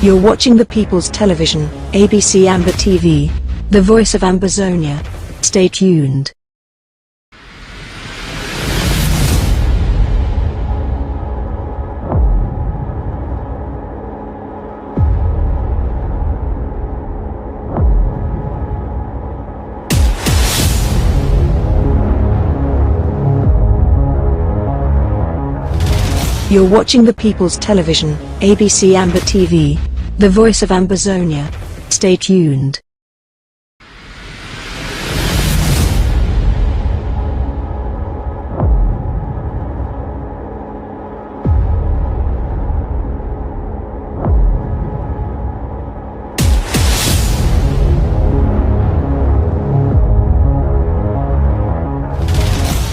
You're watching the People's Television, ABC Amber TV, the voice of Ambazonia. Stay tuned. You're watching the People's Television, ABC Amber TV, the voice of Ambazonia. Stay tuned.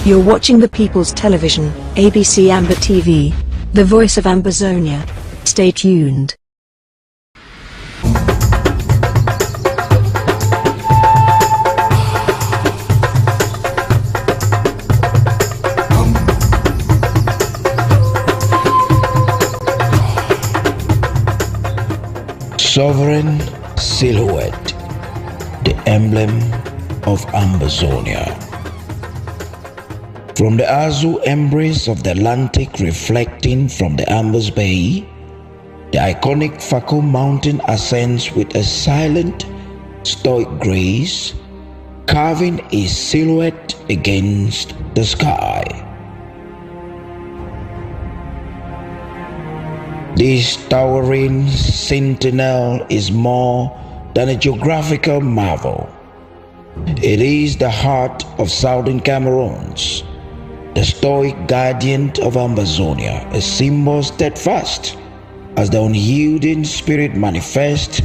You're watching the People's Television, ABC Amber TV, the voice of Ambazonia. Stay tuned. Sovereign silhouette, the emblem of Ambazonia. From the azure embrace of the Atlantic reflecting from the Ambers Bay, the iconic Fako Mountain ascends with a silent, stoic grace, carving a silhouette against the sky. This towering sentinel is more than a geographical marvel. It is the heart of southern Cameroons, the stoic guardian of Ambazonia, a symbol steadfast as the unyielding spirit manifests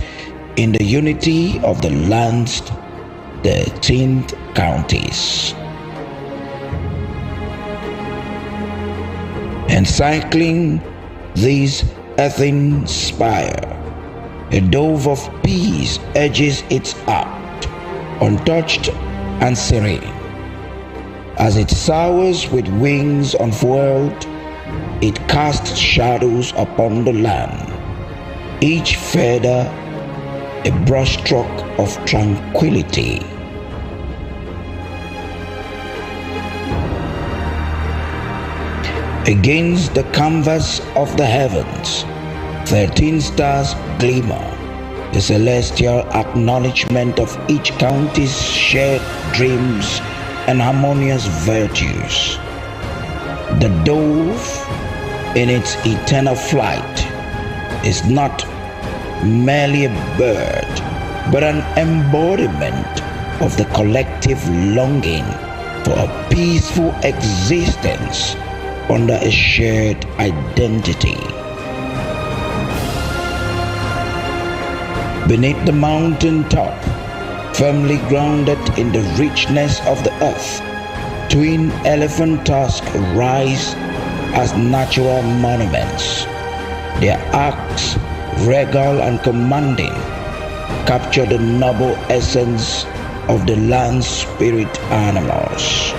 in the unity of the land's 13th counties. Encircling this earthen spire, a dove of peace edges its arc, untouched and serene. As it soars with wings unfurled, it casts shadows upon the land, each feather a brushstroke of tranquility. Against the canvas of the heavens, 13 stars glimmer, a celestial acknowledgement of each county's shared dreams and harmonious virtues. The dove, in its eternal flight, is not merely a bird, but an embodiment of the collective longing for a peaceful existence under a shared identity. Beneath the mountain top, firmly grounded in the richness of the earth, twin elephant tusks rise as natural monuments. Their arcs, regal and commanding, capture the noble essence of the land spirit animals.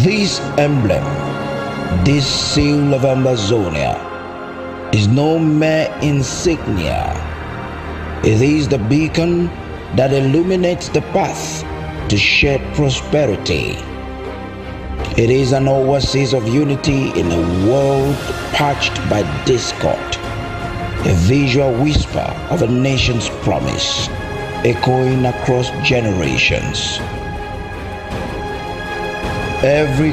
This emblem, this seal of Ambazonia, is no mere insignia. It is the beacon that illuminates the path to shared prosperity. It is an oasis of unity in a world parched by discord, a visual whisper of a nation's promise, echoing across generations. Every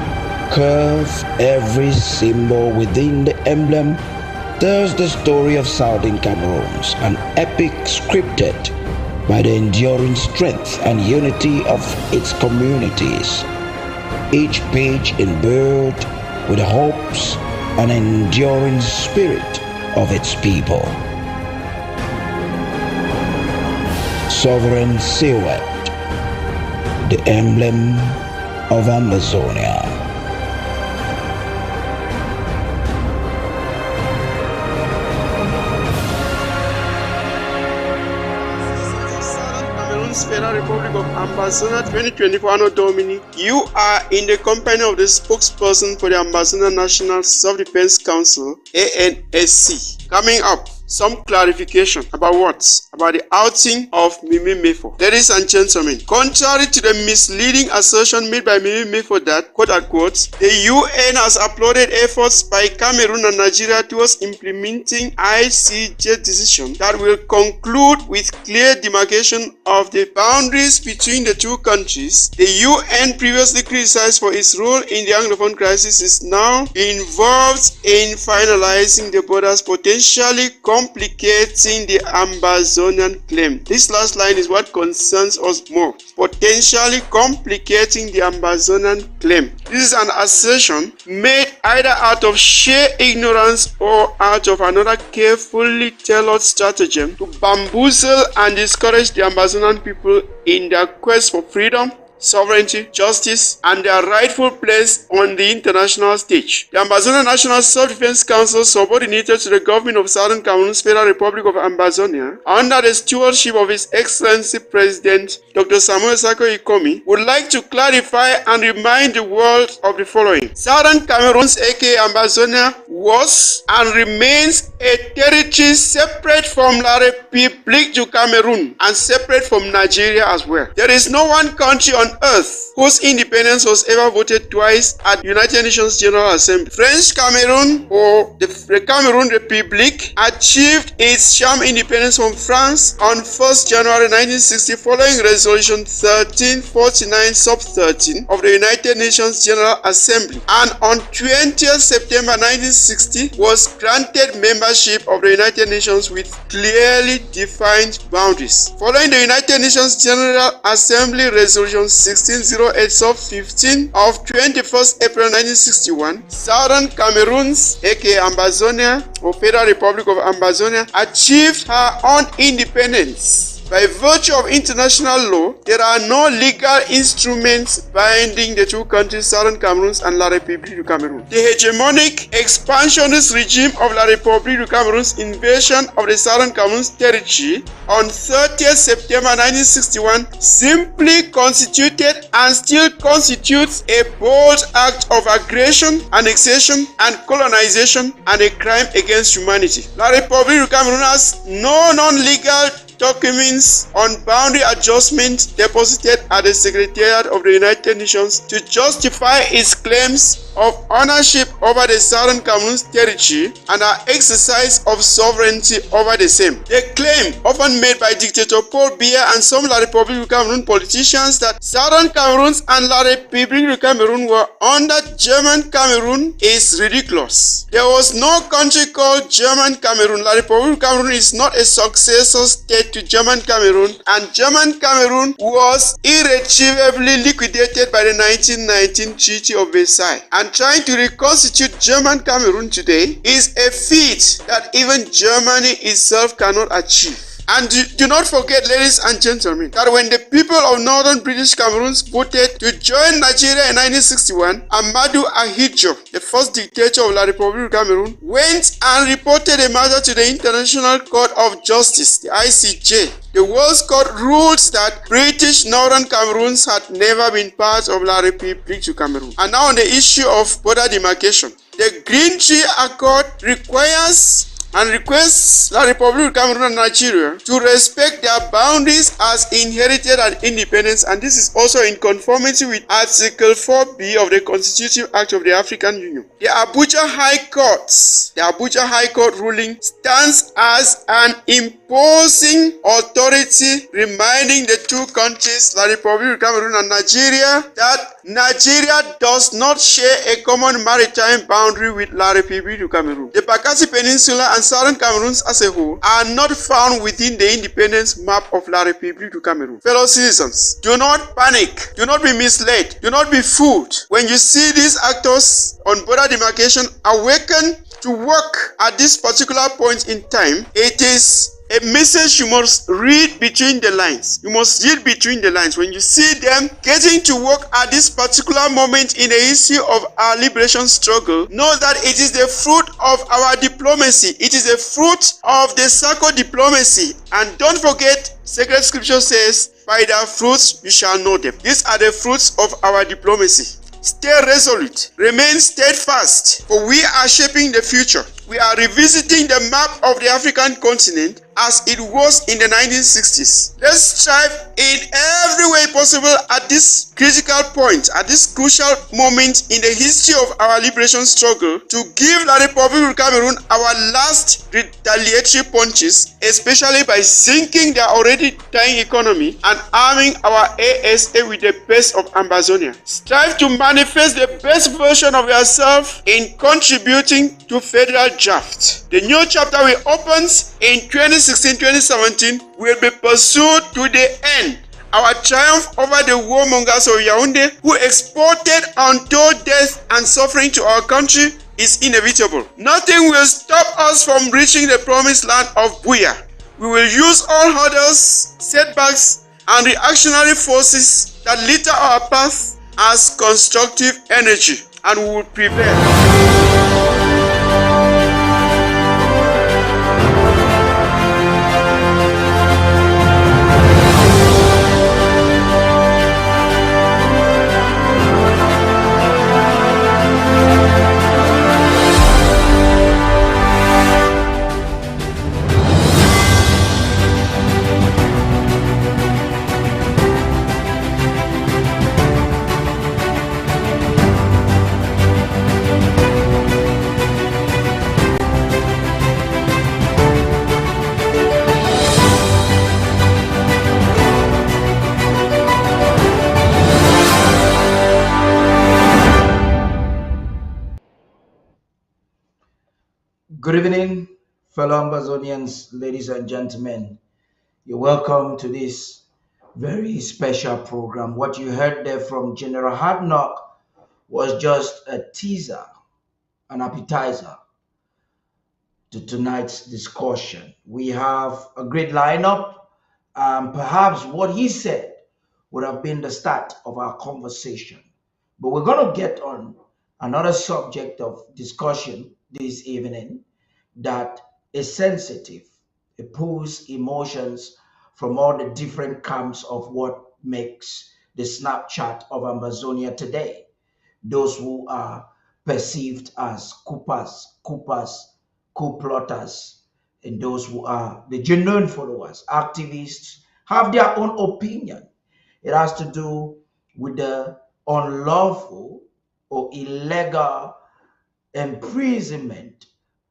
curve, every symbol within the emblem tells the story of Southern Cameroons, an epic scripted by the enduring strength and unity of its communities, each page imbued with the hopes and enduring spirit of its people. Sovereign silhouette, the emblem of Ambazonia. Cameroon's Federal Republic of Ambazonia 2024 Anno Domini. You are in the company of the spokesperson for the Ambazonia National Self-Defense Council, ANSC. Coming up, some clarification about what? About the outing of Mimi Mefo. Ladies and gentlemen, contrary to the misleading assertion made by Mimi Mefo that, quote-unquote, the UN has applauded efforts by Cameroon and Nigeria towards implementing ICJ decision that will conclude with clear demarcation of the boundaries between the two countries, the UN previously criticized for its role in the Anglophone crisis is now involved in finalizing the borders, potentially complicating the Ambazonian claim. This last line is what concerns us more. Potentially complicating the Ambazonian claim. This is an assertion made either out of sheer ignorance or out of another carefully tailored stratagem to bamboozle and discourage the Ambazonian people in their quest for freedom, sovereignty, justice, and their rightful place on the international stage. The Ambazonia National Self-Defense Council, subordinated to the government of Southern Cameroon's Federal Republic of Ambazonia, under the stewardship of His Excellency President Dr. Samuel Sako Ikomi, would like to clarify and remind the world of the following. Southern Cameroon's aka Ambazonia was and remains a territory separate from La République du Cameroon and separate from Nigeria as well. There is no one country on earth whose independence was ever voted twice at United Nations General Assembly. French Cameroon, or the Cameroon Republic, achieved its sham independence from France on 1st January 1960 following Resolution 1349 sub 13 of the United Nations General Assembly, and on 20th September 1960 was granted membership of the United Nations with clearly defined boundaries. Following the United Nations General Assembly Resolution 1608 sub 15 of 21st April 1961, Southern Cameroon's aka Ambazonia or Federal Republic of Ambazonia achieved her own independence. By virtue of international law, there are no legal instruments binding the two countries, Southern Cameroon and La République du Cameroon. The hegemonic expansionist regime of La République du Cameroon's invasion of the Southern Cameroon's territory on 30th September 1961 simply constituted and still constitutes a bold act of aggression, annexation, and colonization, and a crime against humanity. La République du Cameroon has no non-legal documents on boundary adjustment deposited at the Secretariat of the United Nations to justify its claims of ownership over the Southern Cameroon's territory and our exercise of sovereignty over the same. The claim, often made by dictator Paul Biya and some La République du Cameroon politicians, that Southern Cameroon and La République du Cameroon were under German Cameroon is ridiculous. There was no country called German Cameroon. La République du Cameroon is not a successor state to German Cameroon, and German Cameroon was irretrievably liquidated by the 1919 Treaty of Versailles. And trying to reconstitute German Cameroon today is a feat that even Germany itself cannot achieve. And do not forget, ladies and gentlemen, that when the people of northern British Cameroon voted to join Nigeria in 1961, Amadou Ahidjo, the first dictator of La République du Cameroon, went and reported the matter to the International Court of Justice, the ICJ. The World's Court ruled that British Northern Cameroons had never been part of La République du Cameroon. And now on the issue of border demarcation, the Green Tree Accord requires and requests La République du Cameroon and Nigeria to respect their boundaries as inherited and independence, and this is also in conformity with Article 4B of the Constitutive Act of the African Union. The Abuja High Court ruling stands as an imposing authority reminding the two countries, La République du Cameroon and Nigeria, that Nigeria does not share a common maritime boundary with La République du Cameroon. The Bakassi Peninsula and Southern Cameroon as a whole are not found within the independence map of La République du Cameroon. Fellow citizens, do not panic, do not be misled, do not be fooled. When you see these actors on border demarcation awaken to work at this particular point in time, it is a message you must read between the lines. You must read between the lines. When you see them getting to work at this particular moment in the history of our liberation struggle, know that it is the fruit of our diplomacy. It is the fruit of the circle diplomacy. And don't forget, Sacred Scripture says, by their fruits you shall know them. These are the fruits of our diplomacy. Stay resolute, remain steadfast, for we are shaping the future. We are revisiting the map of the African continent as it was in the 1960s. Let's strive in every way possible at this critical point, at this crucial moment in the history of our liberation struggle, to give the Republic of Cameroon our last retaliatory punches, especially by sinking their already dying economy and arming our ASA with the best of Ambazonia. Strive to manifest the best version of yourself in contributing to federal draft. The new chapter we opens in 2016-2017 will be pursued to the end. Our triumph over the warmongers of Yaoundé, who exported untold death and suffering to our country, is inevitable. Nothing will stop us from reaching the promised land of Buya. We will use all hurdles, setbacks, and reactionary forces that litter our path as constructive energy, and we will prevail. Good evening, fellow Ambazonians, ladies and gentlemen. You're welcome to this very special program. What you heard there from General Hardknock was just a teaser, an appetizer to tonight's discussion. We have a great lineup. Perhaps what he said would have been the start of our conversation. But we're going to get on another subject of discussion this evening that is sensitive. It pulls emotions from all the different camps of what makes the Snapchat of Amazonia today. Those who are perceived as coopers, co-plotters, and those who are the genuine followers, activists, have their own opinion. It has to do with the unlawful or illegal imprisonment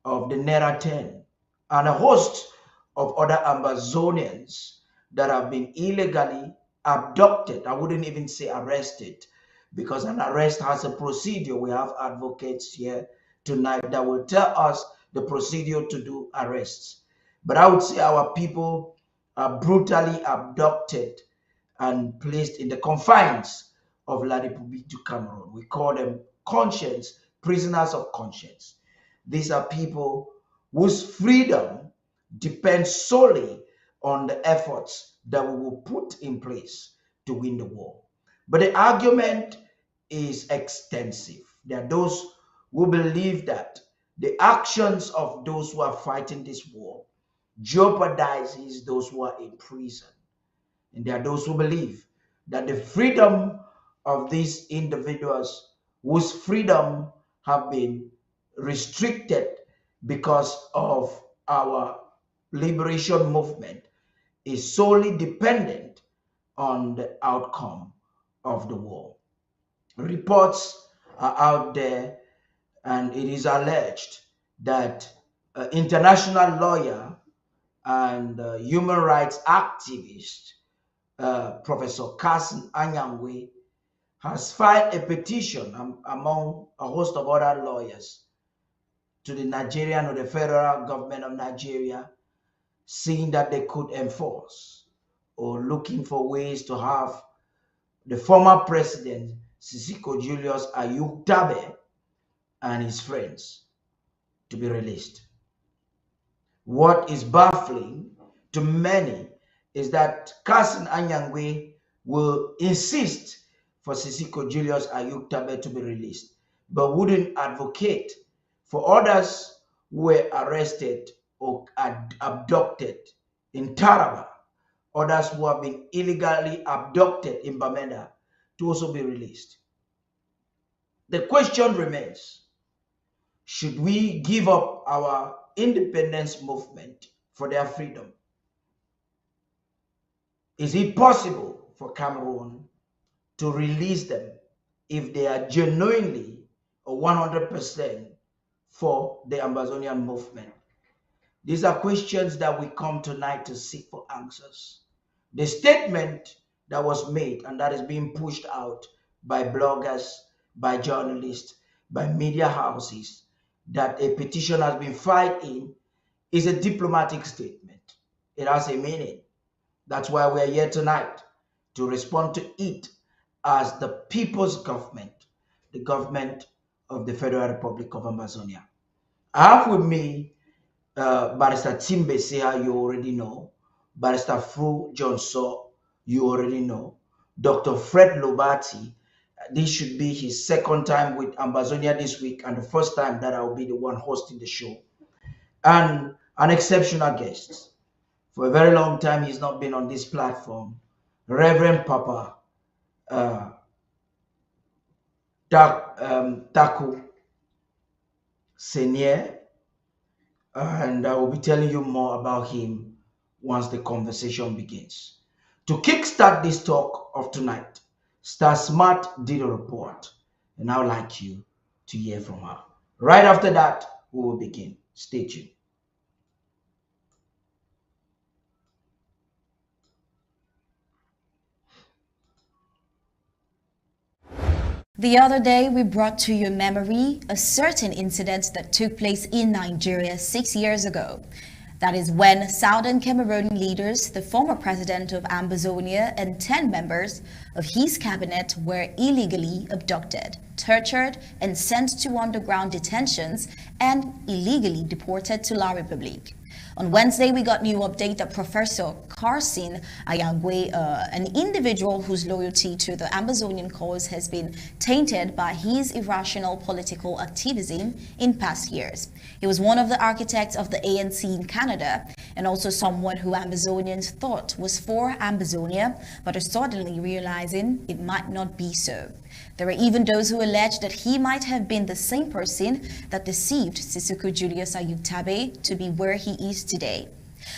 of the Nera 10 and a host of other Amazonians that have been illegally abducted. I wouldn't even say arrested, because an arrest has a procedure. We have advocates here tonight that will tell us the procedure to do arrests. But I would say our people are brutally abducted and placed in the confines of La République du Cameroon. We call them conscience, prisoners of conscience. These are people whose freedom depends solely on the efforts that we will put in place to win the war. But the argument is extensive. There are those who believe that the actions of those who are fighting this war jeopardizes those who are in prison. And there are those who believe that the freedom of these individuals whose freedom have been restricted because of our liberation movement is solely dependent on the outcome of the war. Reports are out there, and it is alleged that international lawyer and human rights activist Professor Carson Anyangwe has filed a petition among a host of other lawyers to the Nigerian or the federal government of Nigeria, saying that they could enforce or looking for ways to have the former president Sisiku Julius Ayukdabe and his friends to be released. What is baffling to many is that Carson Anyangwe will insist for Sisiku Julius Ayuktabe to be released, but wouldn't advocate for others who were arrested or abducted in Taraba, others who have been illegally abducted in Bamenda, to also be released. The question remains, should we give up our independence movement for their freedom? Is it possible for Cameroon to release them if they are genuinely or 100% for the Ambazonian movement? These are questions that we come tonight to seek for answers. The statement that was made and that is being pushed out by bloggers, by journalists, by media houses, that a petition has been filed in, is a diplomatic statement. It has a meaning. That's why we're here tonight, to respond to it as the people's government, the government of the Federal Republic of Amazonia. I have with me Barrister Timbe Seha, you already know. Barrister Fru Johnson, you already know. Dr. Fred Lobati, this should be his second time with Ambazonia this week and the first time that I will be the one hosting the show. And an exceptional guest. For a very long time, he's not been on this platform. Reverend Papa Taku Senior, and I will be telling you more about him once the conversation begins. To kickstart this talk of tonight, Star Smart did a report, and I would like you to hear from her. Right after that, we will begin. Stay tuned. The other day, we brought to your memory a certain incident that took place in Nigeria 6 years ago. That is when Southern Cameroon leaders, the former president of Ambazonia, and 10 members of his cabinet were illegally abducted, tortured, and sent to underground detentions and illegally deported to La République. On Wednesday, we got new update that Professor Carson Anyangwe, an individual whose loyalty to the Amazonian cause has been tainted by his irrational political activism in past years. He was one of the architects of the ANC in Canada and also someone who Amazonians thought was for Ambazonia, but are suddenly realizing it might not be so. There are even those who allege that he might have been the same person that deceived Sisiku Julius Ayuktabe to be where he is today.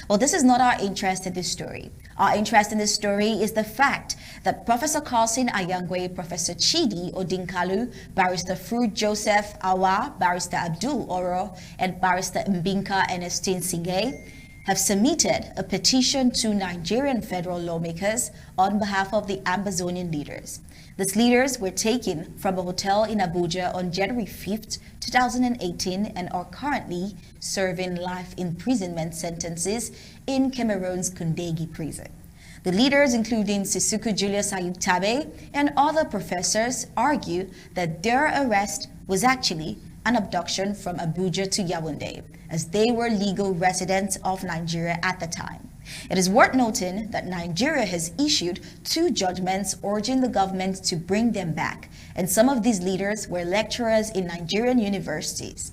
Well, this is not our interest in this story. Our interest in this story is the fact that Professor Carson Anyangwe, Professor Chidi Odinkalu, Barrister Fru Joseph Awa, Barrister Abdul Oro, and Barrister Mbinka Ernestine Singay have submitted a petition to Nigerian federal lawmakers on behalf of the Ambazonian leaders. These leaders were taken from a hotel in Abuja on January 5th, 2018 and are currently serving life imprisonment sentences in Cameroon's Kondengui prison. The leaders, including Sisiku Julius Ayuktabe and other professors, argue that their arrest was actually an abduction from Abuja to Yaoundé, as they were legal residents of Nigeria at the time. It is worth noting that Nigeria has issued 2 judgments urging the government to bring them back, and some of these leaders were lecturers in Nigerian universities.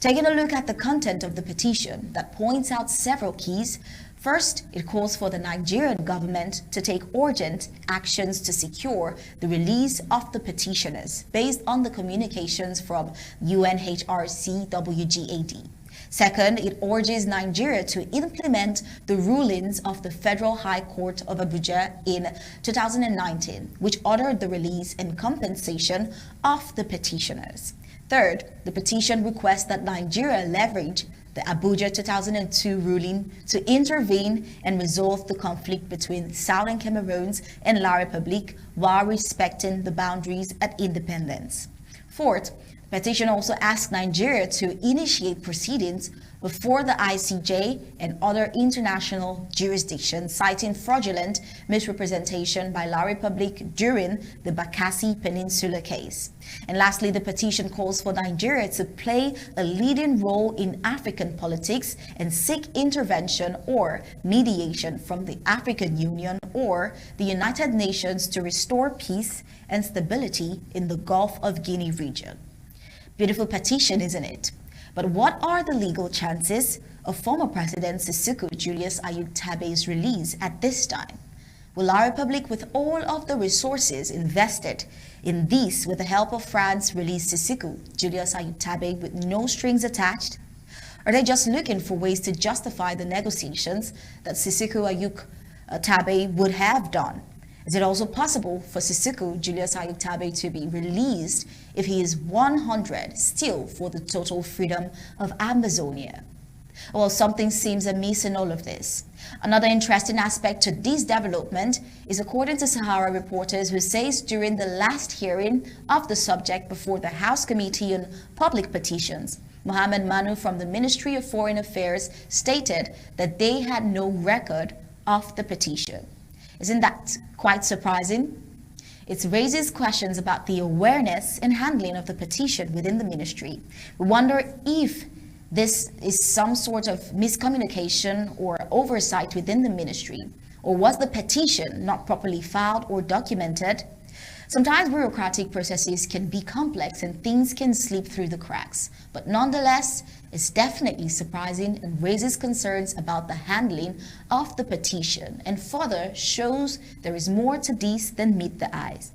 Taking a look at the content of the petition that points out several keys, first, it calls for the Nigerian government to take urgent actions to secure the release of the petitioners based on the communications from UNHRC WGAD. Second, it urges Nigeria to implement the rulings of the Federal High Court of Abuja in 2019, which ordered the release and compensation of the petitioners. Third, the petition requests that Nigeria leverage the Abuja 2002 ruling to intervene and resolve the conflict between Southern Cameroons and La République while respecting the boundaries at independence. Fourth, Petition also asks Nigeria to initiate proceedings before the ICJ and other international jurisdictions, citing fraudulent misrepresentation by La Republique during the Bakassi Peninsula case. And lastly, the petition calls for Nigeria to play a leading role in African politics and seek intervention or mediation from the African Union or the United Nations to restore peace and stability in the Gulf of Guinea region. Beautiful petition, isn't it? But what are the legal chances of former President Sisiku Julius Ayutabe's release at this time? Will our republic, with all of the resources invested in this with the help of France, release Sisiku Julius Ayutabe with no strings attached? Are they just looking for ways to justify the negotiations that Sisiku Ayutabe would have done? Is it also possible for Sisiku Julius Ayutabe to be released if he is 100 still for the total freedom of Amazonia? Well, something seems amiss in all of this. Another interesting aspect to this development is, according to Sahara reporters, who says during the last hearing of the subject before the House Committee on Public Petitions, Mohamed Manu from the Ministry of Foreign Affairs stated that they had no record of the petition. Isn't that quite surprising? It raises questions about the awareness and handling of the petition within the ministry. We wonder if this is some sort of miscommunication or oversight within the ministry, or was the petition not properly filed or documented? Sometimes bureaucratic processes can be complex and things can slip through the cracks, but nonetheless, it's definitely surprising and raises concerns about the handling of the petition and further shows there is more to this than meet the eyes.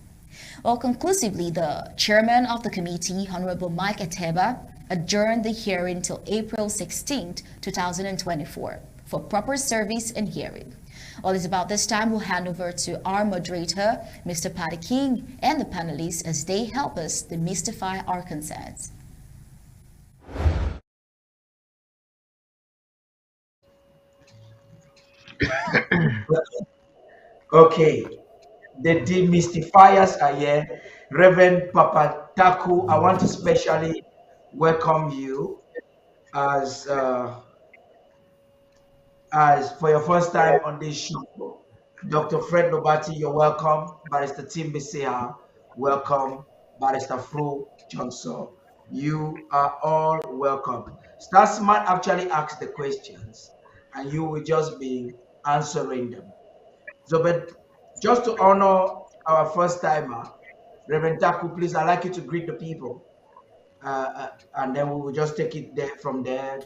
Well, conclusively, the chairman of the committee, Honorable Mike Eteba, adjourned the hearing till April 16, 2024 for proper service and hearing. Well, it's about this time we'll hand over to our moderator, Mr. Patty King, and the panelists as they help us demystify our concerns. Okay, the demystifiers are here. Reverend Papa Taku, I want to specially welcome you as for your first time on this show. Dr. Fred Lobati, you're welcome. Barrister Tim Beseha, welcome. Barrister Fro Johnson, you are all welcome. Starsman actually asked the questions and you will just be answering them. So, but just to honor our first timer, Reverend Taku, please, I'd like you to greet the people. And then we will just take it there from there,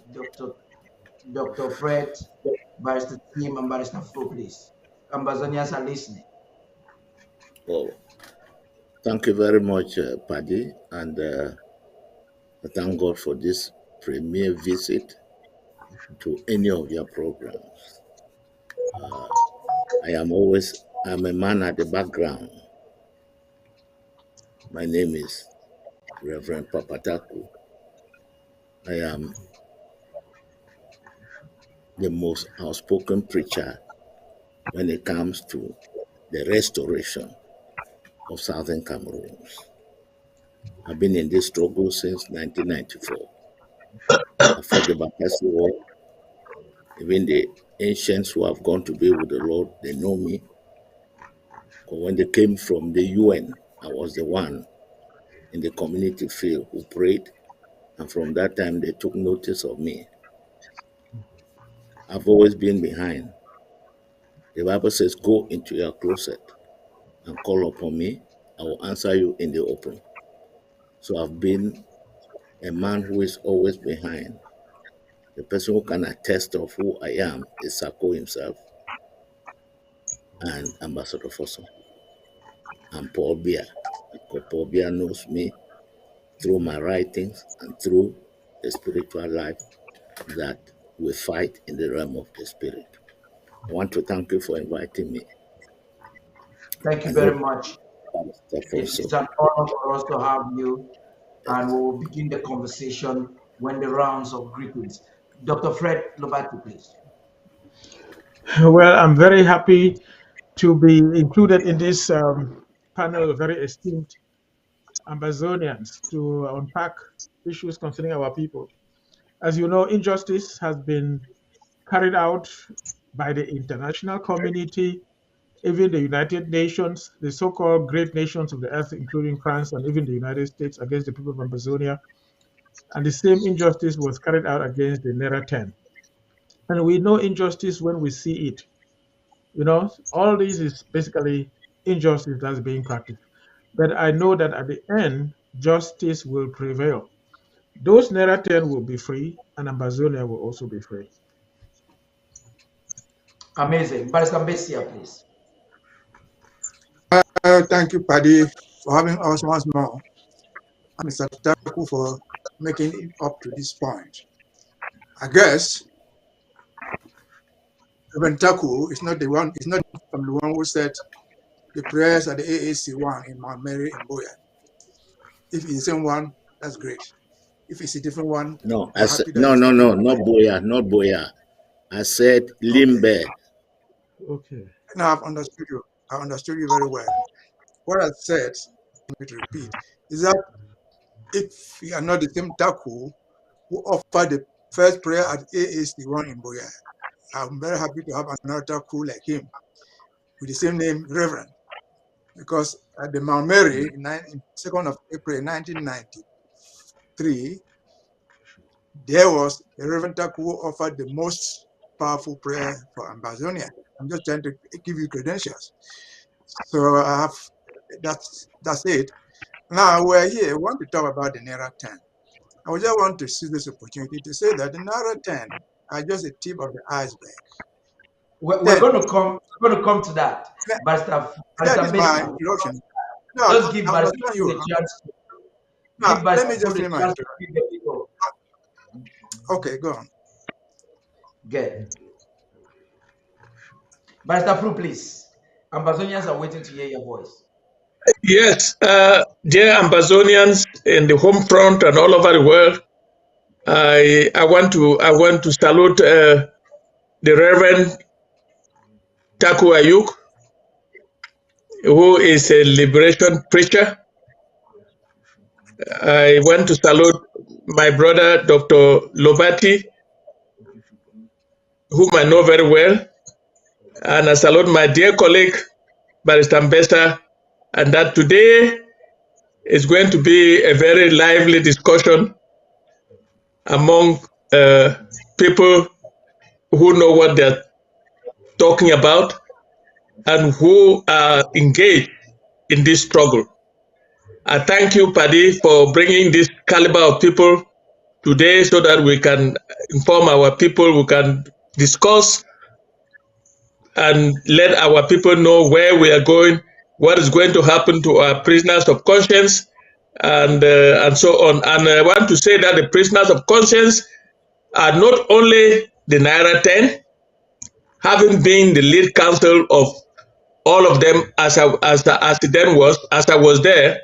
Dr. Fred, Barrister Tim, and Barrister Fro, please. Ambazonians are listening. Oh, thank you very much, Paddy, and I thank God for this premier visit to any of your programs. I'm a man at the background. My name is Reverend Papataku. I am the most outspoken preacher when it comes to the restoration of Southern Cameroon. I've been in this struggle since 1994. I fought the Bakassi War. Even the ancients who have gone to be with the Lord, they know me. But when they came from the UN, I was the one in the community field who prayed, and from that time they took notice of me. I've always been behind. The Bible says, go into your closet and call upon me. I will answer you in the open. So I've been a man who is always behind. The person who can attest of who I am is Sako himself and Ambassador Fosso and Paul Biya. Because Paul Biya knows me through my writings and through the spiritual life that we fight in the realm of the spirit. I want to thank you for inviting me. Thank you very much. It's an honor for us to have you, and we will begin the conversation when the rounds of greetings. Dr. Fred Lobati, please. Well, I'm very happy to be included in this panel of very esteemed Ambazonians to unpack issues concerning our people. As you know, injustice has been carried out by the international community, even the United Nations, the so-called great nations of the earth, including France and even the United States, against the people of Amazonia. And the same injustice was carried out against the Nera 10. And we know injustice when we see it. All this is basically injustice that's being practiced. But I know that at the end, justice will prevail. Those Nera 10 will be free, and Amazonia will also be free. Amazing. Barrister Bessia, please. Thank you, Paddy, for having us once more, and Mr. Taku for making it up to this point. I guess Reverend Taku is not from the one who said the prayers at the AAC one in Mount Mary in Boya. If it's the same one, that's great. If it's a different one, No, we're I said happy that no, it's no, no, different. not Boya, not Boya. I said Limbe. Okay. Now I've understood you. I understood you very well. What I said, let me repeat, is that if you are not the same Taku who offered the first prayer at AAC one in Boya, I'm very happy to have another Taku like him with the same name, Reverend, because at the Mount Mary, 2nd of April 1993, there was a Reverend Taku who offered the most powerful prayer for Amazonia. I'm just trying to give you credentials. So that's it. Now we're here. We want to talk about the Nera 10. I would just want to seize this opportunity to say that the Nera 10 are just the tip of the iceberg. We're going to come to that. Barrister That is my Bessia. introduction. No, Just give I Barrister understand you. the chance. Now, Give let Barrister me just the finish my chance to introduction. give the people. Okay, go on. Good. Barrister Prue, please. Ambazonians are waiting to hear your voice. Yes, dear Ambazonians in the home front and all over the world, I want to salute the Reverend Taku Ayuk, who is a liberation preacher. I want to salute my brother Dr. Lobati, whom I know very well, and I salute my dear colleague Barrister Mbesta, and that today is going to be a very lively discussion among people who know what they're talking about and who are engaged in this struggle. I thank you, Paddy, for bringing this caliber of people today so that we can inform our people, we can discuss and let our people know where we are going, what is going to happen to our prisoners of conscience, and so on. And I want to say that the prisoners of conscience are not only the Naira 10, having been the lead counsel of all of them as I was there.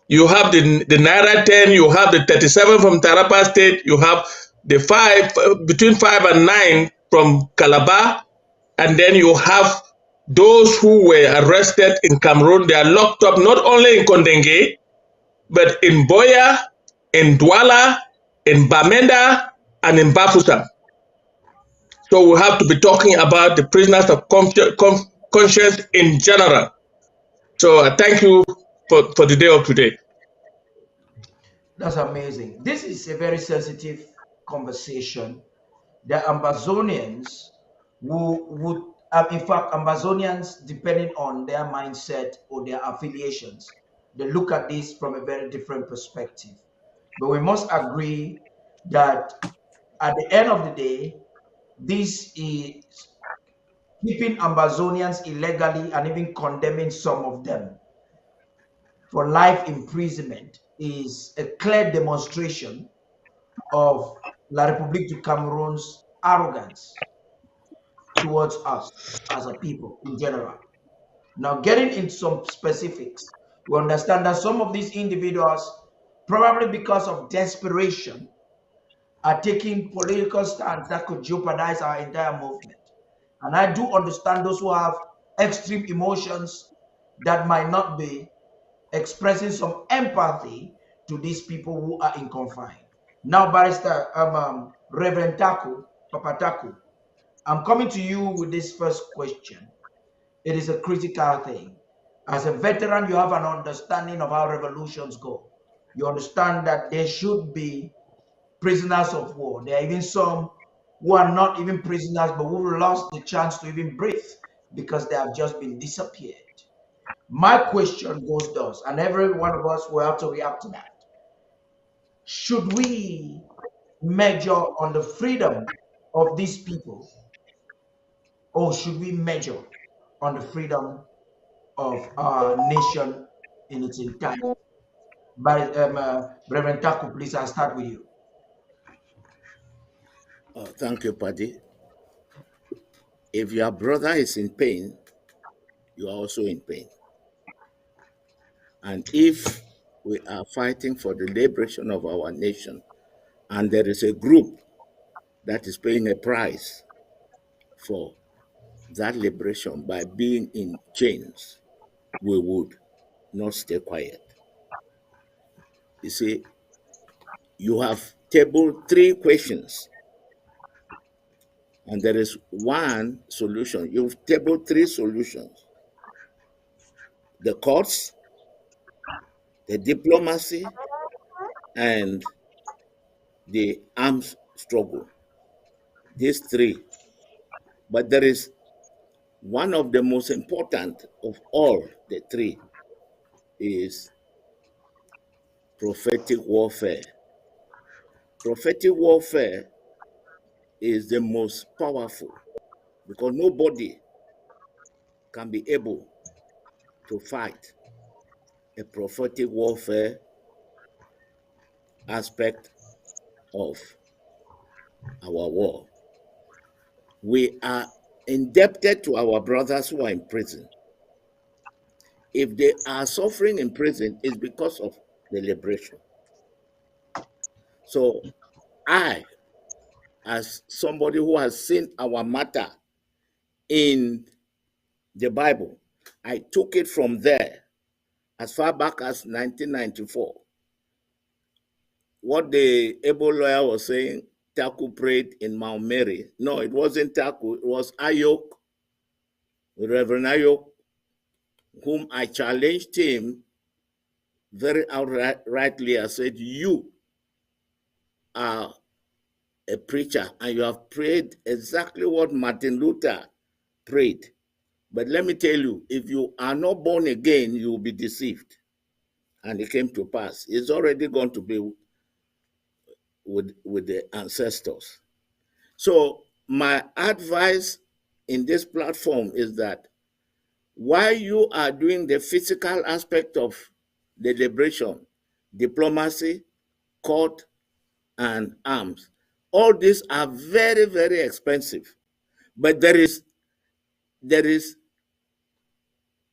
You have the Naira 10, you have the 37 from Tarapa State, you have the between 5 and 9 from Calabar, and then you have those who were arrested in Cameroon. They are locked up not only in Kondengui, but in Boya, in Douala, in Bamenda, and in Bafoussam. So we have to be talking about the prisoners of conscience in general. So I thank you for the day of today. That's amazing. This is a very sensitive conversation. The Ambazonians would in fact, Ambazonians, depending on their mindset or their affiliations, they look at this from a very different perspective. But we must agree that at the end of the day, this is keeping Ambazonians illegally and even condemning some of them for life imprisonment is a clear demonstration of La République du Cameroon's arrogance towards us as a people in general. Now, getting into some specifics, we understand that some of these individuals, probably because of desperation, are taking political stands that could jeopardize our entire movement. And I do understand those who have extreme emotions that might not be expressing some empathy to these people who are in confine. Now, Barrister Reverend Taku, Papa Taku, I'm coming to you with this first question. It is a critical thing. As a veteran, you have an understanding of how revolutions go. You understand that there should be prisoners of war. There are even some who are not even prisoners, but who lost the chance to even breathe because they have just been disappeared. My question goes thus, and every one of us will have to react to that. Should we measure on the freedom of these people, or should we measure on the freedom of our nation in its entirety? But Reverend Taku, please, I'll start with you. Thank you, Paddy. If your brother is in pain, you are also in pain. And if we are fighting for the liberation of our nation, and there is a group that is paying a price for that liberation by being in chains, we would not stay quiet. You see, you have tabled 3 questions, and there is one solution. You've tabled 3 solutions: the courts, the diplomacy, and the arms struggle. These 3. But there is one of the most important of all the 3 is prophetic warfare. Prophetic warfare is the most powerful because nobody can be able to fight a prophetic warfare aspect of our war. We are indebted to our brothers who are in prison. If they are suffering in prison, it's because of the liberation. So I, as somebody who has seen our matter in the Bible, I took it from there as far back as 1994. What the able lawyer was saying, Taku prayed in Mount Mary. No, it wasn't Taku, it was Ayok, Reverend Ayok, whom I challenged him very outrightly. I said, you are a preacher and you have prayed exactly what Martin Luther prayed. But let me tell you, if you are not born again, you will be deceived. And it came to pass. It's already going to be with the ancestors. So my advice in this platform is that while you are doing the physical aspect of the liberation, diplomacy, court, and arms, all these are very, very expensive. But there is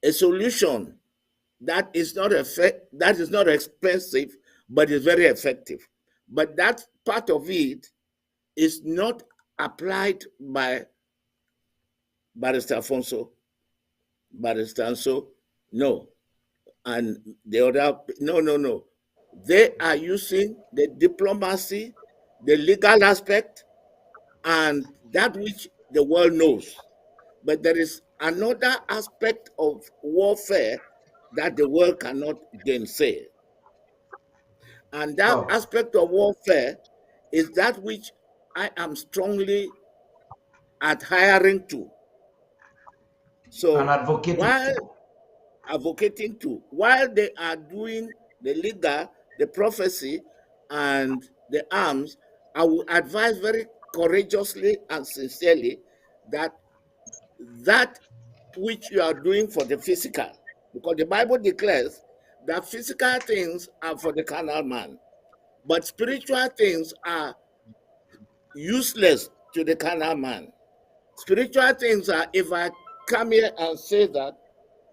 a solution that is not expensive, but is very effective. But that part of it is not applied by Barrister Afonso, Barrister Anso, no. And the other, no. They are using the diplomacy, the legal aspect, and that which the world knows. But there is another aspect of warfare that the world cannot gainsay. And that aspect of warfare is that which I am strongly adhering to. So And advocating while they are doing the legal, the prophecy, and the arms, I will advise very courageously and sincerely that which you are doing for the physical, because the Bible declares that physical things are for the carnal man, but spiritual things are useless to the carnal man. Spiritual things are, if I come here and say that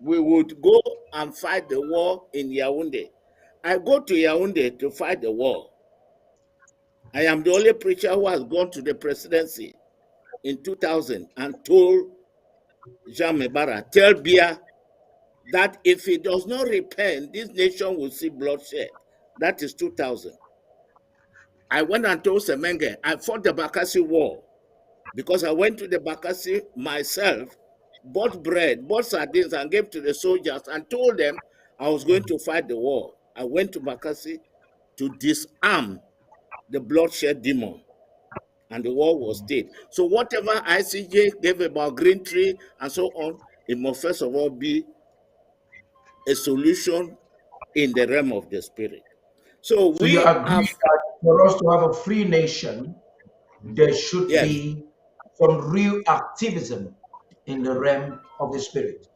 we would go and fight the war in Yaoundé, I go to Yaoundé to fight the war. I am the only preacher who has gone to the presidency in 2000 and told Jean Mebara, tell Bia that if he does not repent, this nation will see bloodshed. That is 2000. I went and told Semenge, I fought the Bakassi War because I went to the Bakassi myself, bought bread, bought sardines, and gave to the soldiers and told them I was going to fight the war. I went to Bakassi to disarm the bloodshed demon, and the war was stayed. So whatever ICJ gave about Green Tree and so on, it must first of all be a solution in the realm of the spirit. So So you we agree have, that for us to have a free nation, there should yes, be some real activism in the realm of the spirit.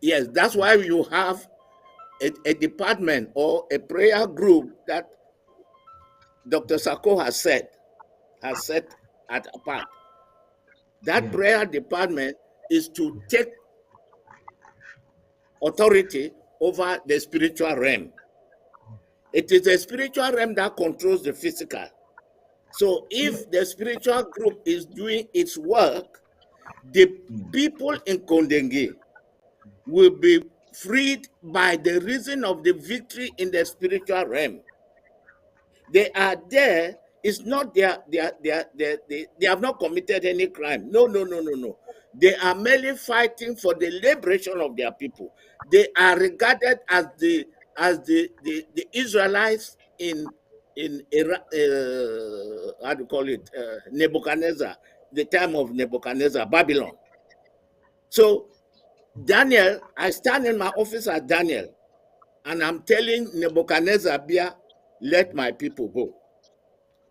yes, that's why you have a department or a prayer group that Dr. Sako has set at apart. That Yeah. prayer department is to take authority over the spiritual realm. It is the spiritual realm that controls the physical. So if the spiritual group is doing its work, the people in Kondengui will be freed by the reason of the victory in the spiritual realm. They are there. It's not they have not committed any crime. No, no, no, no, no. They are merely fighting for the liberation of their people. They are regarded as the Israelites in how do you call it, Nebuchadnezzar, the time of Nebuchadnezzar, Babylon. So Daniel, I stand in my office as Daniel, and I'm telling Nebuchadnezzar, Bia, let my people go.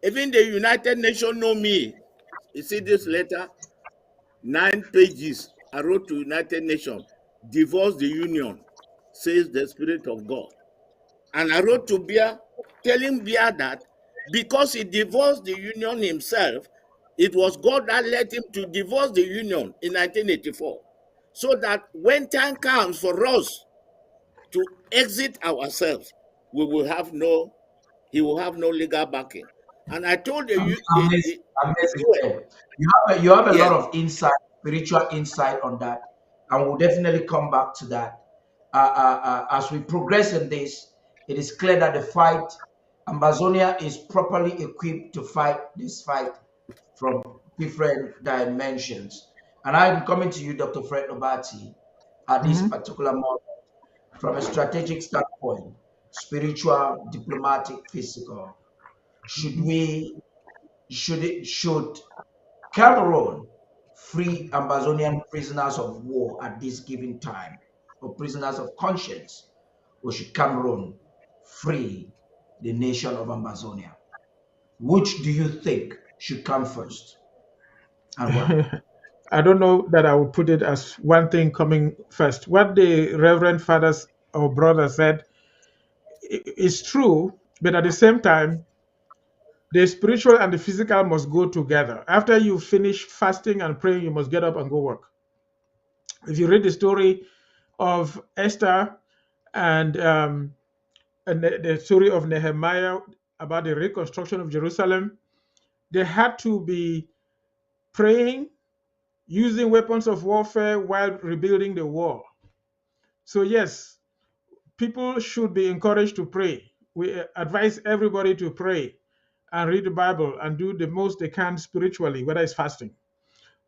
Even the United Nations know me. You see this letter, 9 pages. I wrote to United Nations, divorce the union, says the Spirit of God. And I wrote to Bia, telling Bia that because he divorced the union himself, it was God that led him to divorce the union in 1984. So that when time comes for us to exit ourselves, we will have no, he will have no legal backing. And I told Amazing, the amazing. UN, You have a lot yes, of insight, spiritual insight on that, and we'll definitely come back to that. As we progress in this, it is clear that the fight, Amazonia is properly equipped to fight this fight from different dimensions. And I'm coming to you, Dr. Fred Obati, at this particular moment from a strategic standpoint, spiritual, diplomatic, physical. Should Cameroon free Amazonian prisoners of war at this given time, or prisoners of conscience, or should Cameroon free the nation of Amazonia? Which do you think should come first, and why? I don't know that I would put it as one thing coming first. What the Reverend Fathers or Brother said is true, but at the same time, the spiritual and the physical must go together. After you finish fasting and praying, you must get up and go work. If you read the story of Esther and the story of Nehemiah about the reconstruction of Jerusalem, they had to be praying, using weapons of warfare while rebuilding the wall. So, yes, people should be encouraged to pray. We advise everybody to pray and read the Bible and do the most they can spiritually, whether it's fasting.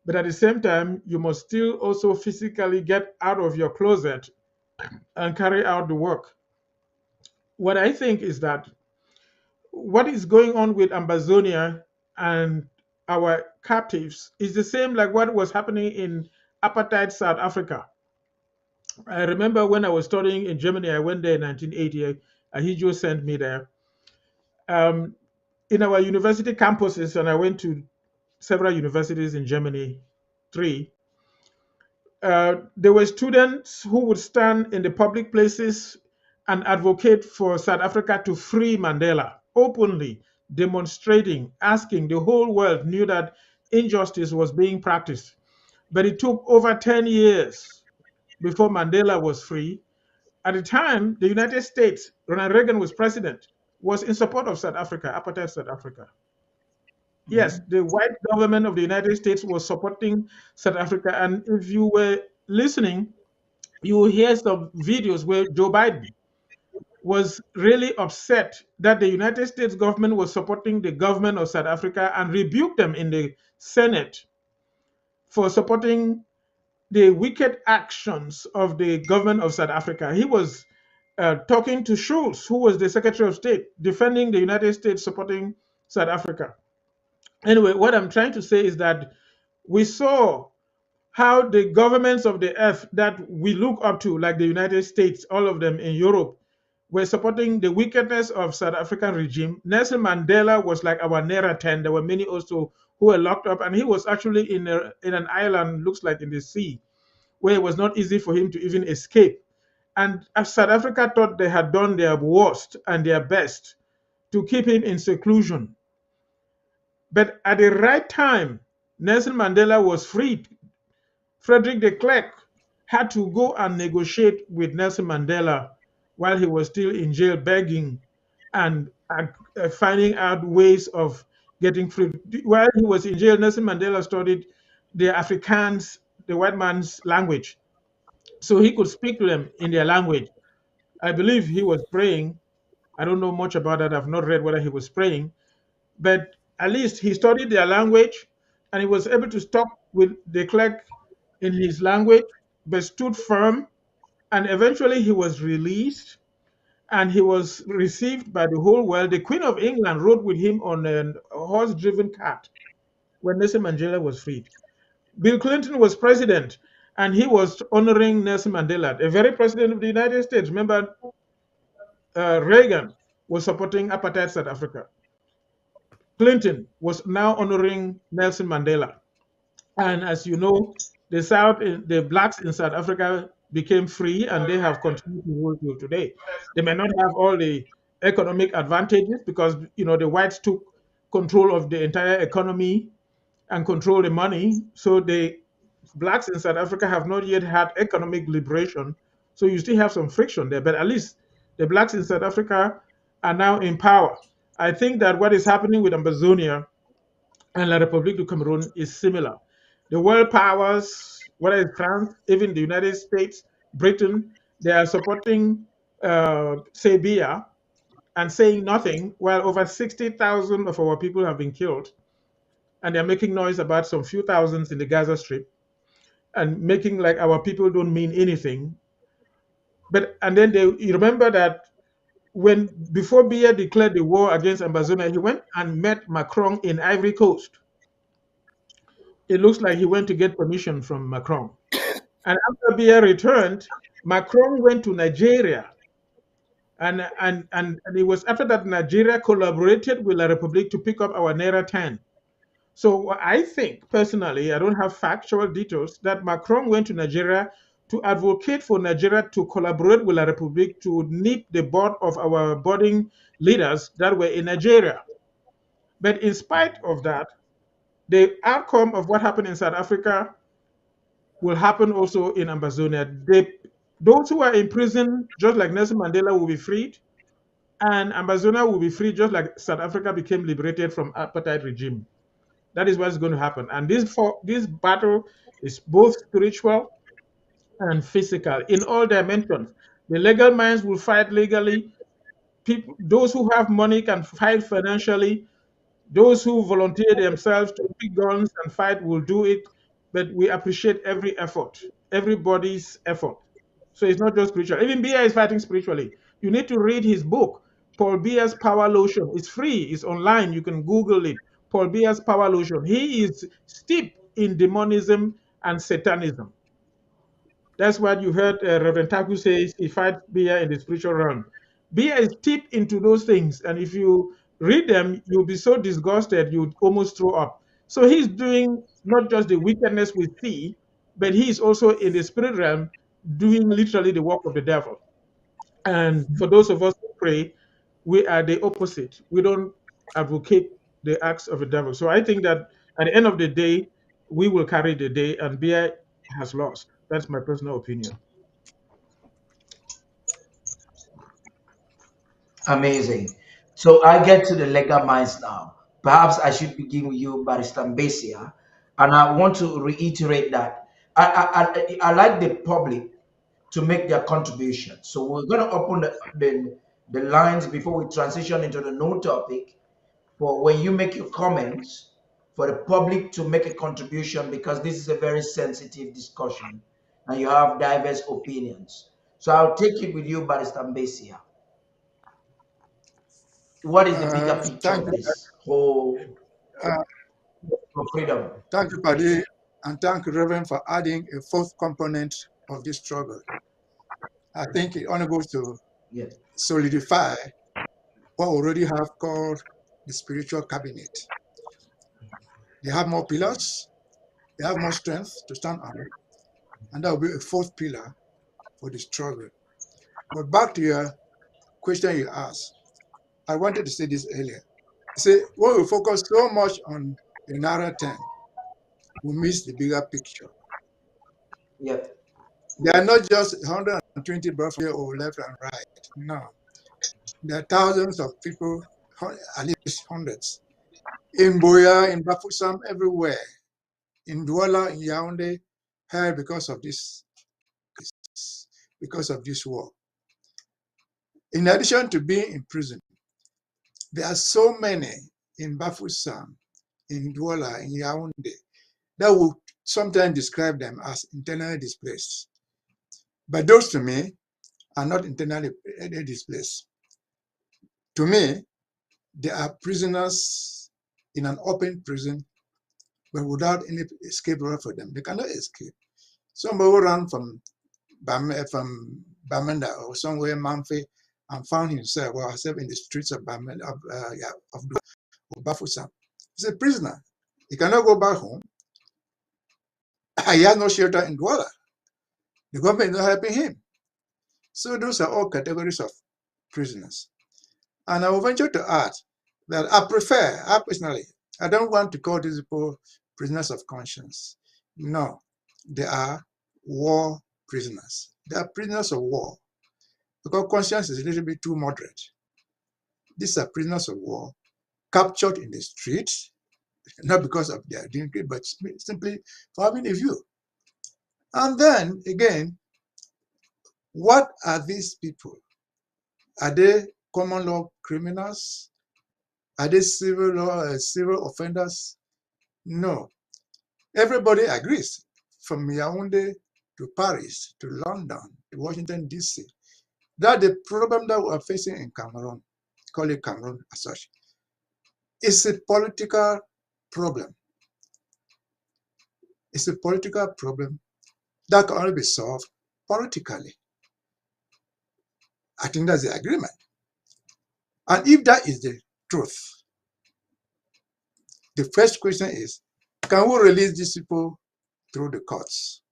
But at the same time, you must still also physically get out of your closet and carry out the work. What I think is that what is going on with Ambazonia and our captives is the same like what was happening in apartheid South Africa. I remember when I was studying in Germany, I went there in 1980. Ahijo sent me there. Um, in our university campuses, and I went to several universities in Germany, three, there were students who would stand in the public places and advocate for South Africa to free Mandela openly, demonstrating, asking. The whole world knew that injustice was being practiced. But it took over 10 years before Mandela was free. At the time, the United States, Ronald Reagan was president, was in support of South Africa, apartheid South Africa. Yes, the white government of the United States was supporting South Africa. And if you were listening, you will hear some videos where Joe Biden was really upset that the United States government was supporting the government of South Africa and rebuked them in the Senate for supporting the wicked actions of the government of South Africa. He was talking to Schultz, who was the Secretary of State, defending the United States supporting South Africa. Anyway, what I'm trying to say is that we saw how the governments of the earth that we look up to, like the United States, all of them in Europe, were supporting the wickedness of South African regime. Nelson Mandela was like our Nera 10. There were many also who were locked up, and he was actually in an island, looks like in the sea, where it was not easy for him to even escape. And South Africa thought they had done their worst and their best to keep him in seclusion. But at the right time, Nelson Mandela was freed. Frederick de Klerk had to go and negotiate with Nelson Mandela while he was still in jail, begging and finding out ways of getting free. While he was in jail, Nelson Mandela studied the Afrikaans, the white man's language, so he could speak to them in their language. I believe he was praying. I don't know much about that. I've not read whether he was praying, but at least he studied their language and he was able to talk with de Klerk in his language, but stood firm. And eventually he was released and he was received by the whole world. The Queen of England rode with him on a horse driven cart when Nelson Mandela was freed. Bill Clinton was president and he was honoring Nelson Mandela, the very president of the United States. Remember, Reagan was supporting apartheid South Africa. Clinton was now honoring Nelson Mandela. And as you know, the blacks in South Africa became free and they have continued to rule till today. They may not have all the economic advantages because the whites took control of the entire economy and control the money. So the blacks in South Africa have not yet had economic liberation. So you still have some friction there, but at least the blacks in South Africa are now in power. I think that what is happening with Ambazonia and La République du Cameroon is similar. The world powers, whether it's France, even the United States, Britain, they are supporting Sebia and saying nothing, while over 60,000 of our people have been killed. And they're making noise about some few thousands in the Gaza Strip and making like our people don't mean anything. And then you remember that before Biya declared the war against Ambazonia, he went and met Macron in Ivory Coast. It looks like he went to get permission from Macron. And after Biya returned, Macron went to Nigeria. And it was after that Nigeria collaborated with La République to pick up our Nera 10. So I think, personally, I don't have factual details, that Macron went to Nigeria to advocate for Nigeria to collaborate with La République to nip the bud of our budding leaders that were in Nigeria. But in spite of that, the outcome of what happened in South Africa will happen also in Ambazonia. Those who are in prison, just like Nelson Mandela, will be freed, and Ambazonia will be free, just like South Africa became liberated from apartheid regime. That is what's going to happen. And this battle is both spiritual and physical in all dimensions. The legal minds will fight legally. Those who have money can fight financially. Those who volunteer themselves to pick guns and fight will do it. But we appreciate every effort, everybody's effort. So it's not just spiritual. Even Biya is fighting spiritually. You need to read his book, Paul Biya's Power Lotion. It's free. It's online. You can Google it. Paul Biya's Power Lotion. He is steeped in demonism and satanism. That's what you heard Reverend Taku say. He fights Biya in the spiritual realm. Biya is steeped into those things. And if you read them, you'll be so disgusted, you'd almost throw up. So he's doing not just the wickedness we see, but he's also in the spirit realm doing literally the work of the devil. And for those of us who pray, we are the opposite. We don't advocate the acts of the devil. So I think that at the end of the day, we will carry the day, and Biya has lost. That's my personal opinion. Amazing. So I get to the legal minds now. Perhaps I should begin with you, Barrister Mbesia. And I want to reiterate that I like the public to make their contribution. So we're going to open the lines before we transition into the new topic for when you make your comments for the public to make a contribution, because this is a very sensitive discussion and you have diverse opinions. So I'll take it with you, Barrister Mbesia. What is the bigger picture Thank of you. this whole freedom? Thank you, Paddy, and thank you, Reverend, for adding a fourth component of this struggle. I think it only goes to solidify what we already have called the spiritual cabinet. They have more pillars, they have more strength to stand on, and that will be a fourth pillar for the struggle. But back to your question you asked, I wanted to say this earlier. See, when we focus so much on the narrow term, we miss the bigger picture. Yep. There are not just 120 births here or left and right. No. There are thousands of people, at least hundreds, in Boya, in Bafoussam, everywhere, in Douala, in Yaoundé, here because of this war. In addition to being in prison, there are so many in Bafoussam, in Douala, in Yaoundé, that would sometimes describe them as internally displaced. But those, to me, are not internally displaced. To me, they are prisoners in an open prison, but without any escape route for them. They cannot escape. Somebody who ran from Bamenda or somewhere Mamfe and found himself or herself in the streets of Bamenda, of Bafoussam. He's a prisoner. He cannot go back home. He has no shelter in Douala. The government is not helping him. So those are all categories of prisoners. And I will venture to add that I personally, I don't want to call these people prisoners of conscience. No, they are war prisoners. They are prisoners of war because conscience is a little bit too moderate. These are prisoners of war captured in the streets, not because of their dignity, but simply for having a view. And then again, what are these people? Are they common law criminals? Are they civil offenders? No. Everybody agrees, from Yaoundé to Paris, to London, to Washington, D.C., that the problem that we are facing in Cameroon, call it Cameroon as such, is a political problem. It's a political problem that can only be solved politically. I think that's the agreement. And if that is the truth, the first question is, can we release these people through the courts?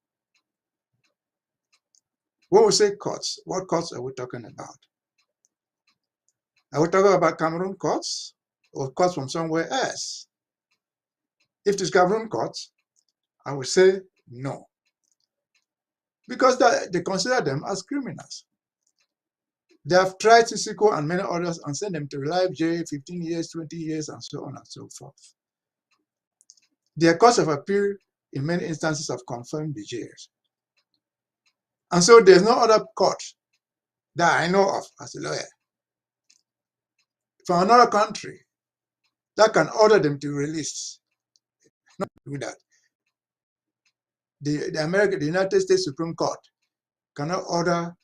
When we say courts, what courts are we talking about? Are we talking about Cameroon courts or courts from somewhere else? If it's Cameroon courts, I would say no. Because they consider them as criminals. They have tried Sisiku and many others and sent them to life jail, 15 years, 20 years, and so on and so forth. Their courts of appeal in many instances have confirmed the jails. And so there's no other court that I know of as a lawyer from another country that can order them to release. Not do that. The United States Supreme Court cannot order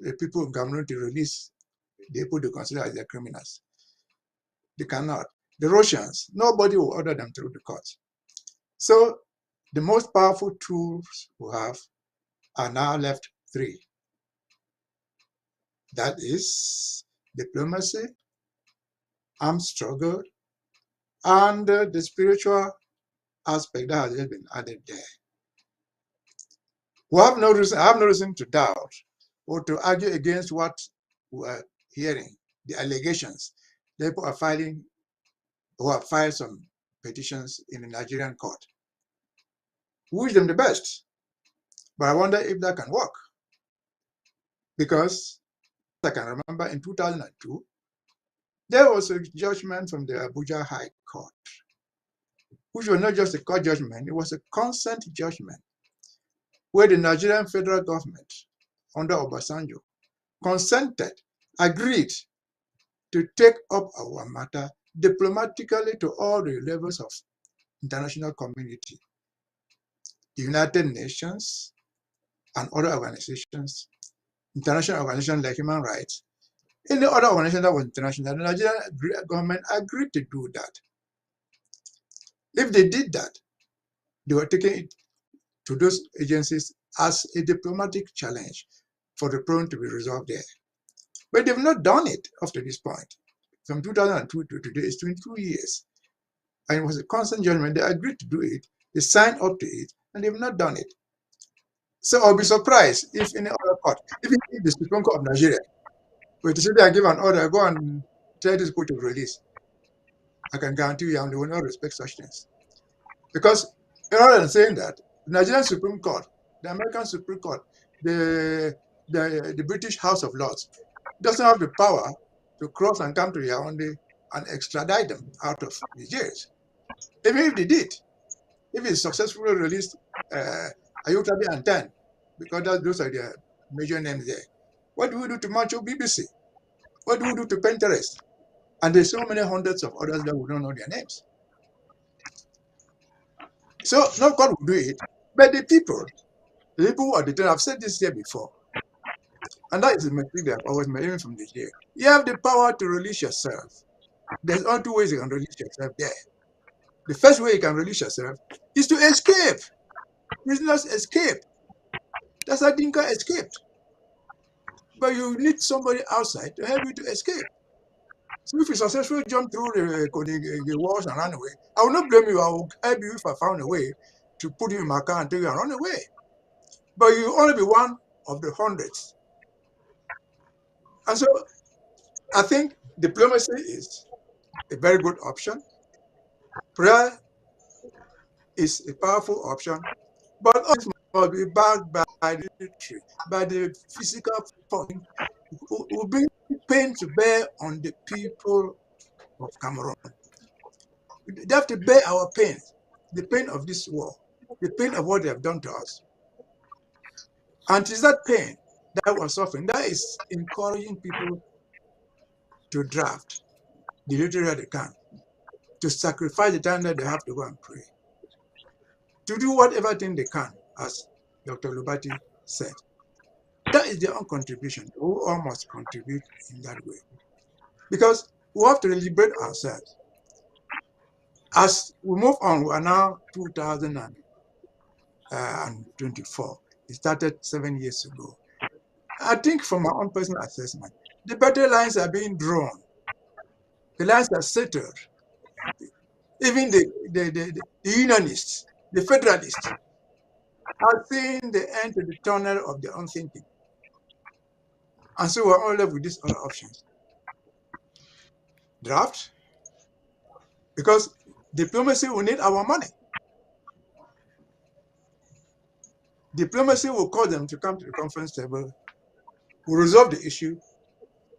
the people in Cameroon to release the people they consider as their criminals. They cannot. The Russians, nobody will order them through the courts. So the most powerful tools we have are now left three. That is diplomacy, armed struggle, and the spiritual aspect that has just been added there. I have no reason to doubt or to argue against what we are hearing, the allegations. People are filing, who have filed some petitions in the Nigerian court. We wish them the best, but I wonder if that can work. Because I can remember in 2002, there was a judgment from the Abuja High Court, which was not just a court judgment, it was a consent judgment, where the Nigerian federal government under Obasanjo consented, agreed to take up our matter diplomatically to all the levels of international community, the United Nations and other organizations, international organizations like human rights, any other organization that was international. The Nigerian government agreed to do that. If they did that, they were taking it to those agencies as a diplomatic challenge for the problem to be resolved there. But they've not done it up to this point. From 2002 to today, it's 22 years. And it was a constant judgment. They agreed to do it, they signed up to it, and they've not done it. So I'll be surprised if any other court, even if the Supreme Court of Nigeria, were to say they give an order, go and tell this court to release. I can guarantee you, they will not respect such things. Because rather than saying that, the Nigerian Supreme Court, the American Supreme Court, the British House of Lords doesn't have the power to cross and come to Yaoundé and extradite them out of Nigeria. Even if they did, if it's successfully released Ayutabi and Tan, because those are their major names there, what do we do to Macho BBC? What do we do to Pinterest? And there's so many hundreds of others that we don't know their names. So no God will do it, but the people who are detained, I've said this here before, and that is the mistake they have always made, even from the jail. You have the power to release yourself. There's only two ways you can release yourself there. The first way you can release yourself is to escape. Prisoners escape. That's how Dinka escaped. But you need somebody outside to help you to escape. So if you successfully jump through the walls and run away, I will not blame you. I will help you if I found a way to put you in my car and take you and run away. But you will only be one of the hundreds. And so I think diplomacy is a very good option. Prayer is a powerful option, but also must be backed by the military, by the physical force who will bring pain to bear on the people of Cameroon. They have to bear our pain, the pain of this war, the pain of what they have done to us. And it is that pain that we're suffering that is encouraging people to draft the literature they can, to sacrifice the time that they have to go and pray, to do whatever thing they can, as Dr. Lubati said. That is their own contribution. We all must contribute in that way. Because we have to liberate ourselves. As we move on, we are now 2024. It started 7 years ago. I think from my own personal assessment, the battle lines are being drawn. The lines are settled. Even the unionists, the federalists, are seeing the end to the tunnel of their own thinking. And so we're all left with these other options. Draft, because diplomacy will need our money. Diplomacy will call them to come to the conference table, will resolve the issue,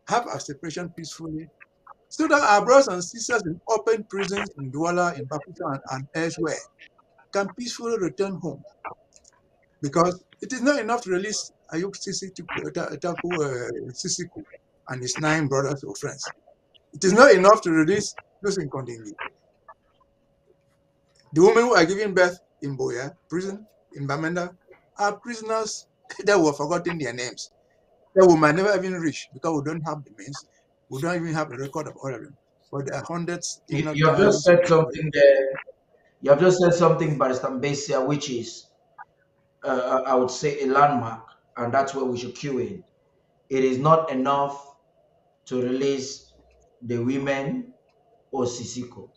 have our separation peacefully, so that our brothers and sisters in open prisons in Douala, in Bakuta, and elsewhere can peacefully return home. Because it is not enough to release Ayuk Sisiku and his 9 brothers or friends. It is not enough to release those in Kondengui. The women who are giving birth in Boya prison, in Bamenda, are prisoners that were forgotten their names. That we might never even reach because we don't have the means. We don't even have a record of all of them. But there are hundreds. You have just said something there. You have just said something, Barrister Mbesia, which is, I would say, a landmark, and that's where we should cue in. It is not enough to release the women or Sisiku.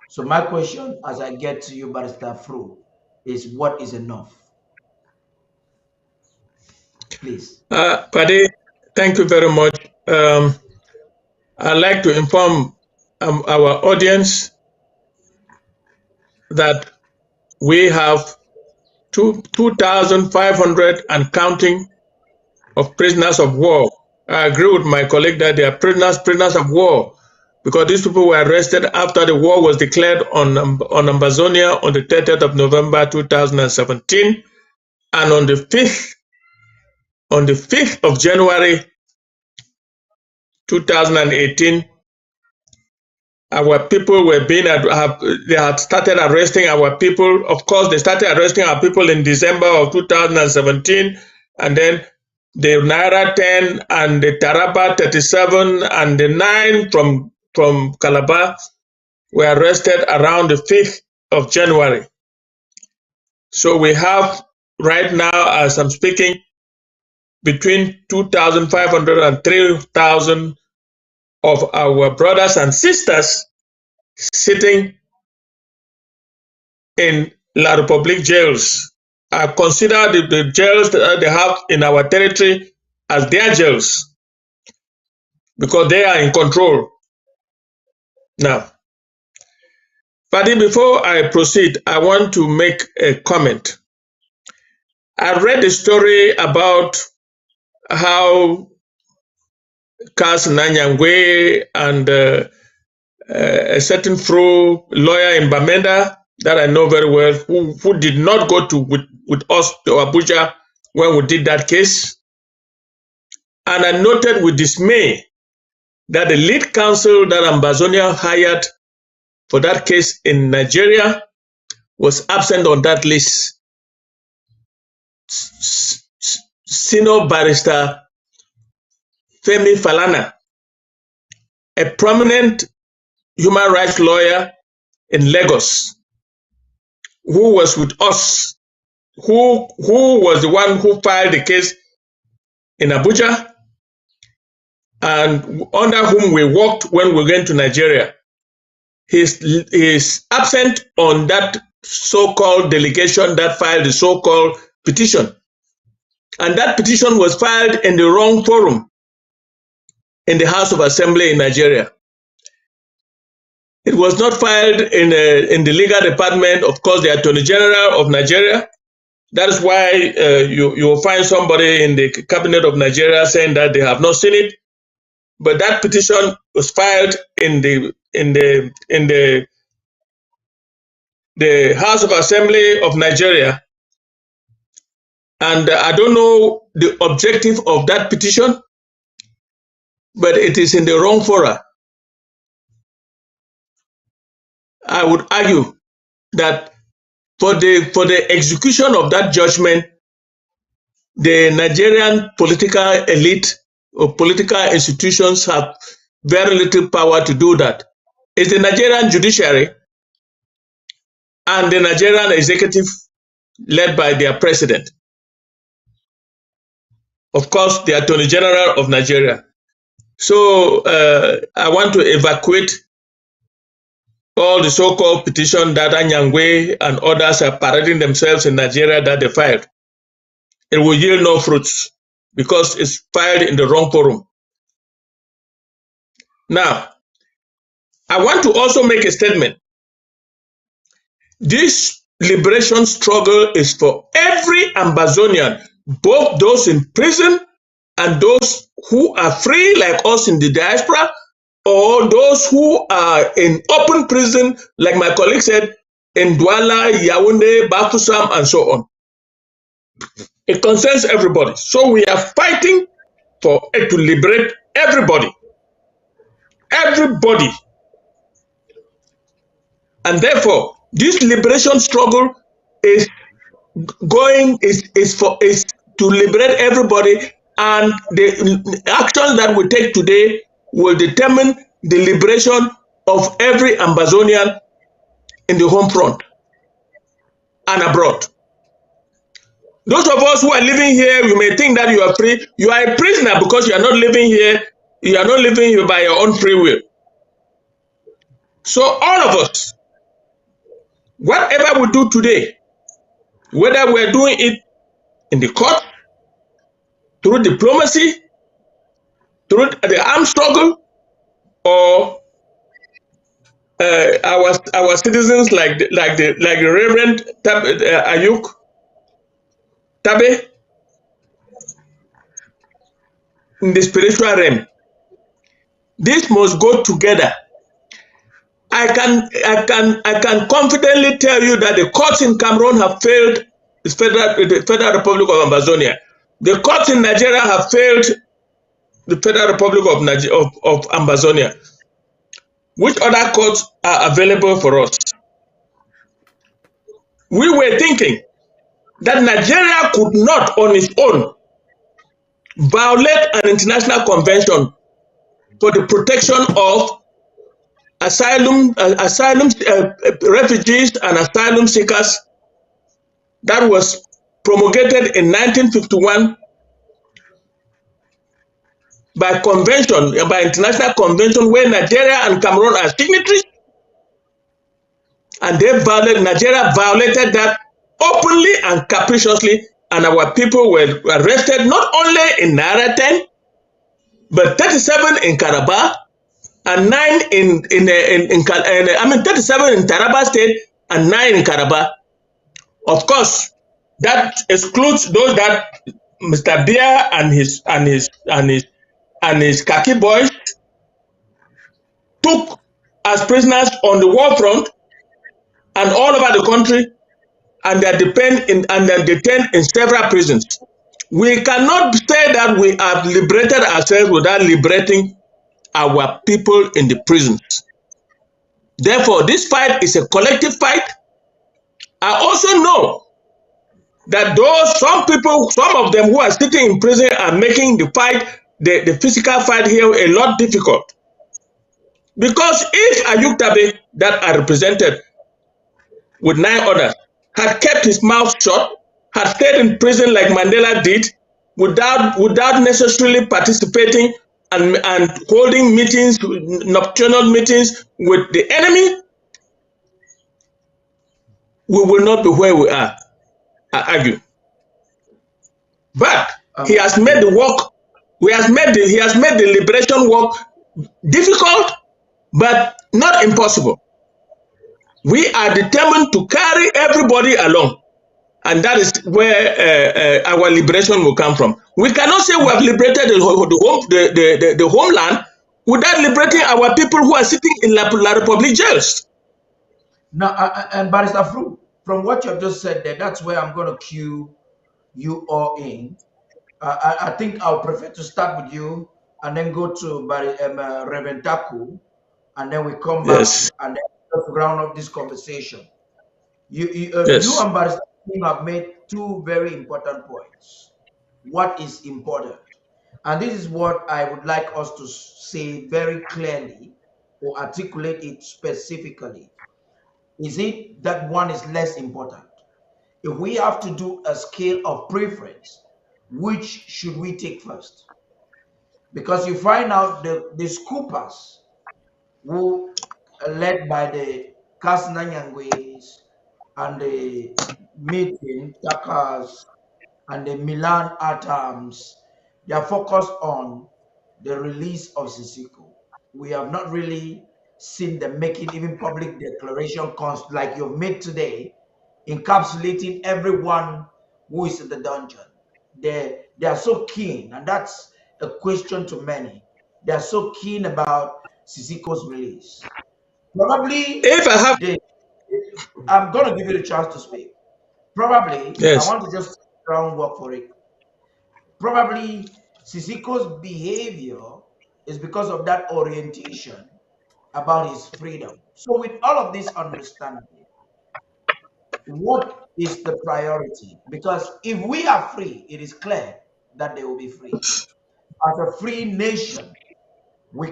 So my question, as I get to you, Barrister Fru, is what is enough? Please. Pade, thank you very much. I'd like to inform our audience that we have 2,500 and counting of prisoners of war. I agree with my colleague that they are prisoners of war, because these people were arrested after the war was declared on Ambazonia on the 30th of November 2017, and on the 5th on the 5th of January 2018, our people were they had started arresting our people. Of course, they started arresting our people in December of 2017, and then the Nera 10 and the Taraba 37 and the 9 from Calabar were arrested around the 5th of January. So we have right now, as I'm speaking, between 2,500 and 3,000 of our brothers and sisters sitting in La Republique jails. I consider the jails that they have in our territory as their jails because they are in control. Now, Fadi, before I proceed, I want to make a comment. I read a story about how Kas Nanyangwe and a certain Fro lawyer in Bamenda that I know very well, who did not go with us to Abuja when we did that case. And I noted with dismay that the lead counsel that Ambazonia hired for that case in Nigeria was absent on that list. Senior barrister Femi Falana, a prominent human rights lawyer in Lagos, who was with us, who was the one who filed the case in Abuja and under whom we worked when we went to Nigeria. He's absent on that so-called delegation that filed the so-called petition. And that petition was filed in the wrong forum, in the House of Assembly in Nigeria. It was not filed in the legal department, of course, the Attorney General of Nigeria. That is why you will find somebody in the cabinet of Nigeria saying that they have not seen it. But that petition was filed in the House of Assembly of Nigeria. And I don't know the objective of that petition, but it is in the wrong fora. I would argue that for the execution of that judgment, the Nigerian political elite or political institutions have very little power to do that. It's the Nigerian judiciary and the Nigerian executive led by their president. Of course, the Attorney General of Nigeria. So I want to evacuate all the so-called petition that Anyangwe and others are parading themselves in Nigeria that they filed. It will yield no fruits because it's filed in the wrong forum. Now, I want to also make a statement. This liberation struggle is for every Ambazonian, both those in prison and those who are free like us in the diaspora, or those who are in open prison, like my colleague said, in Douala, Yaoundé, Bafoussam, and so on. It concerns everybody. So we are fighting for it to liberate everybody. Everybody. And therefore, this liberation struggle is to liberate everybody, and the actions that we take today will determine the liberation of every Ambazonian in the home front and abroad. Those of us who are living here, you may think that you are free. You are a prisoner because you are not living here. You are not living here by your own free will. So all of us, whatever we do today, whether we are doing it in the court, through diplomacy, through the armed struggle, or our citizens like the Reverend Ayuk Tabe in the spiritual realm. This must go together. I can confidently tell you that the courts in Cameroon have failed the Federal Republic of Ambazonia. The courts in Nigeria have failed the Federal Republic of of Ambazonia. Which other courts are available for us? We were thinking that Nigeria could not on its own violate an international convention for the protection of refugees and asylum seekers that was promulgated in 1951 by international convention where Nigeria and Cameroon are signatories, and Nigeria violated that openly and capriciously, and our people were arrested not only in Nera 10, but 37 in Calabar and 9 37 in Taraba State and 9 in Calabar. Of course, that excludes those that Mr. Bia and his khaki boys took as prisoners on the war front and all over the country, and they're detained in several prisons. We cannot say that we have liberated ourselves without liberating our people in the prisons. Therefore, this fight is a collective fight. I also know that some of them who are sitting in prison are making the fight, the physical fight here a lot difficult. Because if Ayuk Tabe, that are represented with 9 others, had kept his mouth shut, had stayed in prison like Mandela did, without necessarily participating and holding meetings, nocturnal meetings with the enemy, we will not be where we are, I argue. But he has made the work, he has made the liberation work difficult, but not impossible. We are determined to carry everybody along, and that is where our liberation will come from. We cannot say we have liberated the homeland without liberating our people who are sitting in La Republic jails. Now, and Barrister Fru, from what you have just said there, that's where I'm going to cue you all in. I think I'll prefer to start with you and then go to Reverend Taku, and then we come back and then just round up this conversation. You and Barrister have made 2 very important points. What is important? And this is what I would like us to say very clearly or articulate it specifically. Is it that one is less important? If we have to do a scale of preference, which should we take first? Because you find out the scoopers who are led by the Kasnanyangwes and the Meeting Takas and the Milan Atoms, they are focused on the release of Sisiku. We have not really seen them making even public declaration like you've made today, encapsulating everyone who is in the dungeon. They are so keen, and that's a question to many. They are so keen about Sisiku's release. Probably, I'm going to give you the chance to speak. Probably, I want to just groundwork for it. Probably, Sisiku's behavior is because of that orientation about his freedom. So, with all of this understanding, what is the priority? Because if we are free, it is clear that they will be free. As a free nation, we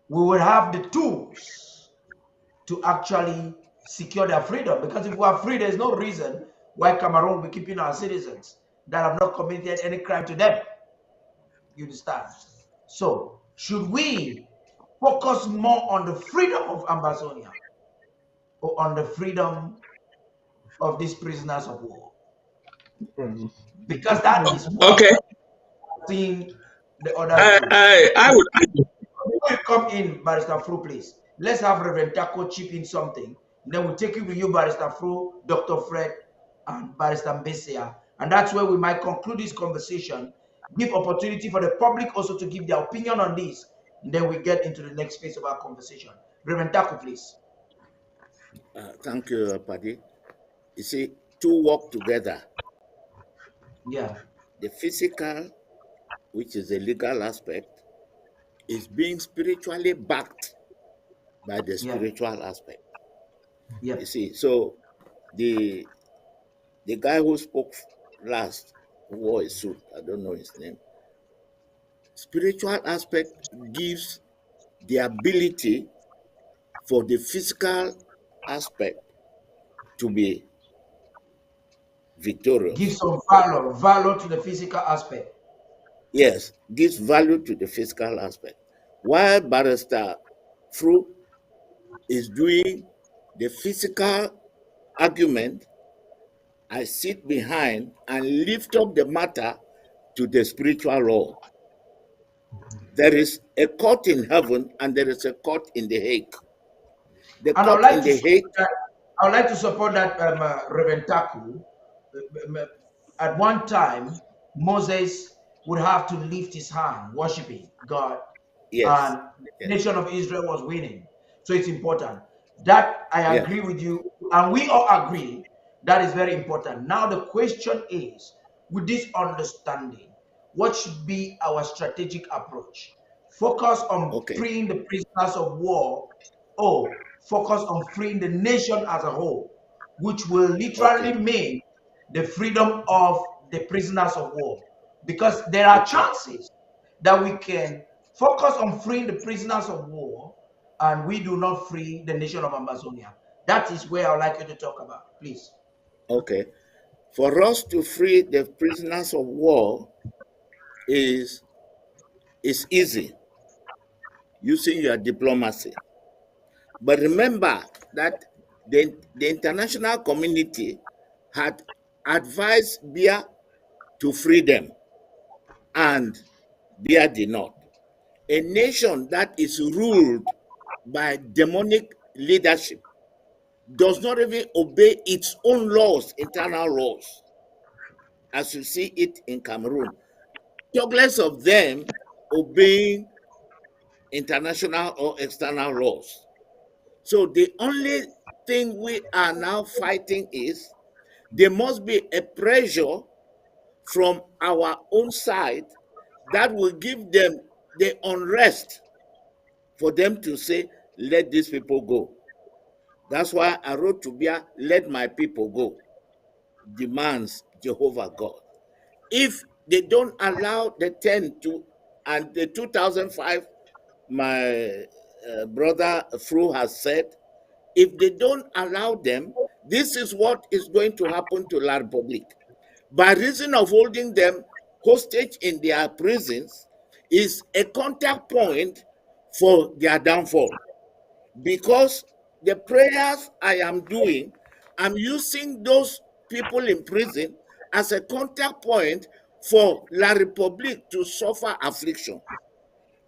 will have the tools to actually secure their freedom. Because if we are free, there's no reason why Cameroon will be keeping our citizens that have not committed any crime to them. You understand? So, should we focus more on the freedom of Ambazonia or on the freedom of these prisoners of war? Because that is what seeing the other. I would argue. Before you come in, Barrister Fru, please. Let's have Reverend Taco chip in something. Then we'll take it with you, Barrister Fru, Dr. Fred, and Barrister Mbesia. And that's where we might conclude this conversation. Give opportunity for the public also to give their opinion on this. And then we get into the next phase of our conversation. Reverend Taco, please. Thank you, Paddy. You see, 2 work together Yeah. The physical, which is the legal aspect, is being spiritually backed by the Yeah. spiritual aspect. You Yep. see, so the guy who spoke last, who wore a suit, I don't know his name. Spiritual aspect gives the ability for the physical aspect to be Give victorious. some valor to the physical aspect. Yes, gives value to the physical aspect. While Barrister Fru is doing the physical argument, I sit behind and lift up the matter to the spiritual law. There is a court in heaven and there is a court in the Hague. The And I would court like in to the support Hague, that. I would like to support that Reverend Taku. At one time, Moses would have to lift his hand, worshiping God, yes, and the yes, nation of Israel was winning. So it's important. That I yeah, agree with you, and we all agree that is very important. Now the question is, with this understanding, what should be our strategic approach? Focus on okay, freeing the prisoners of war, or focus on freeing the nation as a whole, which will literally okay, mean the freedom of the prisoners of war. Because there are okay, chances that we can focus on freeing the prisoners of war and we do not free the nation of Amazonia. That is where I'd like you to talk about, please. okay. For us to free the prisoners of war is easy using your diplomacy. But remember that the international community had advised Bia to free them, and Bia did not. A nation that is ruled by demonic leadership does not even obey its own laws, internal laws, as you see it in Cameroon. Talk less of them obeying international or external laws. So the only thing we are now fighting is there must be a pressure from our own side that will give them the unrest for them to say, let these people go. That's why I wrote to Bia, let my people go, demands Jehovah God. If they don't allow the 10 to, and the 2005, my brother Fru has said, if they don't allow them, this is what is going to happen to La Republique. By reason of holding them hostage in their prisons is a contact point for their downfall. Because the prayers I am doing, I'm using those people in prison as a contact point for La Republique to suffer affliction.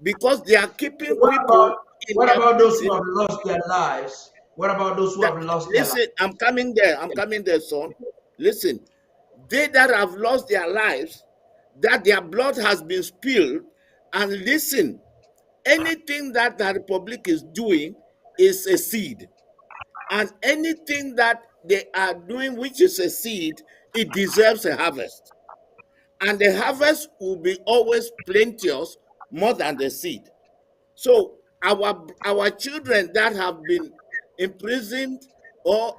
Because they are keeping people in What their about those who prison. have lost their lives? What about those who That, have lost their lives? listen, I'm coming there, son. Listen, they that have lost their lives, that their blood has been spilled, and listen, anything that the Republic is doing is a seed. And anything that they are doing, which is a seed, it deserves a harvest. And the harvest will be always plenteous more than the seed. So our children that have been imprisoned or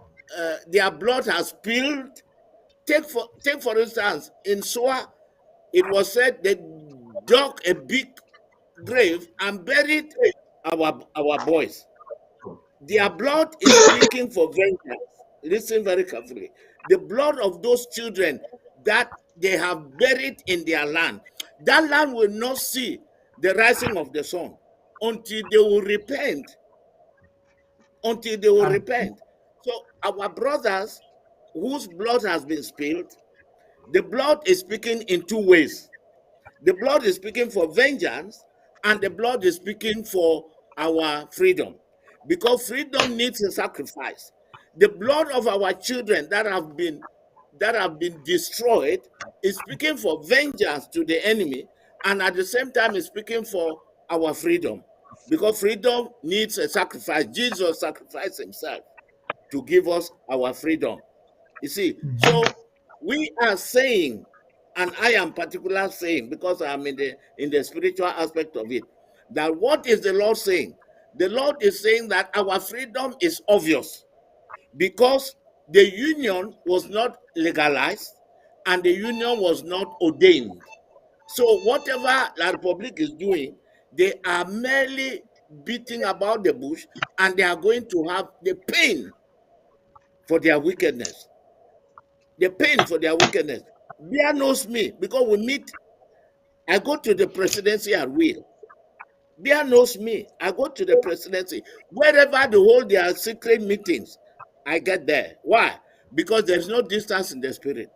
their blood has spilled, take for instance, in Soa, it was said they dug a big grave and buried our boys. Their blood is speaking for vengeance. Listen very carefully. The blood of those children that they have buried in their land, that land will not see the rising of the sun until they will repent. Until they will And repent. So our brothers whose blood has been spilled, the blood is speaking in two ways. The blood is speaking for vengeance, and the blood is speaking for our freedom. Because freedom needs a sacrifice. The blood of our children that have been destroyed is speaking for vengeance to the enemy, and at the same time is speaking for our freedom. Because freedom needs a sacrifice. Jesus sacrificed himself to give us our freedom. You see, so we are saying and I am particular saying, because I'm in the spiritual aspect of it, that what is the Lord saying? The Lord is saying that our freedom is obvious because the union was not legalized and the union was not ordained. So whatever La Republic is doing, they are merely beating about the bush, and they are going to have the pain for their wickedness. The pain for their wickedness. Bia knows me because we meet. I go to the presidency at will. Bia knows me. I go to the presidency. Wherever they hold their secret meetings, I get there. Why? Because there's no distance in the spirit.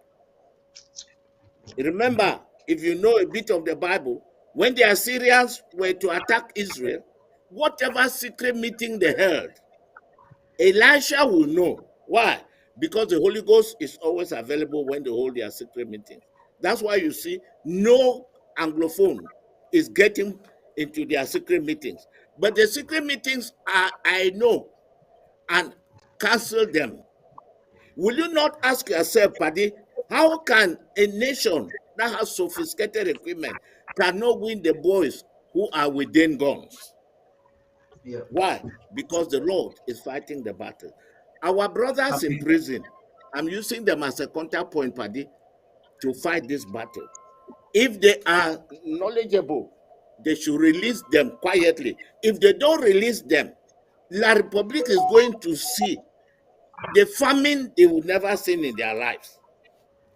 Remember, if you know a bit of the Bible, when the Assyrians were to attack Israel, whatever secret meeting they held, Elisha will know. Why? Because the Holy Ghost is always available when they hold their secret meetings. That's why you see no Anglophone is getting into their secret meetings. But the secret meetings are, I know, and cancel them. Will you not ask yourself, Paddy, how can a nation that has sophisticated equipment cannot win the boys who are within guns? Yeah. Why? Because the Lord is fighting the battle. Our brothers in prison, I'm using them as a counterpoint, Paddy, to fight this battle. If they are knowledgeable, they should release them quietly. If they don't release them, La Republic is going to see the famine they would never seen in their lives.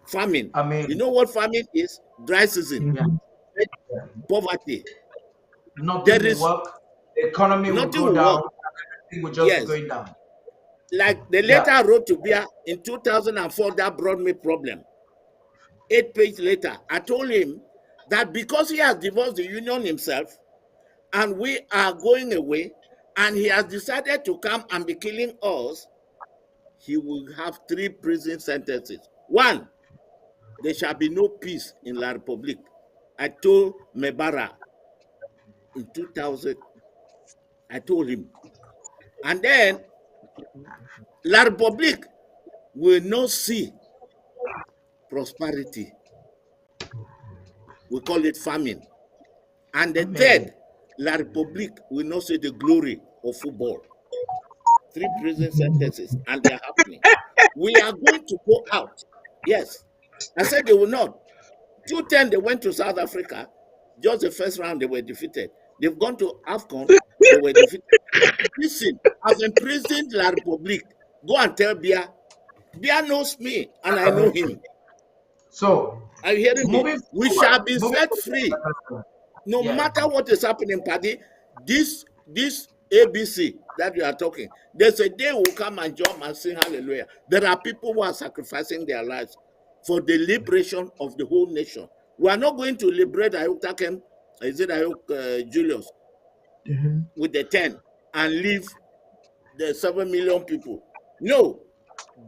Famine. I mean, You know what famine is? Dry season, yeah, poverty. nothing There will is work. The economy will nothing go will down. work. Everything will just be Yes. going down. Like the letter Yeah. I wrote to Bia in 2004, that brought me problem. 8 pages later, I told him that because he has divorced the union himself and we are going away and he has decided to come and be killing us, he will have 3 prison sentences. One, there shall be no peace in La Republic. I told Mebara in 2000, I told him. And then La Republic will not see prosperity. We call it famine. And the Amazing. third, La Republic will not see the glory of football. 3 prison sentences, and they are happening. We are going to go out. Yes. I said they will not. 2010, they went to South Africa. Just the first round, they were defeated. They've gone to AFCON, they were defeated. Listen, I've imprisoned La Republic. Go and tell Bia. Bia knows me, and I know him. So, Are you hearing me? moving We forward, shall be set free. No yeah, matter what is happening, Paddy, this ABC that you are talking, there's a day will come and jump and sing hallelujah. There are people who are sacrificing their lives for the liberation of the whole nation. We are not going to liberate Ayuk Takem, is it Ayuk Julius, with the 10 and leave the 7 million people. No,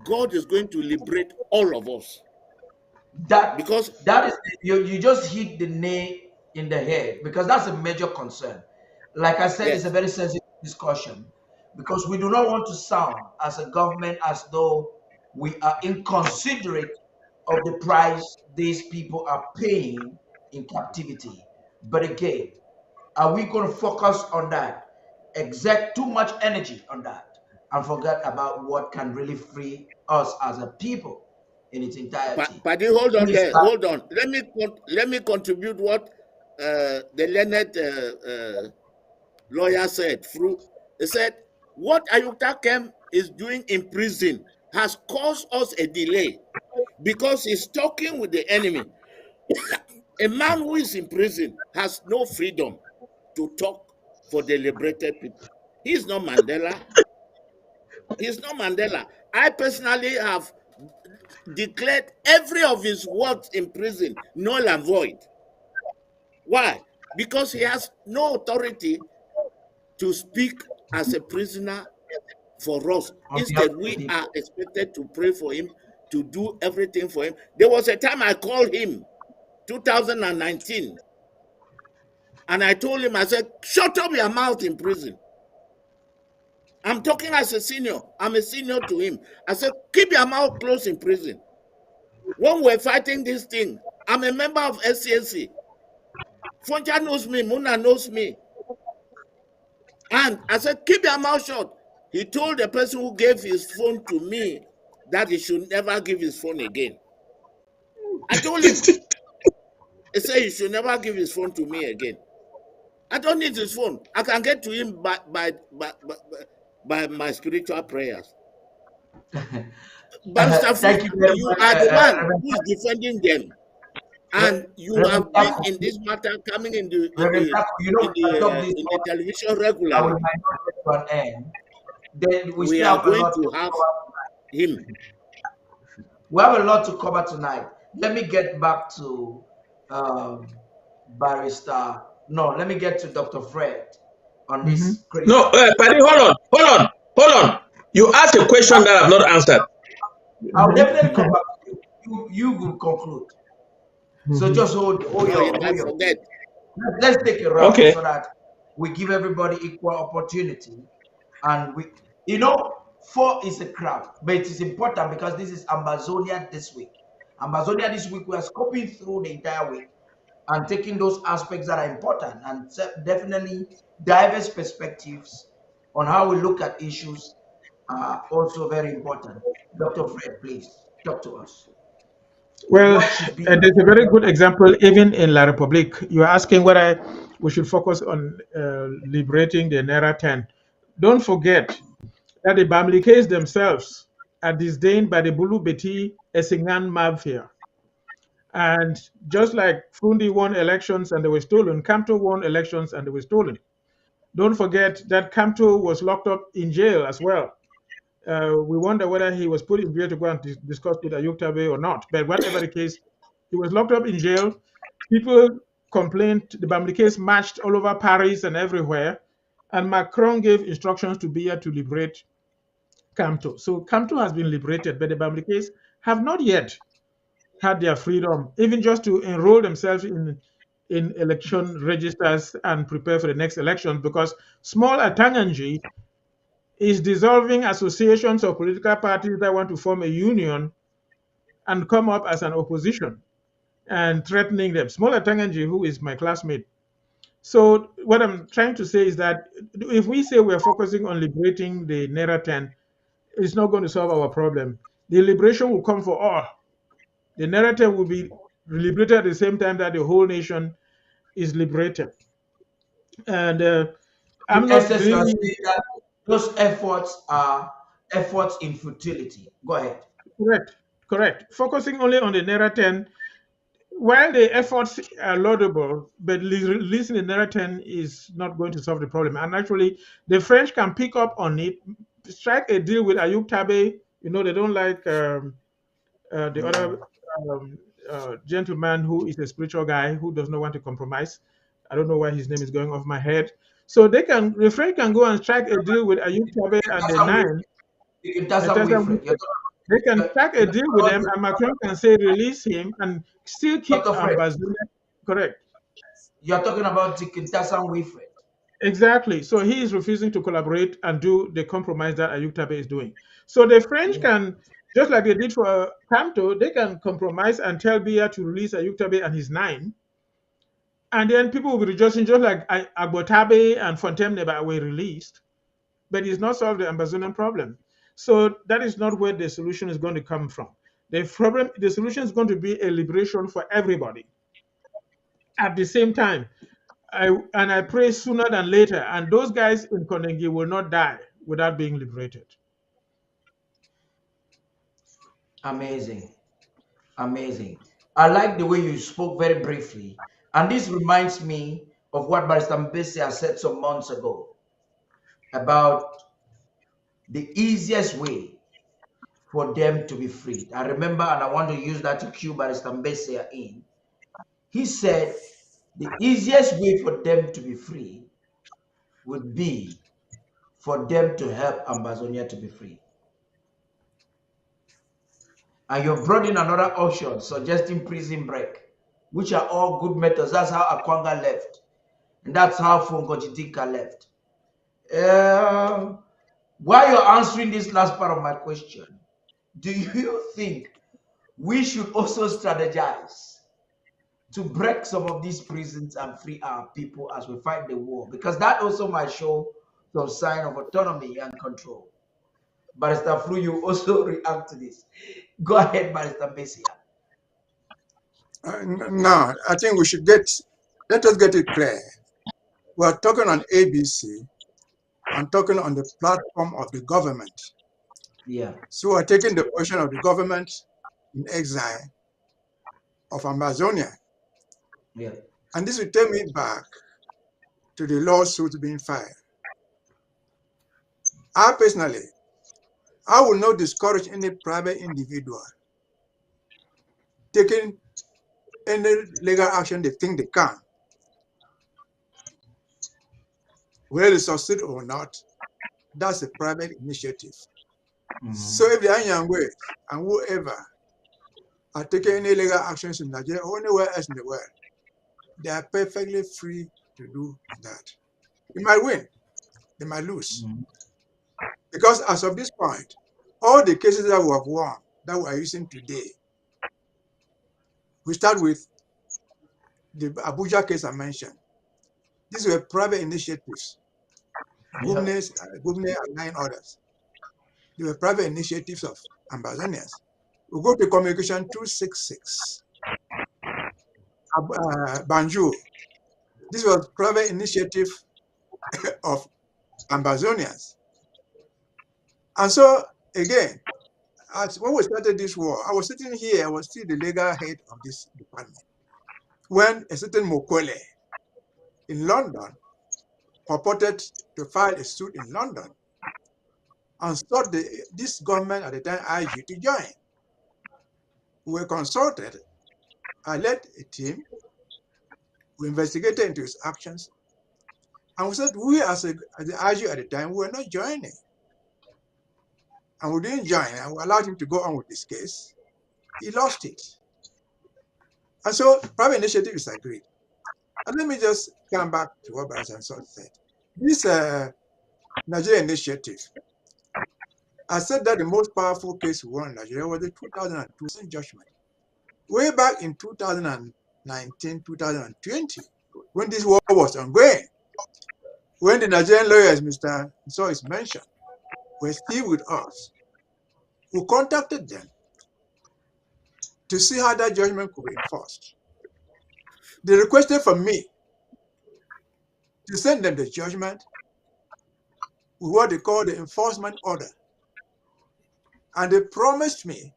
God is going to liberate all of us. Because that is you just hit the nail in the head because that's a major concern. Like I said, it's a yes, very sensitive discussion because we do not want to sound as a government as though we are inconsiderate of the price these people are paying in captivity. But again, are we going to focus on that, exert too much energy on that, and forget about what can really free us as a people in its entirety? Paddy, hold on Please there. start. Hold on. Let me contribute what the learned lawyer said. Through he said, what Ayukta Kem is doing in prison has caused us a delay because he's talking with the enemy. A man who is in prison has no freedom to talk for the liberated people. He's not Mandela. He's not Mandela. I personally have declared every of his words in prison null and void. Why? Because he has no authority to speak as a prisoner for us. On behalf Instead, of the we are people. expected to pray for him, to do everything for him. There was a time I called him, 2019, and I told him, I said, shut up your mouth in prison. I'm talking as a senior. I'm a senior to him. I said, keep your mouth closed in prison. When we're fighting this thing, I'm a member of SCNC. Fonja knows me, Muna knows me. And I said, keep your mouth shut. He told the person who gave his phone to me that he should never give his phone again. I told him. He said he should never give his phone to me again. I don't need his phone. I can get to him by my spiritual prayers. But Thank you very you much, are the one who's defending them. And you have Reverend been Taku. in this matter coming in the Reverend Taku, you know, we can talk this in the television I regularly. will might not get to an end. Then we We still are have a going lot to have him. We have a lot to cover tonight. Let me get back to Barrister. No, let me get to Dr. Fred on this critical. No, Paddy, hold on. You asked a question that I've not answered. I'll definitely come back to you. You will conclude. So just hold You might your. forget. Let's take a round Okay. so that we give everybody equal opportunity. And we, 4 is a crowd, but it is important because this is Ambazonia this week. Ambazonia this week, we are scoping through the entire week and taking those aspects that are important and definitely diverse perspectives on how we look at issues are also very important. Dr. Fred, please talk to us. Well, What should be there's a very good example even in La Republique. You're asking whether we should focus on liberating the Nera 10. Don't forget that the Bamilekes themselves are disdained by the Bulu Beti Esingan mafia. And just like Fundi won elections and they were stolen, Kamto won elections and they were stolen. Don't forget that Kamto was locked up in jail as well. We wonder whether he was put in jail to go and discuss with Ayuk Tabe or not. But whatever the case, he was locked up in jail. People complained. The Bamilekes marched all over Paris and everywhere. And Macron gave instructions to Biya to liberate Kamto. So Kamto has been liberated, but the Bamilekes have not yet had their freedom, even just to enroll themselves in election registers and prepare for the next election, because small Atanganji is dissolving associations of political parties that want to form a union and come up as an opposition and threatening them. Small Atanganji, who is my classmate. So what I'm trying to say is that if we say we're focusing on liberating the Nera 10, it's not going to solve our problem. The liberation will come for all. The Nera 10 will be liberated at the same time that the whole nation is liberated. And I'm in not essence, you are really saying that those efforts are efforts in futility. Go ahead. correct. Focusing only on the Naira 10, while the efforts are laudable, but releasing the Naira 10 is not going to solve the problem. And actually, the French can pick up on it, strike a deal with Ayuk Tabe. They don't like the other gentleman who is a spiritual guy who does not want to compromise. I don't know why his name is going off my head. So the French can go and strike a deal with Ayuk Tabe and the nine. They can strike a deal with them, and Macron can say release him and still keep Dr. Fred, Ambassador. Correct. you're talking about Kintasan Wilfred. Exactly. So he is refusing to collaborate and do the compromise that Ayuk Tabe is doing. So the French can, just like they did for Kamto, they can compromise and tell Biya to release Ayuk Tabe and his nine. And then people will be rejoicing, just like Agbotabe and Fontaine were released. But it's not solved the Ambazonian problem. So that is not where the solution is going to come from. The solution is going to be a liberation for everybody. At the same time, I pray sooner than later, and those guys in Kondengui will not die without being liberated. Amazing. I like the way you spoke very briefly. And this reminds me of what Barrister Mbese said some months ago about the easiest way for them to be freed. I remember, and I want to use that to cue Barrister Mbese in. He said the easiest way for them to be free would be for them to help Ambazonia to be free. And you've brought in another option suggesting prison break, which are all good methods. That's how Akwanga left. And that's how Fongojitika left. While you're answering this last part of my question, do you think we should also strategize to break some of these prisons and free our people as we fight the war, because that also might show some sign of autonomy and control. Barrister Flu, you also react to this. Go ahead, Barrister Bessia. Now, I think let us get it clear. We're talking on ABC and talking on the platform of the government. Yeah. So we're taking the position of the government in exile of Amazonia. Yeah. And this will take me back to the lawsuit being filed. I personally, I will not discourage any private individual taking any legal action they think they can. Whether they succeed or not, that's a private initiative. So if the Anyangwe and whoever are taking any legal actions in Nigeria or anywhere else in the world, they are perfectly free to do that. They might win, they might lose. Because as of this point, all the cases that we have won, that we are using today, we start with the Abuja case I mentioned. These were private initiatives. Gubne and 9 others. They were private initiatives of Ambazonians. We go to Communication 266. Banjul. This was private initiative of Ambazonians. And so, again, when we started this war, I was sitting here, I was still the legal head of this department, when a certain Mokwele in London purported to file a suit in London and sought this government at the time, IG, to join. We were consulted. I led a team. We investigated into his actions. And we said, we as the IG at the time, we were not joining. And we didn't join, and we allowed him to go on with this case. He lost it. And so private initiative is agreed. And let me just come back to what Barrister said. This Nigeria initiative, I said that the most powerful case we won in Nigeria was the 2002 judgment. Way back in 2019, 2020, when this war was ongoing, when the Nigerian lawyers, Mr. So is mentioned, were still with us, we contacted them to see how that judgment could be enforced. They requested from me to send them the judgment with what they call the enforcement order. And they promised me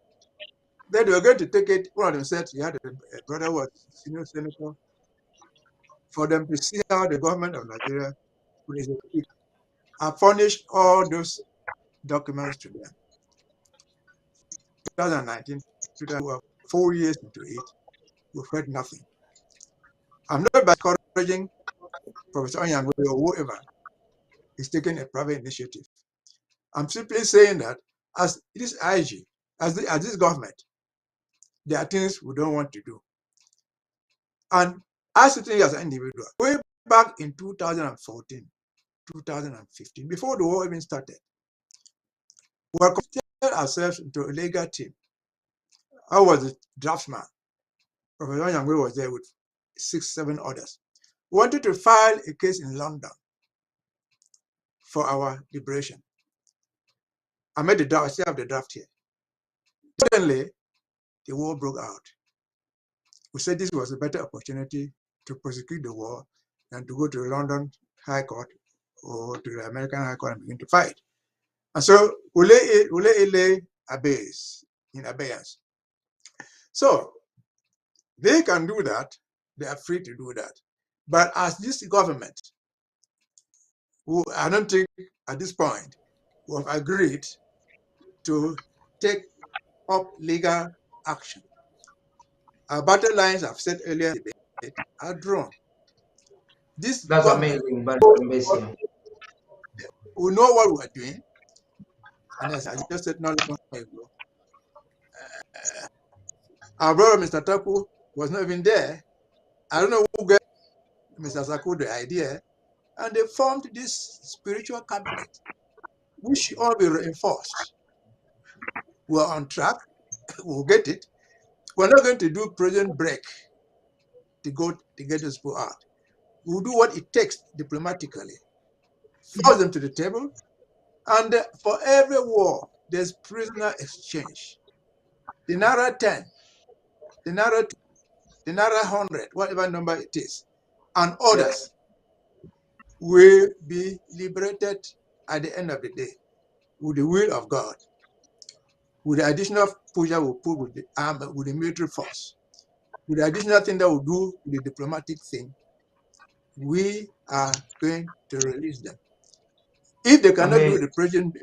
that they were going to take it. One of them said he had a brother who was senior senator, for them to see how the government of Nigeria would execute. I furnished all those documents to them. 2019, 4 years into it, we've heard nothing. I'm not discouraging Professor Onyangwe or whoever is taking a private initiative. I'm simply saying that as this IG, as this government, there are things we don't want to do. And I certainly as an individual, way back in 2014, 2015, before the war even started, we were constituted ourselves into a legal team. I was the draftsman. Professor Onyangwe was there with 6, 7 others. We wanted to file a case in London for our liberation. I made the draft, I still have the draft here. Suddenly, the war broke out. We said this was a better opportunity to prosecute the war than to go to the London High Court or to the American High Court and begin to fight. And so we lay in abeyance. So they can do that. They are free to do that. But as this government, who I don't think at this point we have agreed to take up legal action. Our battle lines, I've said earlier, are drawn. This That's government amazing, Barrister. will know what we are doing. And as I just said not long ago, our brother Mr. Taku was not even there. I don't know who gave Mr. Saku the idea, and they formed this spiritual cabinet, which should all be reinforced. We're on track. We'll get it. We're not going to do prison break to go to get those people out. We will do what it takes diplomatically. Force them to the table. And for every war, there's prisoner exchange. The Nera 10, the Nera 2, the Nera 100, whatever number it is, and others will be liberated at the end of the day with the will of God, with the additional push that we'll put with the army, with the military force, with the additional thing that we'll do with the diplomatic thing. We are going to release them. If they cannot do the president,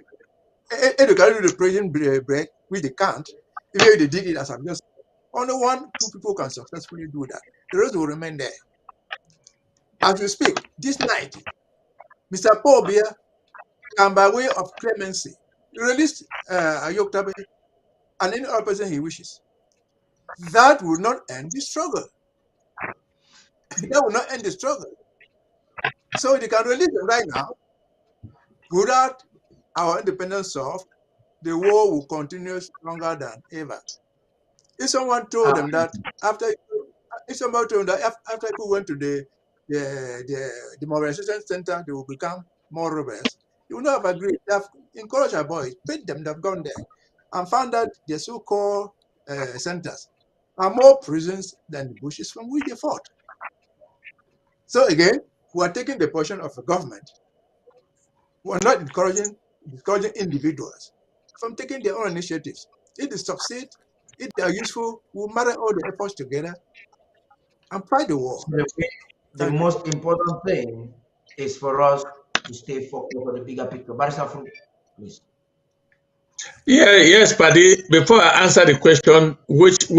if they cannot do the president break, which they can't, even if they did it as I've just, only 1-2 people can successfully do that. The rest will remain there. As we speak, this night, Mr. Paul Biya can, by way of clemency, release Ayoktabe and any other person he wishes. That will not end the struggle. That will not end the struggle. So they can release them right now. Without our independence solved, the war will continue stronger than ever. If someone told them that after people went to the mobilization center, they will become more robust, they would not have agreed. They have encouraged our boys, paid them, they've gone there and found that the so-called centers are more prisons than the bushes from which they fought. So again, we are taking the portion of the government. We are not discouraging individuals from taking their own initiatives. If they succeed, if they are useful, we'll marry all the efforts together and fight the war. The most important thing is for us to stay focused on the bigger picture. Barrister, please. Yes, Paddy. Before I answer the question, which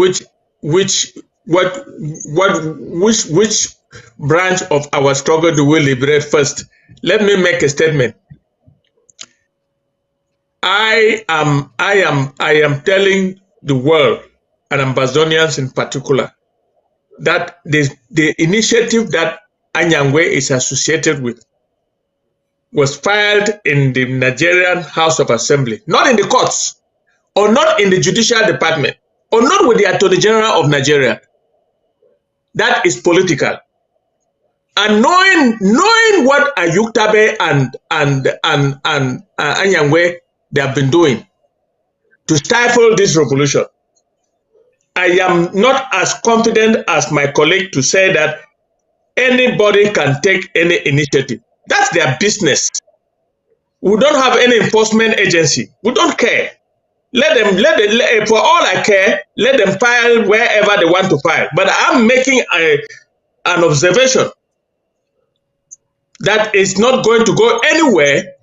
branch of our struggle do we liberate first? Let me make a statement. I am telling the world, and Ambazonians in particular, that the initiative that Anyangwe is associated with was filed in the Nigerian House of Assembly, not in the courts, or not in the Judicial Department, or not with the Attorney General of Nigeria. That is political. And knowing what Ayuktabe and Anyangwe they have been doing to stifle this revolution, I am not as confident as my colleague to say that anybody can take any initiative. That's their business. We don't have any enforcement agency. We don't care. Let them, for all I care, let them file wherever they want to file. But I'm making an observation that is not going to go anywhere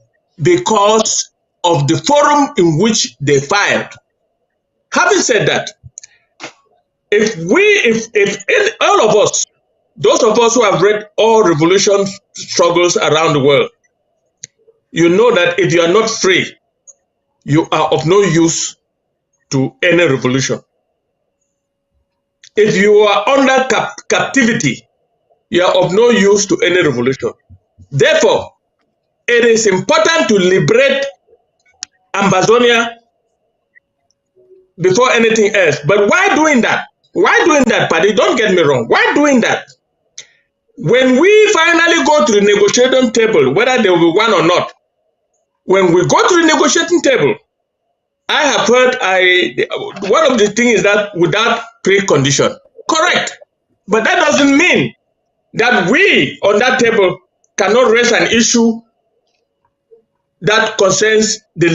because of the forum in which they filed. Having said that, if all of us, those of us who have read all revolution struggles around the world, you know that if you are not free, you are of no use to any revolution. If you are under captivity, you are of no use to any revolution. Therefore, it is important to liberate Ambazonia before anything else. But why doing that? Why doing that, Paddy? Don't get me wrong. Why doing that? When we finally go to the negotiating table, whether there will be one or not, when we go to the negotiating table, I have heard one of the things is that without precondition. Correct. But that doesn't mean that we on that table cannot raise an issue that concerns the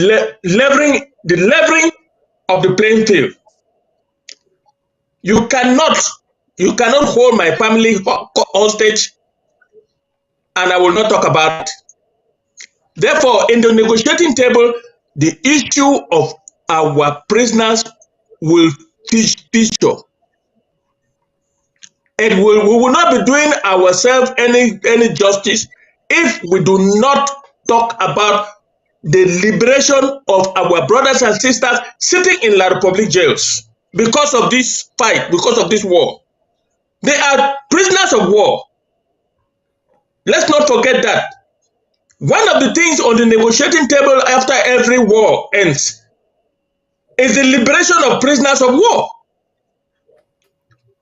leveling of the playing field. You cannot hold my family hostage, and I will not talk about it. Therefore, in the negotiating table, the issue of our prisoners will feature. We will not be doing ourselves any justice if we do not talk about the liberation of our brothers and sisters sitting in La Republic jails because of this fight, because of this war. They are prisoners of war. Let's not forget that. One of the things on the negotiating table after every war ends is the liberation of prisoners of war.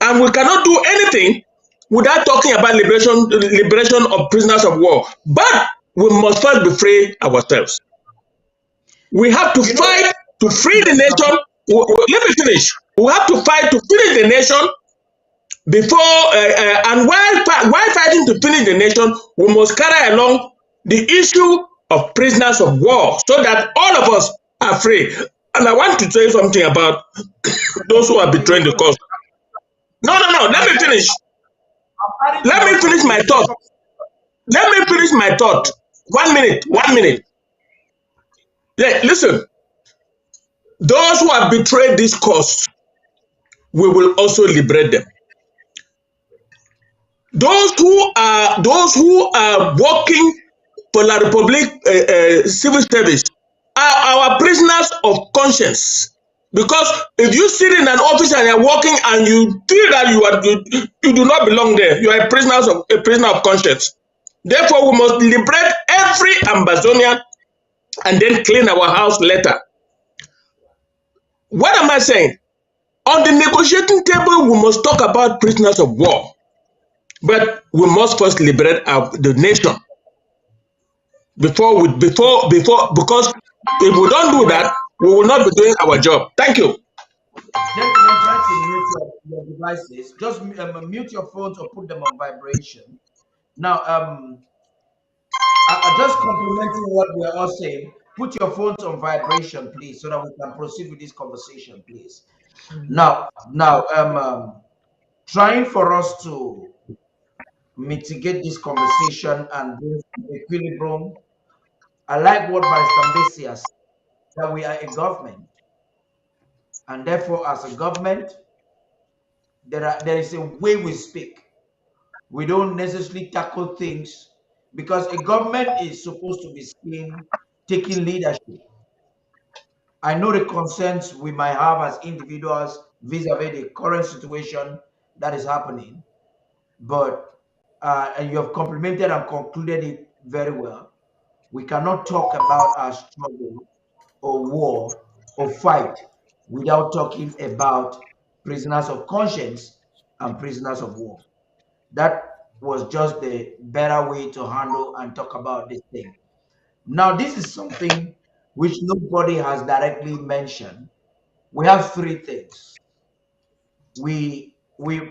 And we cannot do anything without talking about liberation of prisoners of war. But we must first be free ourselves. We have to fight to free the nation. Let me finish. We have to fight to finish the nation before, and while fighting to finish the nation, we must carry along the issue of prisoners of war so that all of us are free. And I want to say something about those who are betraying the cause. No. Let me finish. Let me finish my thought. Let me finish my thought. 1 minute. 1 minute. Yeah, listen. Those who have betrayed this cause, we will also liberate them. Those who are working for La Republique civil service are our prisoners of conscience. Because if you sit in an office and you're working and you feel that you do not belong there, you are a prisoner of conscience. Therefore, we must liberate every Ambazonian and then clean our house later. What am I saying? On the negotiating table, we must talk about prisoners of war. But we must first liberate the nation because if we don't do that, we will not be doing our job. Thank you. Gentlemen, try to mute your devices. Just mute your phones or put them on vibration. Now, I just complimenting what we're all saying. Put your phones on vibration, please, so that we can proceed with this conversation, please. Now, trying for us to mitigate this conversation and bring equilibrium. I like what Barrister has said, that we are a government, and therefore, as a government, there is a way we speak. We don't necessarily tackle things because a government is supposed to be seen taking leadership. I know the concerns we might have as individuals vis-a-vis the current situation that is happening, but and you have complimented and concluded it very well. We cannot talk about our struggle or war or fight without talking about prisoners of conscience and prisoners of war. That was just the better way to handle and talk about this thing. Now, this is something which nobody has directly mentioned. We have three things. We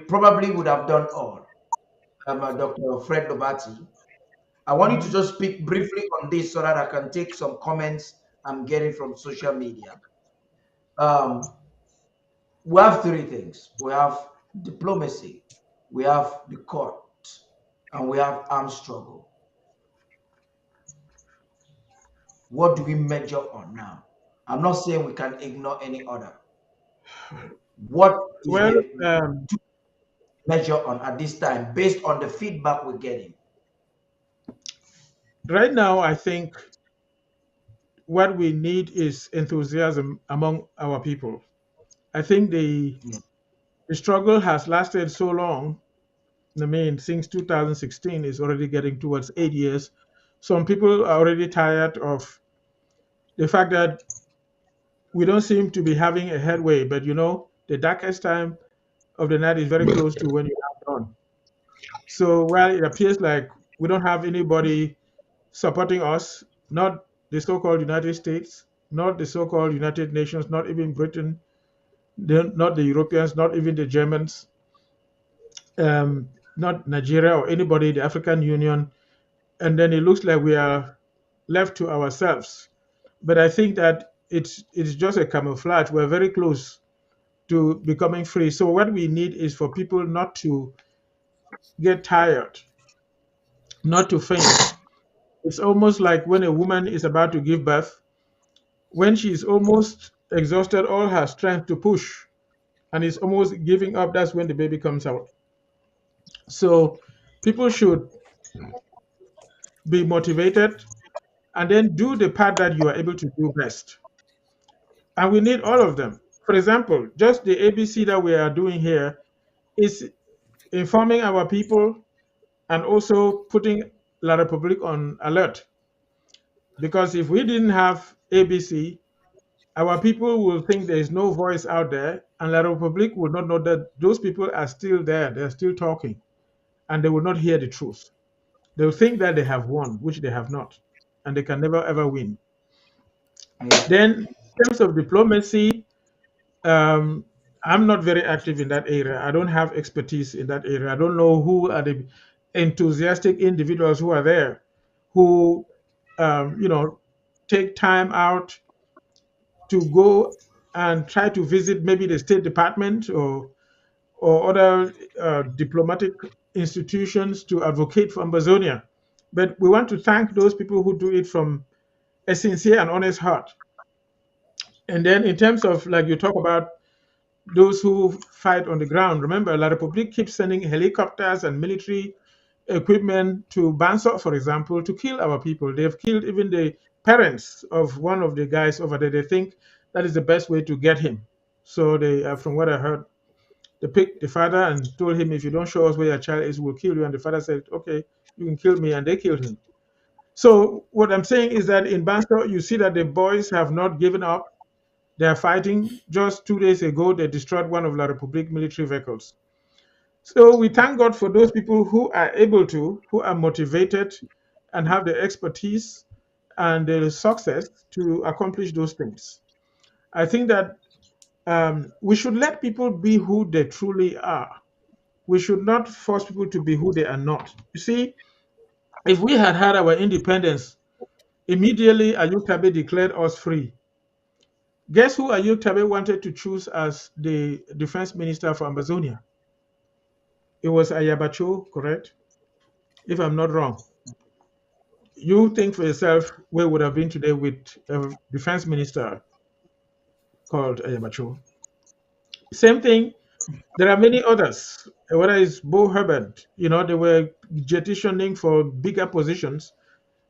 probably would have done all. Dr. Fred Lobati, I want you to just speak briefly on this so that I can take some comments I'm getting from social media. We have three things. We have diplomacy, we have the court, and we have armed struggle. What do we measure on now? I'm not saying we can ignore any other. What is the measure on at this time based on the feedback we're getting? Right now, I think what we need is enthusiasm among our people. I think the struggle has lasted so long. I mean, since 2016 is already getting towards 8 years. Some people are already tired of the fact that we don't seem to be having a headway. But the darkest time of the night is very close to when you have dawn. So while it appears like we don't have anybody supporting us, not the so-called United States, not the so-called United Nations, not even Britain, not the Europeans, not even the Germans, not Nigeria or anybody, the African Union, and then it looks like we are left to ourselves. But I think that it's just a camouflage. We're very close to becoming free. So what we need is for people not to get tired, not to faint. It's almost like when a woman is about to give birth, when she's almost exhausted all her strength to push and is almost giving up, that's when the baby comes out. So people should be motivated and then do the part that you are able to do best. And we need all of them. For example, just the ABC that we are doing here is informing our people and also putting La Republique on alert. Because if we didn't have ABC, our people will think there is no voice out there, and La Republique will not know that those people are still there. They're still talking. and they will not hear the truth. They will think that they have won, which they have not, and they can never ever win. Then, in terms of diplomacy, um, I'm not very active in that area. I don't have expertise in that area. I don't know who are the enthusiastic individuals who are there, who, you know, take time out to go and try to visit maybe the State Department or other diplomatic institutions to advocate for Amazonia. But we want to thank those people who do it from a sincere and honest heart. And then, in terms of, like, you talk about those who fight on the ground, remember, La Republique keeps sending helicopters and military equipment to Banso, for example, to kill our people. They've killed even the parents of one of the guys over there. They think that is the best way to get him. So they, from what I heard, they picked the father and told him, if you don't show us where your child is, we'll kill you. And the father said, okay, you can kill me. And they killed him. So what I'm saying is that in Banso, you see that the boys have not given up. They are fighting. Just 2 days ago, they destroyed one of La Republique military vehicles. So we thank God for those people who are able to, who are motivated and have the expertise and the success to accomplish those things. I think that we should let people be who they truly are. We should not force people to be who they are not. You see, if we had had our independence, immediately Ayub Tabe declared us free. Guess who Ayub Tabe wanted to choose as the defense minister for Amazonia? It was Ayabacho, correct? If I'm not wrong. You think for yourself where would have been today with a defense minister called Ayabacho. Same thing, there are many others, whether it's Bo Herbert, they were petitioning for bigger positions.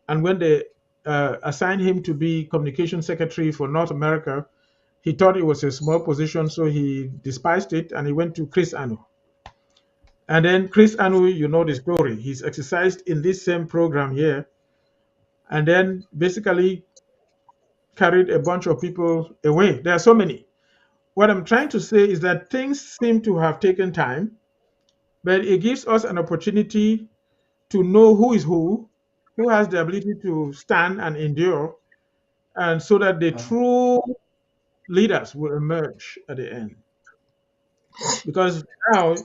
And when they assigned him to be communication secretary for North America, he thought it was a small position, so he despised it and he went to Chris Anu. And then Chris Anu, you know the story. He's exercised in this same program here and then basically carried a bunch of people away. There are so many. What I'm trying to say is that things seem to have taken time, but it gives us an opportunity to know who is who has the ability to stand and endure, and so that the true leaders will emerge at the end. Because now,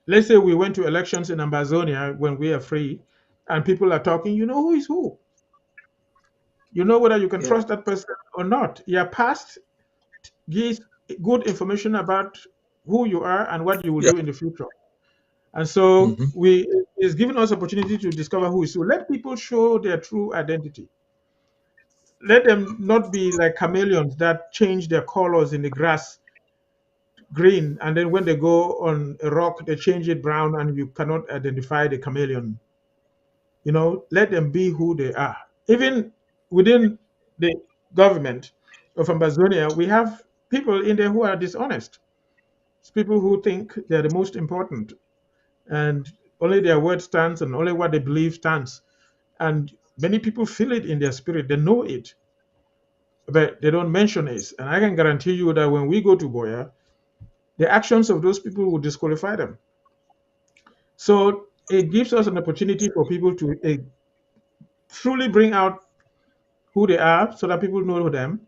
let's say we went to elections in Amazonia when we are free, and people are talking, you know who is who. You know whether you can trust that person or not. Your past gives good information about who you are and what you will do in the future. And so it's giving us opportunity to discover who is who. Let people show their true identity. Let them not be like chameleons that change their colors in the grass green, and then when they go on a rock, they change it brown, and you cannot identify the chameleon. Let them be who they are. Even within the government of Amazonia, we have people in there who are dishonest. It's people who think they're the most important, and only their word stands and only what they believe stands. And many people feel it in their spirit. They know it, but they don't mention it. And I can guarantee you that when we go to Boya, the actions of those people will disqualify them. So it gives us an opportunity for people to truly bring out who they are so that people know them.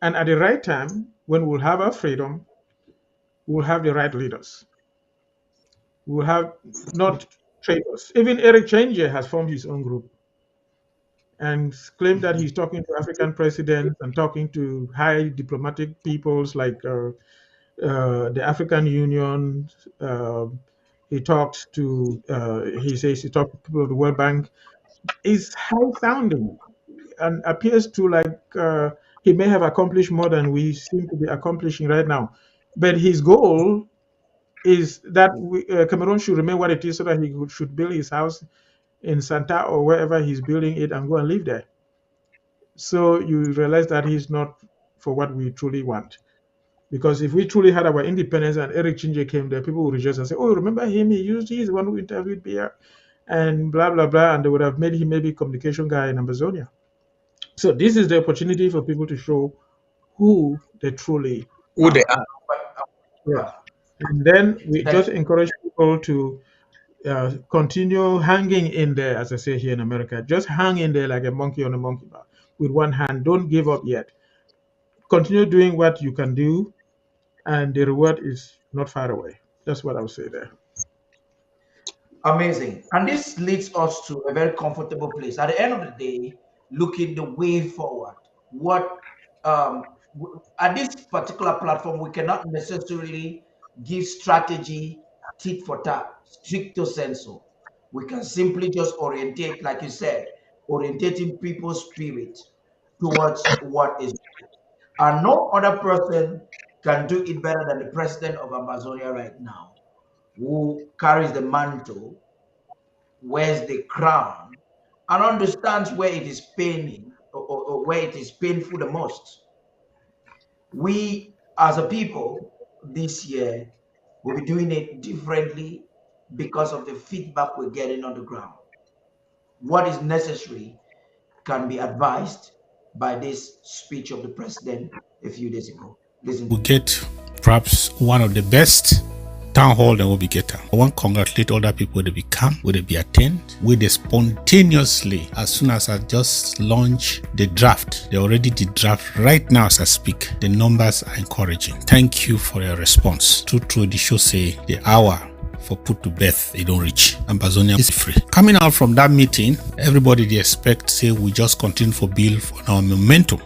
And at the right time, when we'll have our freedom, we'll have the right leaders. We'll have not traitors. Even Eric Chenge has formed his own group and claimed that he's talking to African presidents and talking to high diplomatic peoples like the African Union. He talks to, he says he talks to people of the World Bank. Is high sounding and appears to like he may have accomplished more than we seem to be accomplishing right now. But his goal is that Cameroon should remain what it is so that he should build his house in Santa or wherever he's building it and go and live there. So you realize that he's not for what we truly want. Because if we truly had our independence and Eric Chinje came there, people would rejoice and say, oh, remember him? He's the one who interviewed Bia and blah, blah, blah. And they would have made him maybe communication guy in Amazonia. So this is the opportunity for people to show who they truly who they are. Yeah. And then we just encourage people to continue hanging in there, as I say here in America. Just hang in there like a monkey on a monkey bar with one hand. Don't give up yet. Continue doing what you can do, and the reward is not far away. That's what I would say there. Amazing. And this leads us to a very comfortable place. At the end of the day, looking the way forward. What at this particular platform, we cannot necessarily give strategy tit for tat, stricto sensu. We can simply just orientate, like you said, orientating people's spirit towards what is. And no other person can do it better than the president of Amazonia right now, who carries the mantle, wears the crown, and understands where it is paining or where it is painful the most. We as a people this year will be doing it differently because of the feedback we're getting on the ground. What is necessary can be advised by this speech of the president a few days ago. Listen to we get perhaps one of the best town hall that will be getting. I want to congratulate other people where they become, where they be attend, where they spontaneously, as soon as I just launch the draft, they already did draft right now as I speak. The numbers are encouraging. Thank you for your response. True, the show say the hour for put to birth, they don't reach. Ambazonia is free. Coming out from that meeting, everybody they expect say we just continue for build on our momentum.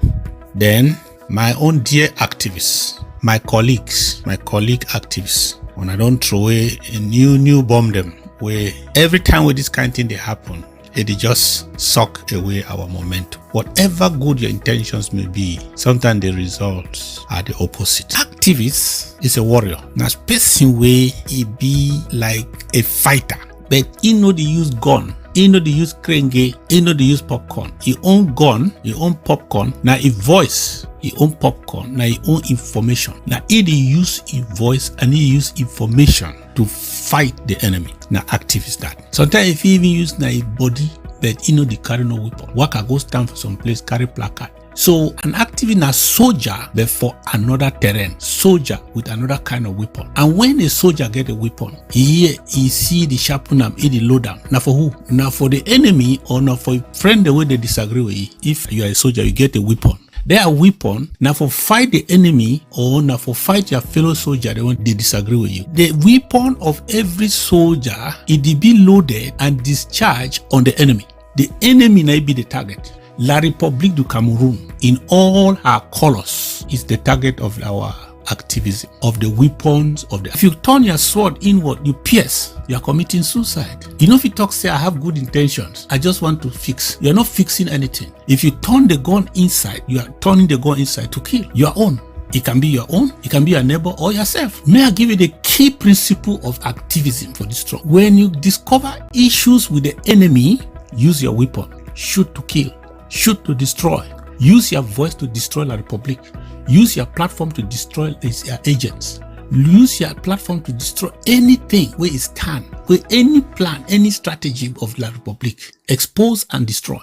Then my own dear activists, my colleague activists, when I don't throw away a new bomb them, where every time with this kind of thing they happen, it just suck away our momentum. Whatever good your intentions may be, sometimes the results are the opposite. Activist is a warrior. Now, person way he be like a fighter, but he know they use gun. He know they use krenge, he know they use popcorn. He own gun, he own popcorn. Now he voice, he own popcorn. Now he own information. Now he use his voice and he use information to fight the enemy. Now active is that. Sometimes if he even use na his body, but he know they carry no weapon. Waka go stand for some place, carry placard. So an activist na soldier, but for another terrain. Soldier with another kind of weapon. And when a soldier get a weapon, he see the sharpen am, he the load am. Now for who? Now for the enemy or now for a friend the way they disagree with you. If you are a soldier, you get a weapon. Their weapon now for fight the enemy or now for fight your fellow soldier, they disagree with you. The weapon of every soldier it be loaded and discharged on the enemy. The enemy may be the target. La République du Cameroon, in all her colors, is the target of our activism, of the weapons, of the... If you turn your sword inward, you pierce, you are committing suicide. You know, if you talk, say, I have good intentions, I just want to fix. You're not fixing anything. If you turn the gun inside, you are turning the gun inside to kill your own. It can be your own, it can be your neighbor or yourself. May I give you the key principle of activism for this struggle? When you discover issues with the enemy, use your weapon. Shoot to kill. Shoot to destroy. Use your voice to destroy La Republic. Use your platform to destroy your agents. Use your platform to destroy anything where it stand, where any plan, any strategy of La Republic. Expose and destroy.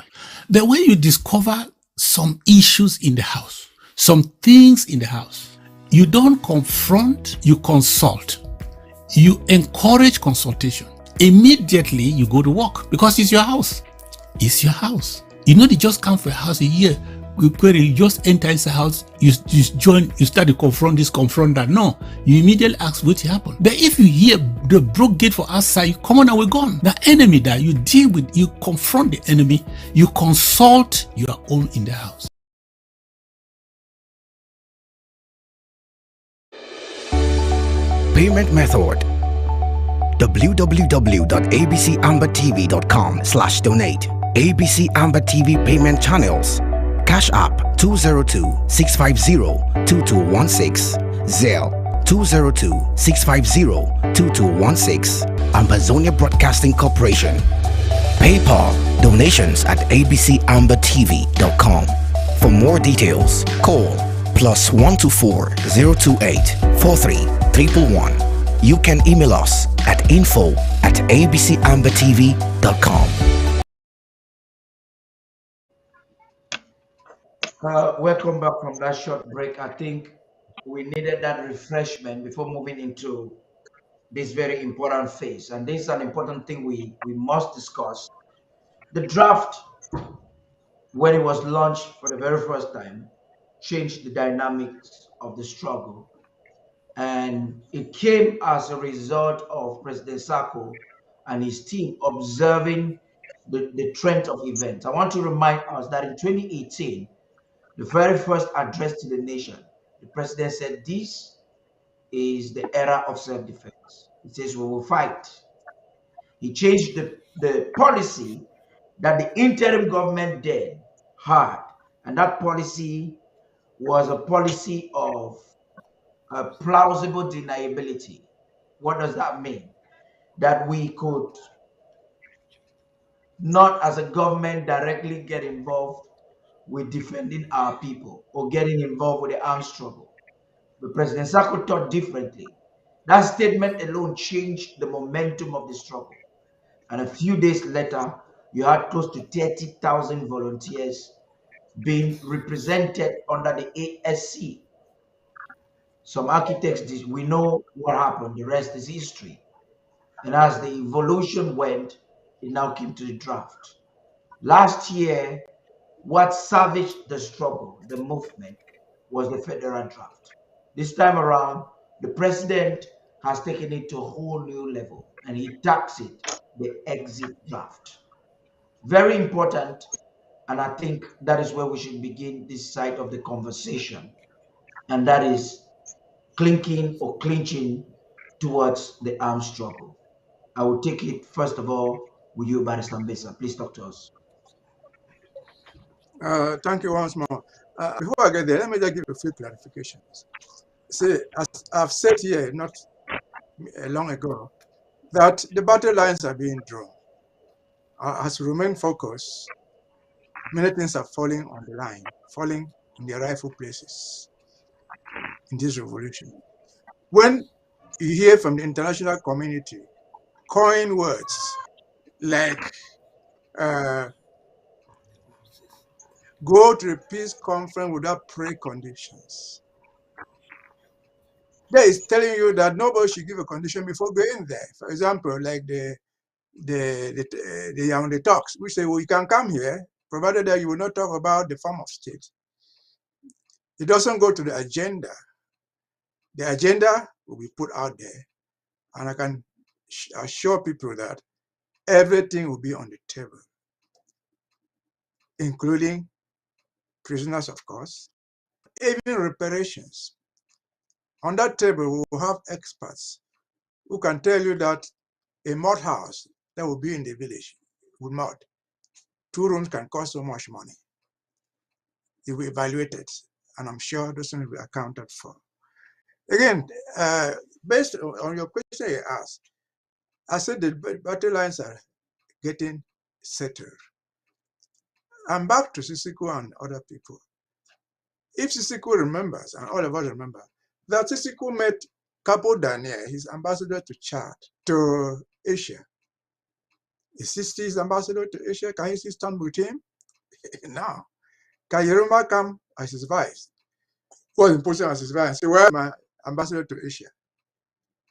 But when you discover some issues in the house, some things in the house, you don't confront, you consult. You encourage consultation. Immediately you go to work because it's your house. It's your house. You know, they just come for a house a year. You just enter inside the house, you join, you start to confront this, confront that. No, you immediately ask what happened. But if you hear the broke gate for outside, you come on and we're gone. The enemy that you deal with, you confront the enemy, you consult your own in the house. Payment method: www.abcambertv.com/donate. ABC Amber TV payment channels: Cash App 202-650-2216, Zelle 202-650-2216, Ambazonia Broadcasting Corporation. PayPal donations at abcambertv.com. For more details, call +124-028-43-111. You can email us at info@abcambertv.com. Welcome back from that short break. I think we needed that refreshment before moving into this very important phase. And this is an important thing we must discuss. The draft, when it was launched for the very first time, changed the dynamics of the struggle. And it came as a result of President Sako and his team observing the trend of events. I want to remind us that in 2018, the very first address to the nation, the president said, "This is the era of self-defense." He says, "We will fight." He changed the policy that the interim government then had. And that policy was a policy of plausible deniability. What does that mean? That we could not, as a government, directly get involved with defending our people or getting involved with the armed struggle. But President Sako thought differently. That statement alone changed the momentum of the struggle. And a few days later, you had close to 30,000 volunteers being represented under the ASC. Some architects, we know what happened. The rest is history. And as the evolution went, it now came to the draft. Last year, what savaged the struggle, the movement, was the federal draft. This time around, the president has taken it to a whole new level, and he taps it the exit draft. Very important, and I think that is where we should begin this side of the conversation, and that is clinking or clinching towards the armed struggle. I will take it first of all with you, Barrister Mbesa. Please talk to us. Thank you once more. Before I get there, let me just give a few clarifications. See, as I've said here not long ago, that the battle lines are being drawn. As we remain focused, many things are falling on the line, falling in their rightful places in this revolution. When you hear from the international community coin words like go to a peace conference without preconditions, that is telling you that nobody should give a condition before going there. For example, like the Yaoundé talks, we say, well, you can come here, provided that you will not talk about the form of state. It doesn't go to the agenda. The agenda will be put out there, and I can assure people that everything will be on the table, including prisoners, of course, even reparations. On that table, we will have experts who can tell you that a mud house that will be in the village with mud, 2 rooms can cost so much money. It will be evaluated, and I'm sure those things will be accounted for. Again, based on your question you asked, I said the battle lines are getting settled. I'm back to Sisiku and other people. If Sisiku remembers, and all of us remember, that Sisiku met Capo Daniel, his ambassador to Chad, to Asia. Is he still his ambassador to Asia? Can he still stand with him? No. Can Yeruma come as his vice? Was in position as his vice and say, well, my ambassador to Asia?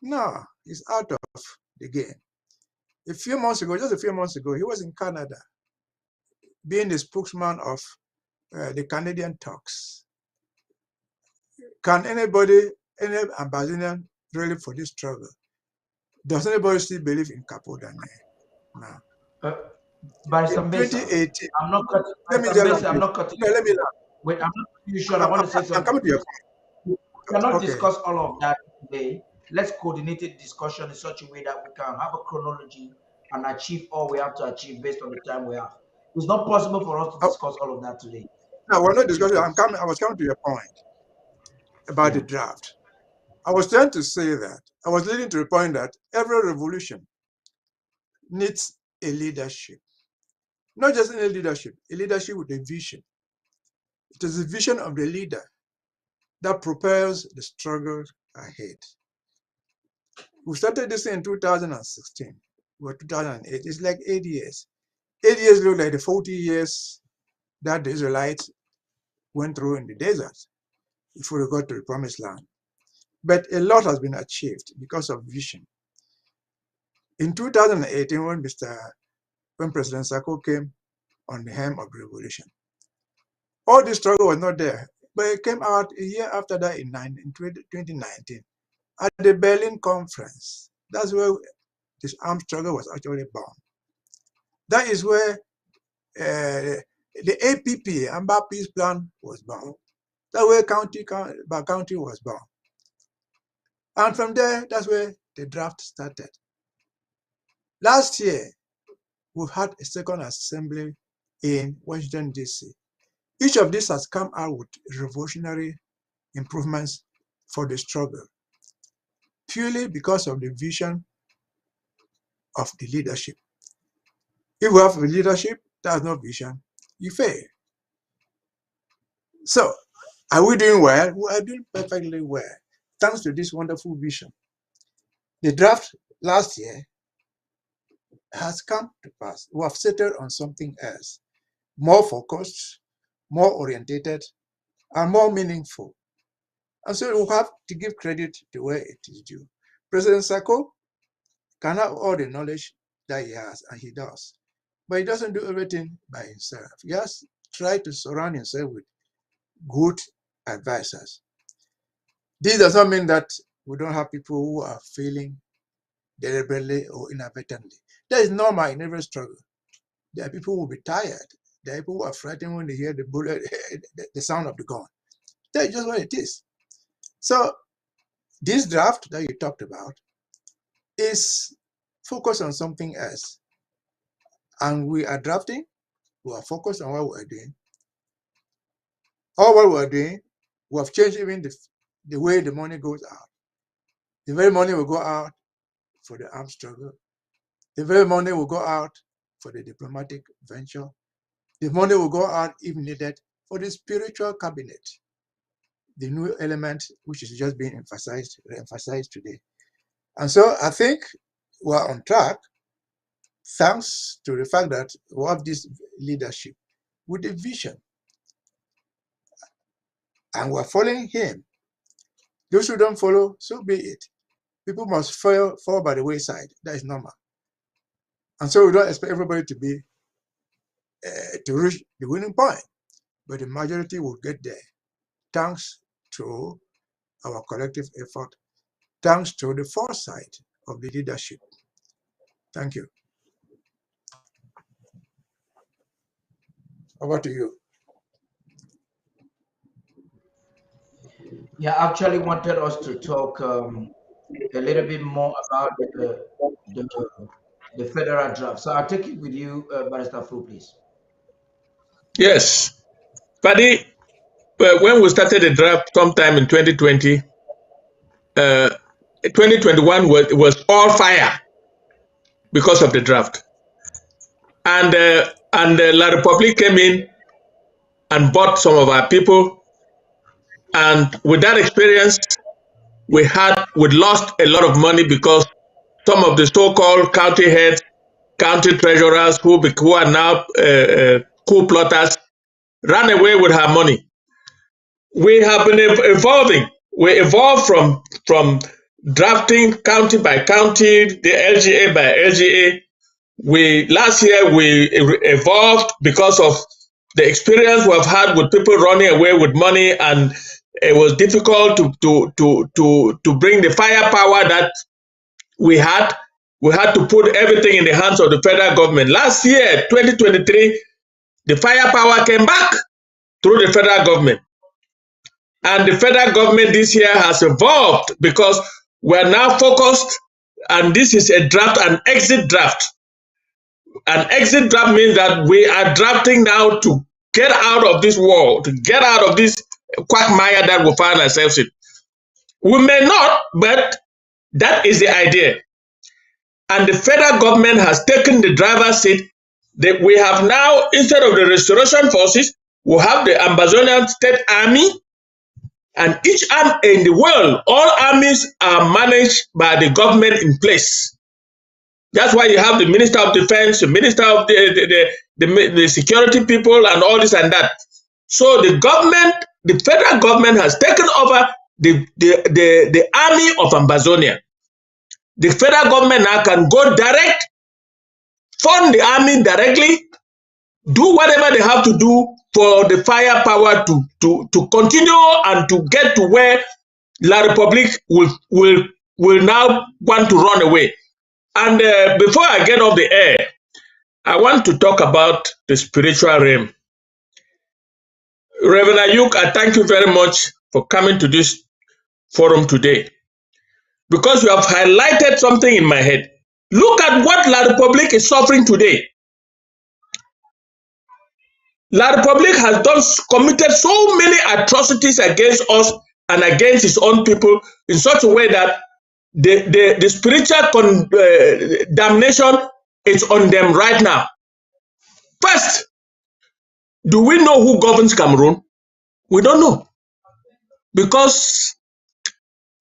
No, he's out of the game. A few months ago, just a few months ago, he was in Canada, being the spokesman of the Canadian talks. Can anybody, any ambassador really for this struggle? Does anybody still believe in Capo Daniel? No. Barrister In Mbesa, 2018, I'm not cutting. let me Mbesa, I'm not cutting. No, let me Wait, I'm not too sure. I want to say something. I'm coming to your We cannot okay. discuss all of that today. Let's coordinate a discussion in such a way that we can have a chronology and achieve all we have to achieve based on the time we have. It's not possible for us to discuss all of that today. No, we're not discussing. I was coming to your point about the draft. I was trying to say that I was leading to the point that every revolution needs a leadership. Not just any leadership, a leadership with a vision. It is the vision of the leader that propels the struggle ahead. We started this in 2016 or 2008. It's like 8 years. 8 years look like the 40 years that the Israelites went through in the desert before they got to the promised land. But a lot has been achieved because of vision. In 2018, when President Sako came on the helm of the revolution, all this struggle was not there, but it came out a year after that in 2019 at the Berlin conference. That's where this armed struggle was actually born. That is where the APP, Amba Peace Plan, was born. That's where county was born. And from there, that's where the draft started. Last year, we've had a second assembly in Washington, D.C. Each of these has come out with revolutionary improvements for the struggle, purely because of the vision of the leadership. If we have a leadership that has no vision, you fail. So, are we doing well? We are doing perfectly well, thanks to this wonderful vision. The draft last year has come to pass. We have settled on something else, more focused, more orientated, and more meaningful. And so we have to give credit to where it is due. President Sako can have all the knowledge that he has, and he does. But he doesn't do everything by himself. He has tried to surround himself with good advisors. This does not mean that we don't have people who are failing deliberately or inadvertently. That is normal in every struggle. There are people who will be tired. There are people who are frightened when they hear the bullet, the sound of the gun. That is just what it is. So this draft that you talked about is focused on something else. And we are drafting, we are focused on what we are doing. All what we are doing, we have changed even the way the money goes out. The very money will go out for the armed struggle. The very money will go out for the diplomatic venture. The money will go out, if needed, for the spiritual cabinet, the new element which is just being re-emphasized today. And so I think we are on track, thanks to the fact that we have this leadership with a vision. And we're following him. Those who don't follow, so be it. People must fall by the wayside. That is normal. And so we don't expect everybody to be to reach the winning point. But the majority will get there, thanks to our collective effort, thanks to the foresight of the leadership. Thank you. Over to you. Yeah, I actually wanted us to talk a little bit more about the federal draft. So I'll take it with you, Barrister Fu, please. Yes. Paddy, when we started the draft sometime in 2020, 2021 was all fire because of the draft. And La Republique came in and bought some of our people. And with that experience, we lost a lot of money because some of the so-called county heads, county treasurers who are now coup plotters, ran away with her money. We have been evolving. We evolved from drafting county by county, the LGA by LGA. Last year we evolved because of the experience we've had with people running away with money, and it was difficult to bring the firepower that we had. We had to put everything in the hands of the federal government. Last year, 2023, the firepower came back through the federal government. And the federal government this year has evolved because we're now focused, and this is a draft, an exit draft. An exit draft means that we are drafting now to get out of this war, to get out of this quagmire that we find ourselves in. We may not, but that is the idea. And the federal government has taken the driver's seat. That we have now, instead of the restoration forces, we have the Amazonian State Army, and each arm in the world, all armies are managed by the government in place. That's why you have the Minister of Defense, the Minister of the security people, and all this and that. So the government, the federal government has taken over the army of Amazonia. The federal government now can go direct, fund the army directly, do whatever they have to do for the firepower to continue and to get to where La Republique will now want to run away. And before I get off the air, I want to talk about the spiritual realm. Reverend Ayuk, I thank you very much for coming to this forum today, because you have highlighted something in my head. Look at what La Republique is suffering today. La Republique has committed so many atrocities against us and against its own people in such a way that the spiritual damnation is on them right now. First, do we know who governs Cameroon? We don't know, because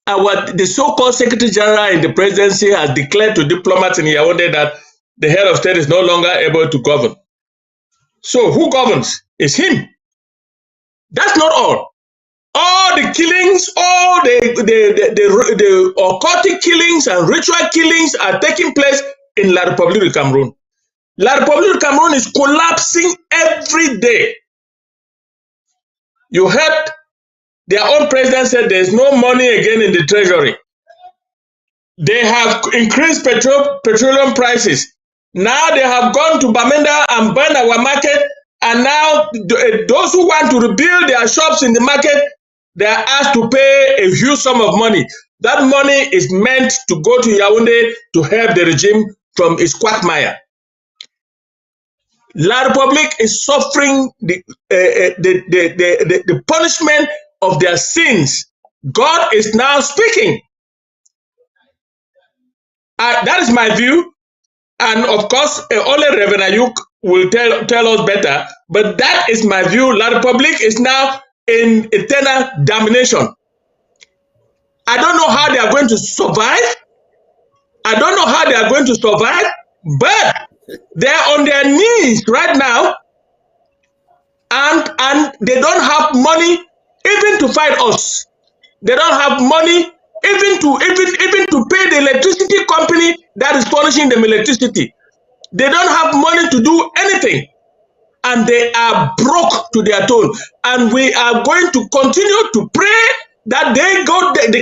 the so-called Secretary General in the presidency has declared to diplomats in Yaoundé that the head of state is no longer able to govern. So who governs? It's him. That's not all. All the killings, all the occultic killings and ritual killings are taking place in La République du Cameroon. La République du Cameroon is collapsing every day. You heard their own president said there's no money again in the treasury. They have increased petroleum prices. Now they have gone to Bamenda and burned our market, and now those who want to rebuild their shops in the market, they are asked to pay a huge sum of money. That money is meant to go to Yaoundé to help the regime from its quagmire. La Republique is suffering the punishment of their sins. God is now speaking. That is my view. And of course, only Reverend Ayuk will tell us better. But that is my view. La Republique is now in eternal damnation. I don't know how they are going to survive. I don't know how they are going to survive. But they are on their knees right now. And they don't have money even to fight us. They don't have money even to pay the electricity company that is furnishing them electricity. They don't have money to do anything, and they are broke to their tone. And we are going to continue to pray that they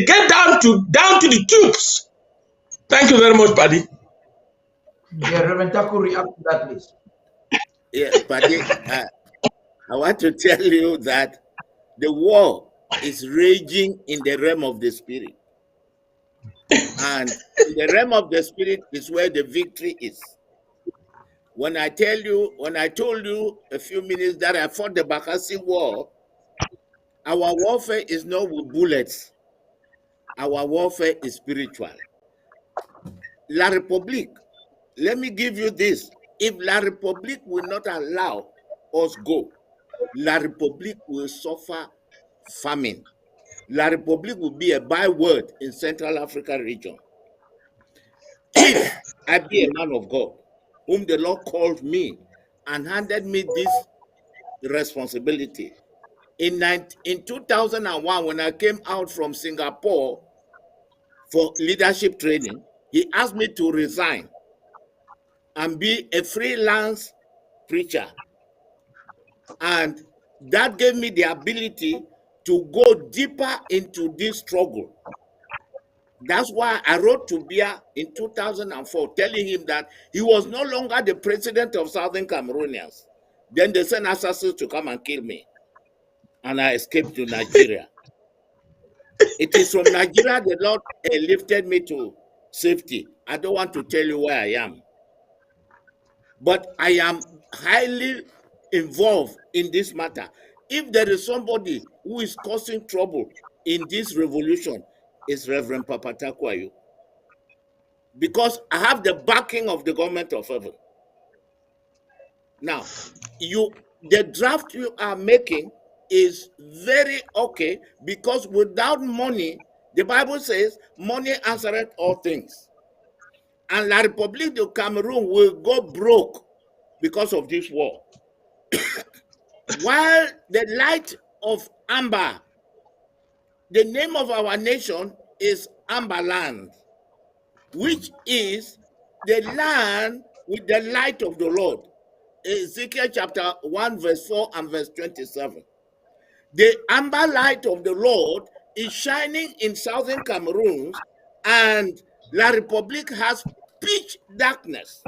get down to the tubes. Thank you very much, Paddy. Yeah, Reverend Taku, react to that, please. Yeah, Paddy, I want to tell you that the war is raging in the realm of the spirit. And in the realm of the spirit is where the victory is. When I told you a few minutes that I fought the Bakassi war, our warfare is not with bullets. Our warfare is spiritual. La République, let me give you this. If La République will not allow us go, La République will suffer famine. La République will be a byword in Central Africa region. If I be a man of God, whom the Lord called me and handed me this responsibility. In 2001, when I came out from Singapore for leadership training, he asked me to resign and be a freelance preacher. And that gave me the ability to go deeper into this struggle. That's why I wrote to Bia in 2004, telling him that he was no longer the president of Southern Cameroonians. Then they sent assassins to come and kill me. And I escaped to Nigeria. It is from Nigeria the Lord lifted me to safety. I don't want to tell you where I am. But I am highly involved in this matter. If there is somebody who is causing trouble in this revolution, it's Reverend Papa Takwayo. Because I have the backing of the government of heaven. Now, the draft you are making is very okay, because without money, the Bible says, money answereth all things. And La République du Cameroon will go broke because of this war. While the light of amber, the name of our nation is Amberland. which is the land with the light of the Lord. Ezekiel chapter 1, verse 4 and verse 27. The amber light of the Lord is shining in southern Cameroon, and La République has pitch darkness.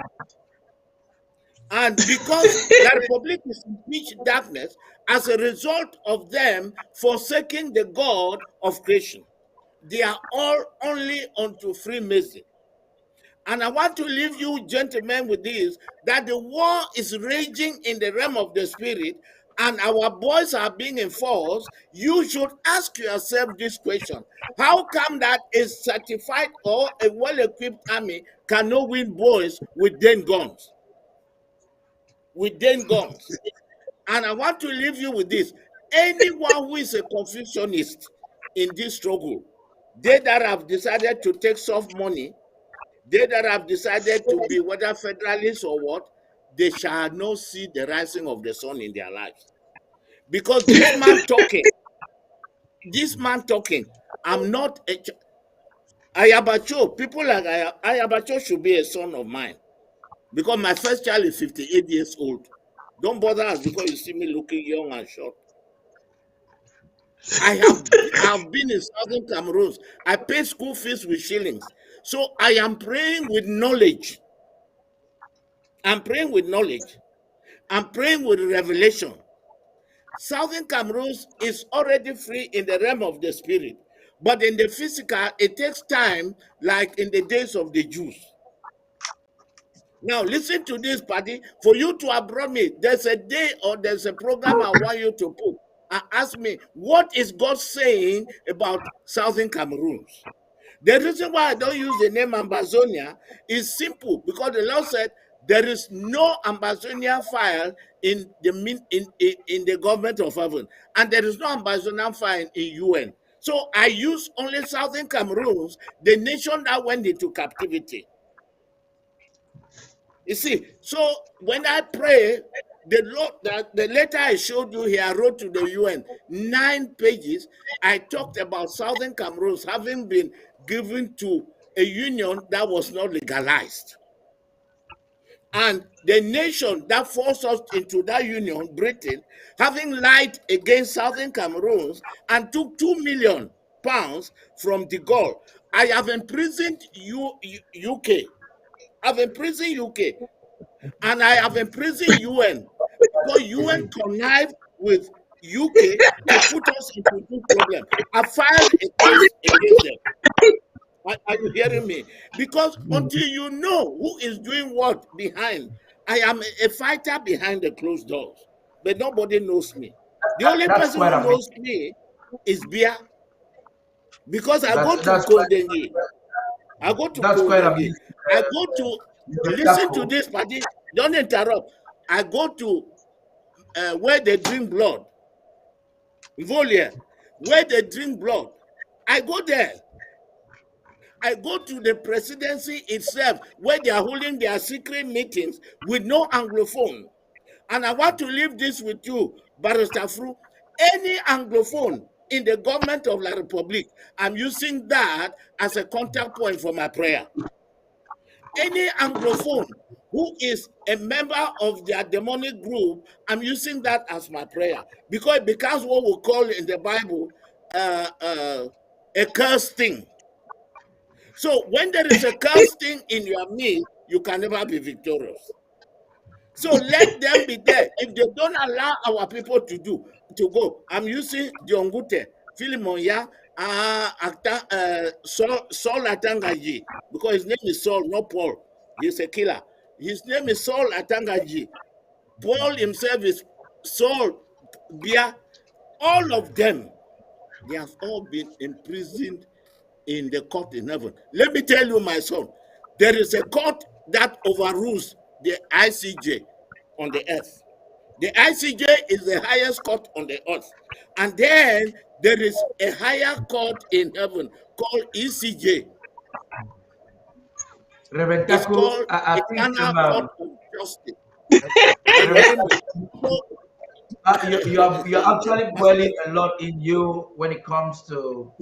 And because La République is in pitch darkness, as a result of them forsaking the God of creation, they are all only unto Freemason. And I want to leave you, gentlemen, with this, that the war is raging in the realm of the spirit, and our boys are being enforced. You should ask yourself this question: how come that a certified or a well-equipped army cannot win boys with den guns? With den guns. And I want to leave you with this: anyone who is a confucianist in this struggle, they that have decided to take soft money, they that have decided to be whether federalists or what, they shall not see the rising of the sun in their lives. Because this man talking, I'm not a Ayabacho. People like Ayabacho should be a son of mine. Because my first child is 58 years old. Don't bother us because you see me looking young and short. I have been in Southern Cameroon. I pay school fees with shillings. So I am praying with knowledge. I'm praying with knowledge. I'm praying with revelation. Southern Cameroon is already free in the realm of the spirit. But in the physical, it takes time, like in the days of the Jews. Now, listen to this, party. For you to abroad me, there's a day or there's a program I want you to put. Ask me, what is God saying about Southern Cameroon? The reason why I don't use the name Ambazonia is simple, because the Lord said there is no Ambazonia file in the government of heaven, and there is no Ambazonia file in UN. So I use only Southern Cameroon, the nation that went into captivity. You see, so when I pray, the letter I showed you here, I wrote to the UN, 9 pages. I talked about Southern Cameroon having been given to a union that was not legalized. And the nation that forced us into that union, Britain, having lied against Southern Cameroon and took £2 million from de Gaulle. I have imprisoned UK. I've imprisoned UK. And I have imprisoned UN. Because UN connived with UK to put us into this problem. I filed a case against them. Are you hearing me? Because until you know who is doing what behind, I am a fighter behind the closed doors. But nobody knows me. The only person who knows me is Bia. Because I go to Kondengui. I go to Kondengui. I go to, listen to this, buddy. Don't interrupt. I go to where they drink blood. Voliere. Where they drink blood. I go there. I go to the presidency itself, where they are holding their secret meetings with no Anglophone. And I want to leave this with you, Barrister Fru. Any Anglophone in the government of La République, I'm using that as a contact point for my prayer. Any Anglophone who is a member of their demonic group, I'm using that as my prayer. Because it becomes what we call in the Bible a cursed thing. So when there is a cursed thing in your midst, you can never be victorious. So let them be there. If they don't allow our people to go, I'm using Diongute, Philimonya, Saul Atangaji, because his name is Saul, not Paul. He's a killer. His name is Saul Atangaji. Paul himself is Saul Bia. All of them, they have all been imprisoned in the court in heaven. Let me tell you, my son, there is a court that overrules the ICJ on the earth. The ICJ is the highest court on the earth. And then there is a higher court in heaven called ECJ. It's called Eternal Court of Justice. You're actually boiling a lot in you when it comes to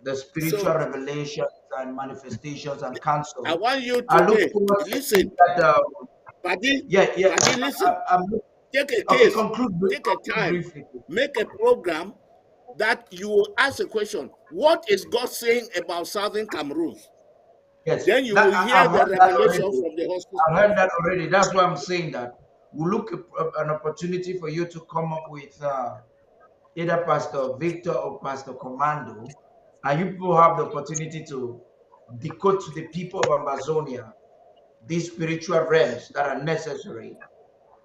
the spiritual revelations and manifestations and counsel. I want you I look today, forward to listen, seeing that. Paddy, Yeah. Paddy, listen. I'm Take a okay. case, take a Conclude time, briefly. make a program that you will ask a question: what is God saying about Southern Cameroon? Yes, Then you that will hear I've the heard that revelation already. from the horse's I've mouth. heard that already. That's why I'm saying that we'll look at an opportunity for you to come up with either Pastor Victor or Pastor Commando, and you people have the opportunity to decode to the people of Amazonia these spiritual realms that are necessary,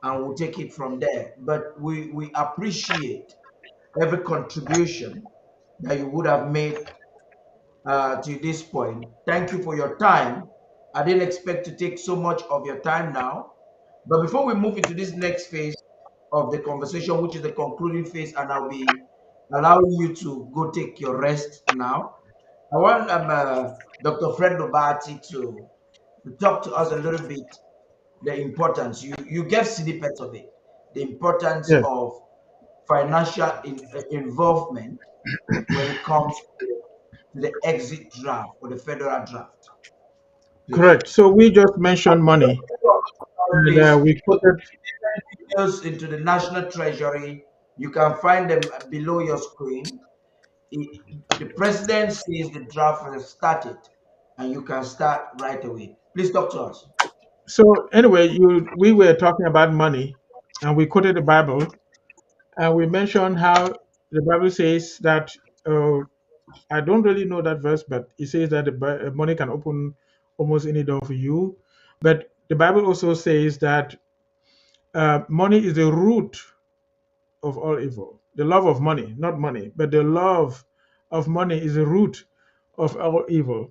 and we'll take it from there. But we appreciate every contribution that you would have made to this point. Thank you for your time. I didn't expect to take so much of your time now. But before we move into this next phase of the conversation, which is the concluding phase, and I'll be allowing you to go take your rest now, I want Dr. Fred Lobati to talk to us a little bit the importance. You gave snippets of it, the importance Yes, of financial involvement when it comes to the exit draft or the federal draft. Please. correct. So we just mentioned money, and Please, we quoted. details into the National Treasury. You can find them below your screen. The president says the draft has started, and you can start right away. Please talk to us. So anyway, we were talking about money, and we quoted the Bible, and we mentioned how the Bible says that. I don't really know that verse, but it says that money can open almost any door for you. But the Bible also says that money is the root of all evil. The love of money, not money, but the love of money is the root of all evil.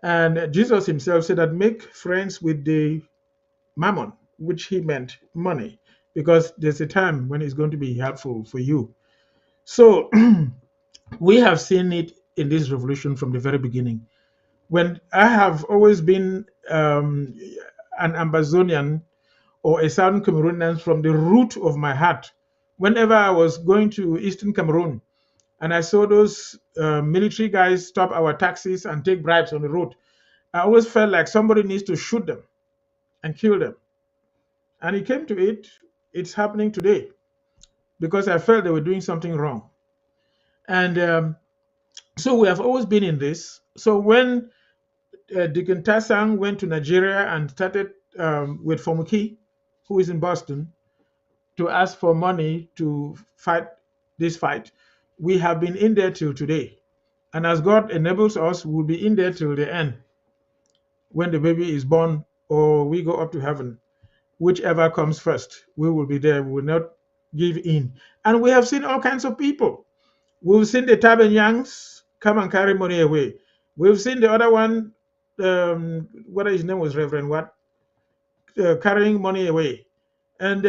And Jesus himself said that make friends with the mammon, which he meant money, because there's a time when it's going to be helpful for you. So we have seen it in this revolution from the very beginning. When I have always been an Ambazonian or a Southern Cameroonian from the root of my heart, whenever I was going to Eastern Cameroon and I saw those military guys stop our taxis and take bribes on the road, I always felt like somebody needs to shoot them and kill them. And it came to it, it's happening today because I felt they were doing something wrong. And so we have always been in this. So when Deacon Tassang went to Nigeria and started with Fomuki, who is in Boston, to ask for money to fight this fight. We have been in there till today. And as God enables us, we'll be in there till the end when the baby is born or we go up to heaven. Whichever comes first, we will be there. We will not give in. And we have seen all kinds of people. We've seen the Tabernyans come and carry money away. We've seen the other one, what his name was, Reverend what, carrying money away. And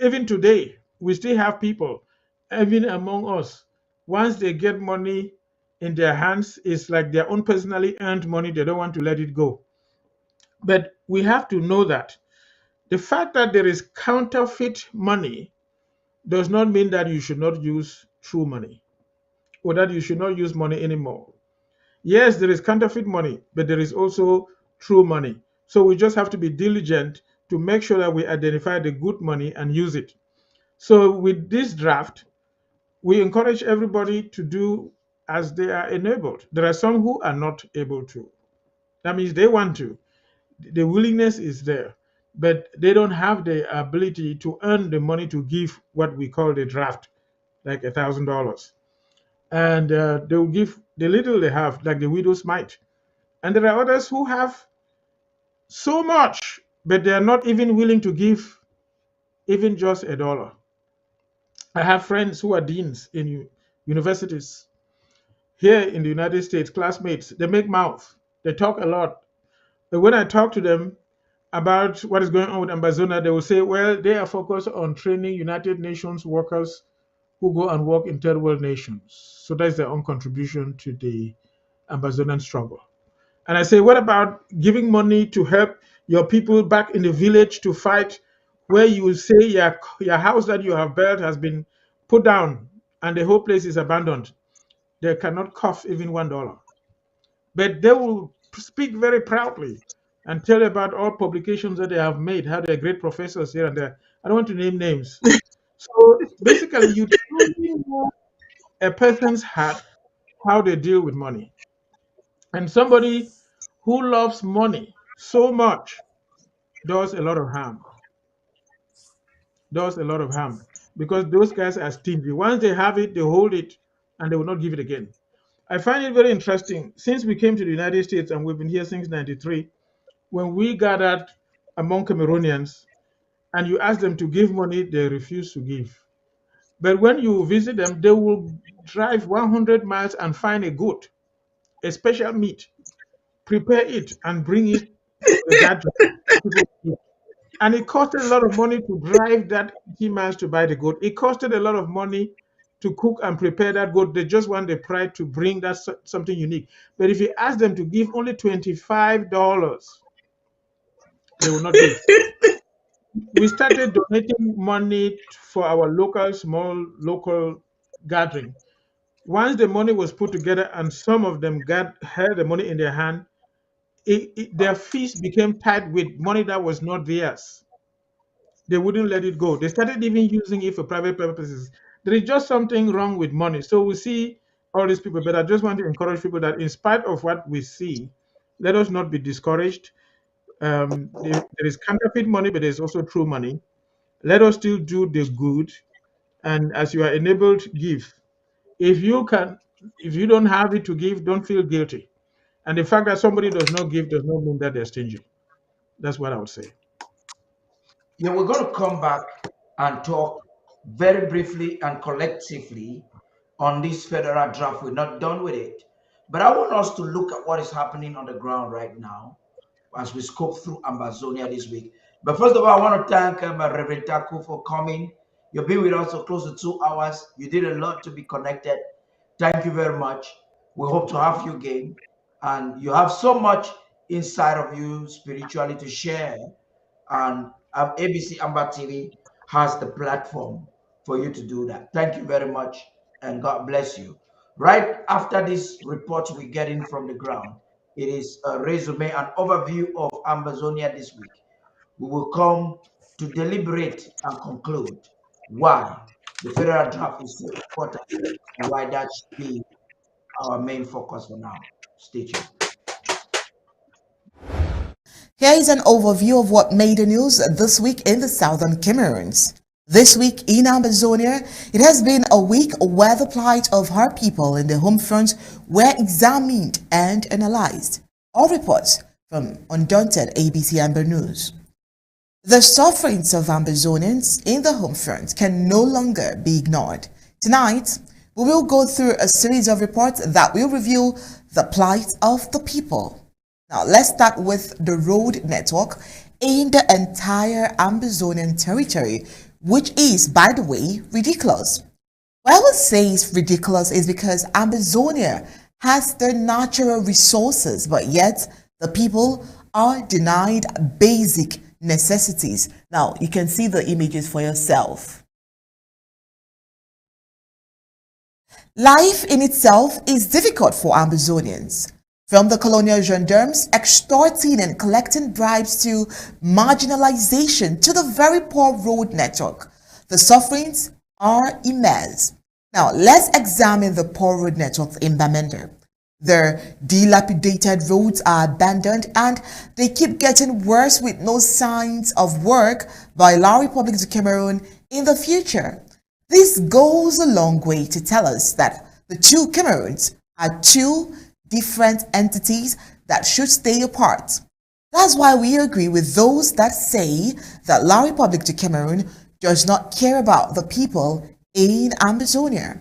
even today, we still have people, even among us, once they get money in their hands, it's like their own personally earned money. They don't want to let it go. But we have to know that the fact that there is counterfeit money does not mean that you should not use true money or that you should not use money anymore. Yes, there is counterfeit money, but there is also true money. So we just have to be diligent to make sure that we identify the good money and use it. So with this draft, we encourage everybody to do as they are enabled. There are some who are not able to. That means they want to. The willingness is there, but they don't have the ability to earn the money to give what we call the draft, like $1,000. And they will give the little they have, like the widow's mite. And there are others who have so much, but they are not even willing to give even just $1. I have friends who are deans in universities here in the United States, classmates. They make mouth, they talk a lot. But when I talk to them about what is going on with Amazona, they will say, well, they are focused on training United Nations workers who go and work in third world nations. So that's their own contribution to the Amazonian struggle. And I say, what about giving money to help your people back in the village to fight where you say your house that you have built has been put down and the whole place is abandoned? They cannot cough even $1. But they will speak very proudly and tell about all publications that they have made, how they're great professors here and there. I don't want to name names. So basically, you truly know a person's heart, how they deal with money. And somebody who loves money so much does a lot of harm. Does a lot of harm because those guys are stingy. Once they have it, they hold it and they will not give it again. I find it very interesting. Since we came to the United States and we've been here since '93, when we gathered among Cameroonians and you ask them to give money, they refuse to give. But when you visit them, they will drive 100 miles and find a goat, a special meat, prepare it, and bring it to the gathering for people to eat. And it costed a lot of money to drive that 80 miles to buy the goat. It costed a lot of money to cook and prepare that goat. They just want the pride to bring that something unique. But if you ask them to give only $25, they will not give. We started donating money for our small local gathering. Once the money was put together and some of them had the money in their hand, their feast became tied with money that was not theirs. They wouldn't let it go. They started even using it for private purposes. There is just something wrong with money. So we see all these people, but I just want to encourage people that in spite of what we see, let us not be discouraged. There is counterfeit money, but there's also true money. Let us still do the good, and as you are enabled, give. If you don't have it to give, don't feel guilty. And the fact that somebody does not give does not mean that they're stingy. That's what I would say. Yeah, we're going to come back and talk very briefly and collectively on this federal draft. We're not done with it. But I want us to look at what is happening on the ground right now as we scope through Ambazonia this week. But first of all, I want to thank Reverend Taku for coming. You've been with us for close to 2 hours. You did a lot to be connected. Thank you very much. We hope to have you again. And you have so much inside of you spiritually to share. And ABC Amber TV has the platform for you to do that. Thank you very much, and God bless you. Right after this report we get in from the ground, it is a resume, an overview of Ambazonia this week. We will come to deliberate and conclude why the federal draft is so important and why that should be our main focus for now. Stay tuned. Here is an overview of what made the news this week in the southern Cameroons. This week in Amazonia, it has been a week where the plight of our people in the home front were examined and analyzed. All reports from Undaunted ABC Amber News. The sufferings of Ambazonians in the home front can no longer be ignored. Tonight, we will go through a series of reports that will reveal the plight of the people. Now, let's start with the road network in the entire Ambazonian territory, which is, by the way, ridiculous. Why I would say it's ridiculous is because Ambazonia has the natural resources, but yet the people are denied basic necessities. Now, you can see the images for yourself. Life in itself is difficult for Ambazonians. From the colonial gendarmes extorting and collecting bribes to marginalization to the very poor road network, the sufferings are immense. Now, let's examine the poor road network in Bamenda. Their dilapidated roads are abandoned and they keep getting worse with no signs of work by La Republic du Cameroon in the future. This goes a long way to tell us that the two Cameroons are two different entities that should stay apart. That's why we agree with those that say that La Republic du Cameroon does not care about the people in Ambazonia.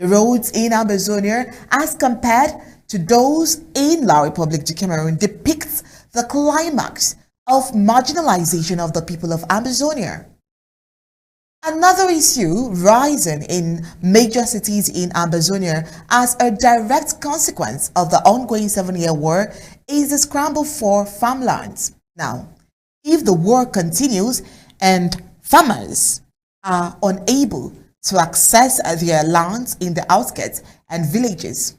The roads in Ambazonia, as compared to those in La Republic du Cameroon, depicts the climax of marginalization of the people of Ambazonia. Another issue rising in major cities in Ambazonia as a direct consequence of the ongoing 7-year war is the scramble for farmlands. Now, if the war continues and farmers are unable to access their lands in the outskirts and villages.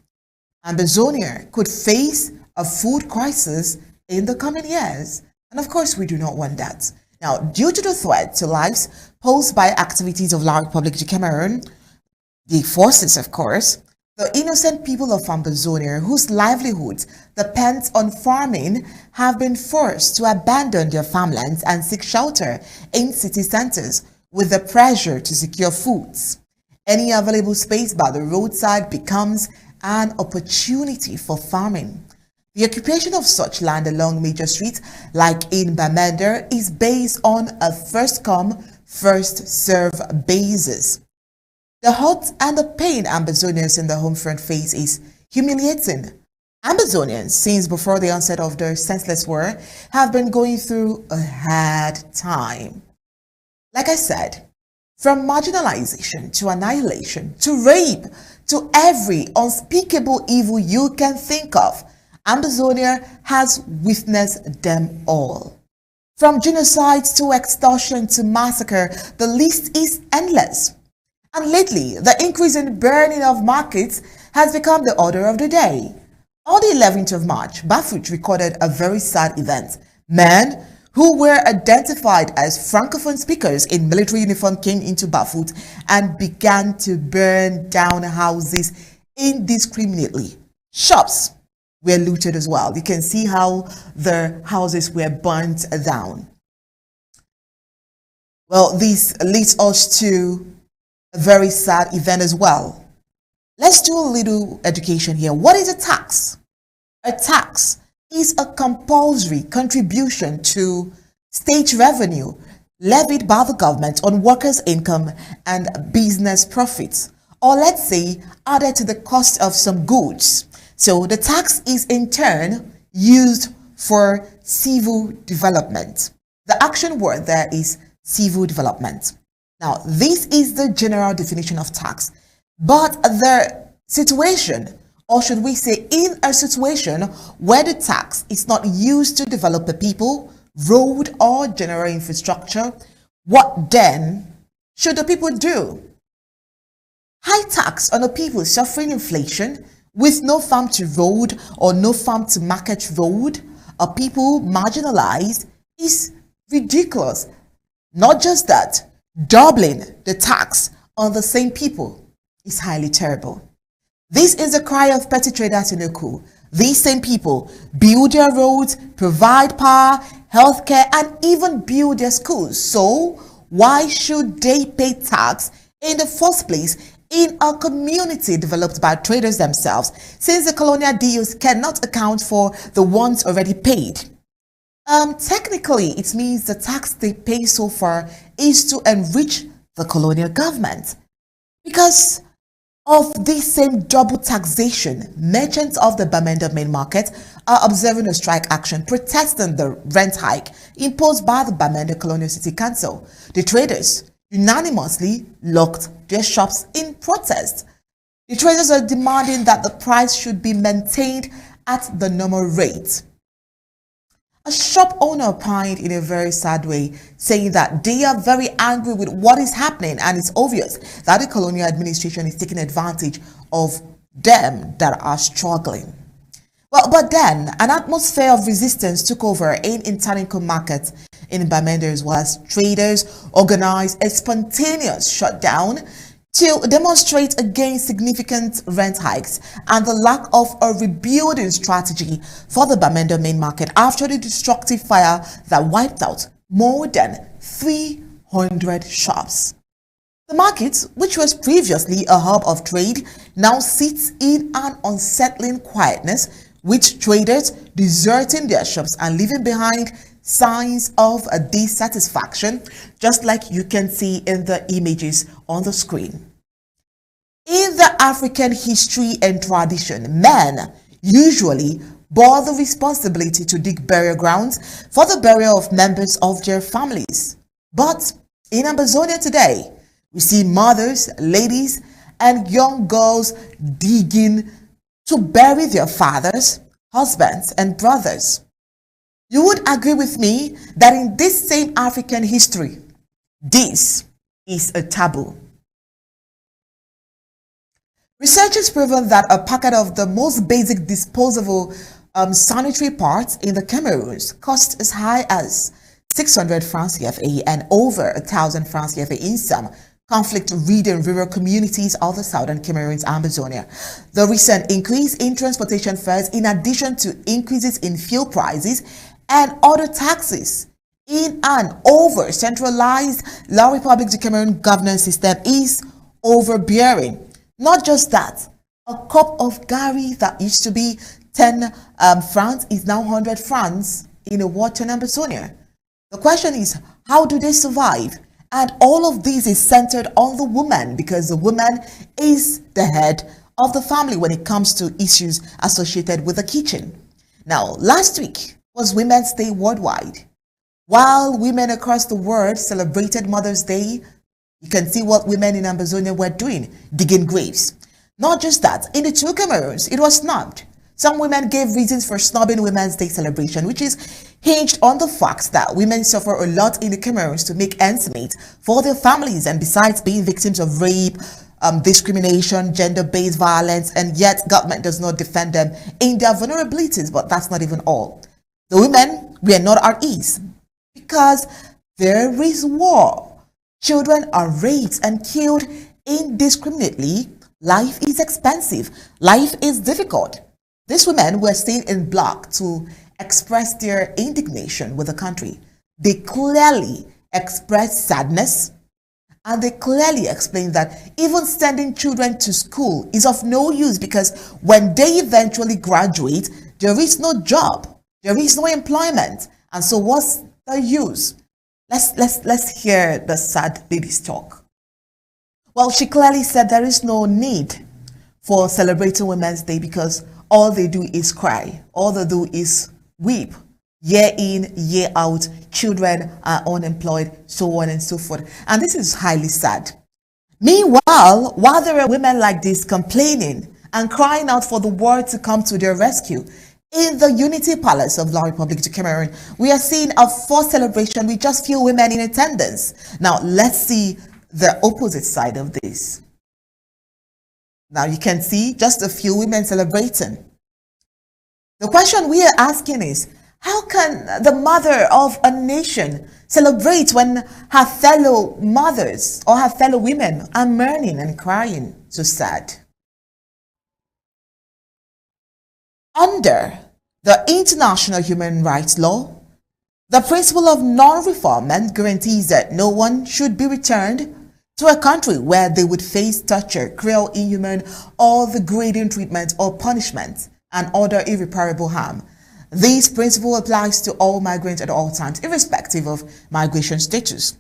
Ambazonia could face a food crisis in the coming years. And of course, we do not want that. Now, due to the threat to lives posed by activities of La Republic du Cameroon, the forces, of course, the innocent people of Ambazonia, whose livelihoods depends on farming, have been forced to abandon their farmlands and seek shelter in city centers with the pressure to secure foods. Any available space by the roadside becomes an opportunity for farming. The occupation of such land along major streets, like in Bamenda, is based on a first-come, first-served basis. The hurt and the pain Ambazonians in the home front face is humiliating. Ambazonians, since before the onset of the senseless war, have been going through a hard time. Like I said, from marginalization to annihilation to rape to every unspeakable evil you can think of, Ambazonia has witnessed them all. From genocide to extortion to massacre, the list is endless. And lately, the increase in burning of markets has become the order of the day. On the 11th of March, Bafut recorded a very sad event. Men who were identified as Francophone speakers in military uniform came into Bafut and began to burn down houses indiscriminately. Shops were looted as well. You can see how the houses were burnt down. Well, this leads us to a very sad event as well. Let's do a little education here. What is a tax? A tax is a compulsory contribution to state revenue levied by the government on workers' income and business profits, or let's say added to the cost of some goods. So the tax is in turn used for civil development. The action word there is civil development. Now, this is the general definition of tax, but the situation, or should we say in a situation where the tax is not used to develop the people, road or general infrastructure, what then should the people do? High tax on the people suffering inflation with no farm to road or no farm to market road, or people marginalized, is ridiculous. Not just that, doubling the tax on the same people is highly terrible. This is the cry of petty traders in Oku. These same people build their roads, provide power, healthcare, and even build their schools. So why should they pay tax in the first place in a community developed by traders themselves, since the colonial deals cannot account for the ones already paid? Technically, it means the tax they pay so far is to enrich the colonial government. Because of this same double taxation, merchants of the Bamenda main market are observing a strike action protesting the rent hike imposed by the Bamenda Colonial City Council. The traders unanimously locked their shops in protest. The traders are demanding that the price should be maintained at the normal rate. A shop owner opined in a very sad way, saying that they are very angry with what is happening, and it's obvious that the colonial administration is taking advantage of them that are struggling. Well, but then an atmosphere of resistance took over in Intanico market in Bamenda, as well as traders organized a spontaneous shutdown to demonstrate against significant rent hikes and the lack of a rebuilding strategy for the Bamenda main market after the destructive fire that wiped out more than 300 shops. The market, which was previously a hub of trade, now sits in an unsettling quietness, with traders deserting their shops and leaving behind signs of a dissatisfaction, just like you can see in the images on the screen. In the African history and tradition, men usually bore the responsibility to dig burial grounds for the burial of members of their families. But in Ambazonia today, we see mothers, ladies, and young girls digging to bury their fathers, husbands, and brothers. You would agree with me that in this same African history, this is a taboo. Research has proven that a packet of the most basic disposable sanitary parts in the Cameroons cost as high as 600 francs CFA and over 1,000 francs CFA in some conflict-ridden rural communities of the southern Cameroon's Amazonia. The recent increase in transportation fares, in addition to increases in fuel prices and other taxes in an over-centralized La République du Cameroon governance system, is overbearing. Not just that, a cup of gari that used to be 10 francs is now 100 francs in a war-torn Amazonia. The question is, how do they survive? And all of this is centered on the woman, because the woman is the head of the family when it comes to issues associated with the kitchen. Now, last week was Women's Day worldwide. While women across the world celebrated Mother's Day, you can see what women in Amazonia were doing, digging graves. Not just that, in the two Cameroons, it was snubbed. Some women gave reasons for snubbing Women's Day celebration, which is hinged on the fact that women suffer a lot in the Cameroons to make ends meet for their families, and besides being victims of rape, discrimination, gender-based violence, and yet government does not defend them in their vulnerabilities. But that's not even all. The women were not at ease because there is war. Children are raped and killed indiscriminately. Life is expensive. Life is difficult. These women were seen in black to express their indignation with the country. They clearly expressed sadness, and they clearly explained that even sending children to school is of no use, because when they eventually graduate, there is no job, there is no employment, and so what's the use? Let's hear the sad lady's talk. Well, she clearly said there is no need for celebrating Women's Day because all they do is cry. All they do is weep. Year in, year out, children are unemployed, so on and so forth. And this is highly sad. Meanwhile, while there are women like this complaining and crying out for the world to come to their rescue, in the Unity Palace of La République du Cameroon, we are seeing a forced celebration with just few women in attendance. Now, let's see the opposite side of this. Now, you can see just a few women celebrating. The question we are asking is, how can the mother of a nation celebrate when her fellow mothers or her fellow women are mourning and crying? So sad. Under the international human rights law, the principle of non-refoulement guarantees that no one should be returned to a country where they would face torture, cruel, inhuman, or degrading treatment or punishment and other irreparable harm. This principle applies to all migrants at all times, irrespective of migration status.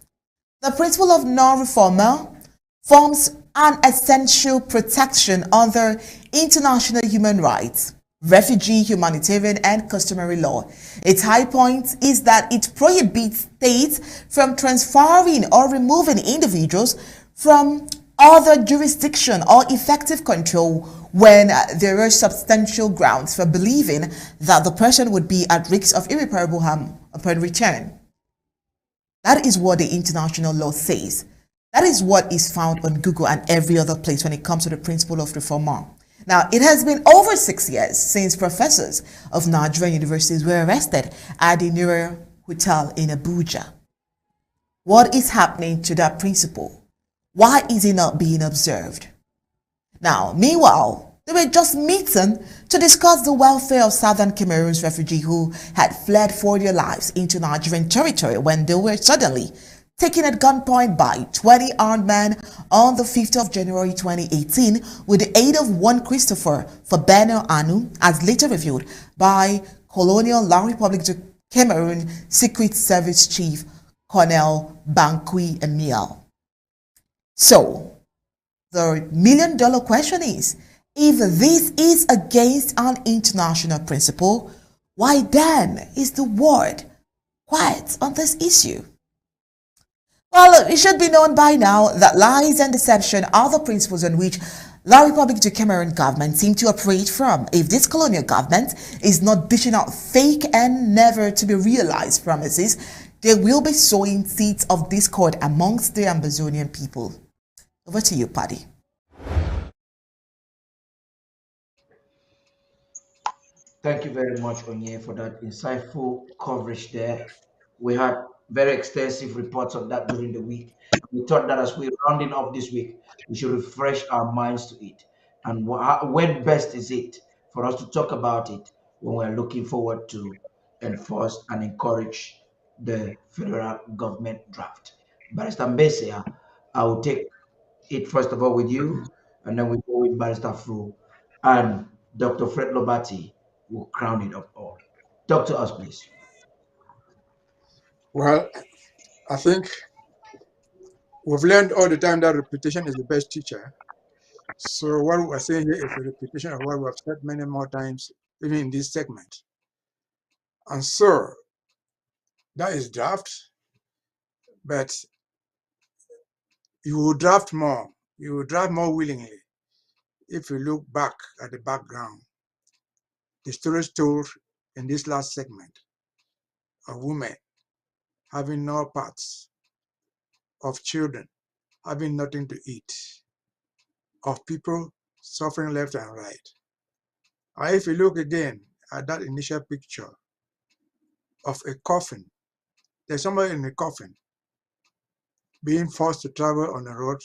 The principle of non-refoulement forms an essential protection under international human rights, refugee, humanitarian, and customary law. Its high point is that it prohibits states from transferring or removing individuals from other jurisdiction or effective control when there are substantial grounds for believing that the person would be at risk of irreparable harm upon return. That is what the international law says. That is what is found on Google and every other place when it comes to the principle of refoulement. Now, it has been over 6 years since professors of Nigerian universities were arrested at the Nera hotel in Abuja. What is happening to that principle? Why is it not being observed? Now, meanwhile, they were just meeting to discuss the welfare of Southern Cameroon's refugees who had fled for their lives into Nigerian territory when they were suddenly taken at gunpoint by 20 armed men on the 5th of January 2018 with the aid of one Christopher Fabeno Anu, as later revealed by Colonial La République du Cameroon Secret Service Chief Colonel Bankui Emile. So, the million-dollar question is, if this is against an international principle, why then is the world quiet on this issue? Well, it should be known by now that lies and deception are the principles on which La République du Cameroon government seem to operate from. If this colonial government is not dishing out fake and never to be realized promises, they will be sowing seeds of discord amongst the Amazonian people. Over to you, Paddy. Thank you very much, Onye, for that insightful coverage there. We had very extensive reports on that during the week. We thought that as we're rounding up this week, we should refresh our minds to it. And when best is it for us to talk about it when we're looking forward to enforce and encourage the federal government draft? Barrister Mbese, I will take it first of all with you, and then we go with Barrister Fru, and Dr. Fred Lobati will crown it up all. Talk to us, please. Well, I think we've learned all the time that repetition is the best teacher. So what we're saying here is a repetition of what we've said many more times, even in this segment. And so that is draft, but you will draft more. You will draft more willingly if you look back at the background. The stories told in this last segment of women having no parts, of children having nothing to eat, of people suffering left and right. And if you look again at that initial picture of a coffin, there's somebody in a coffin being forced to travel on a road.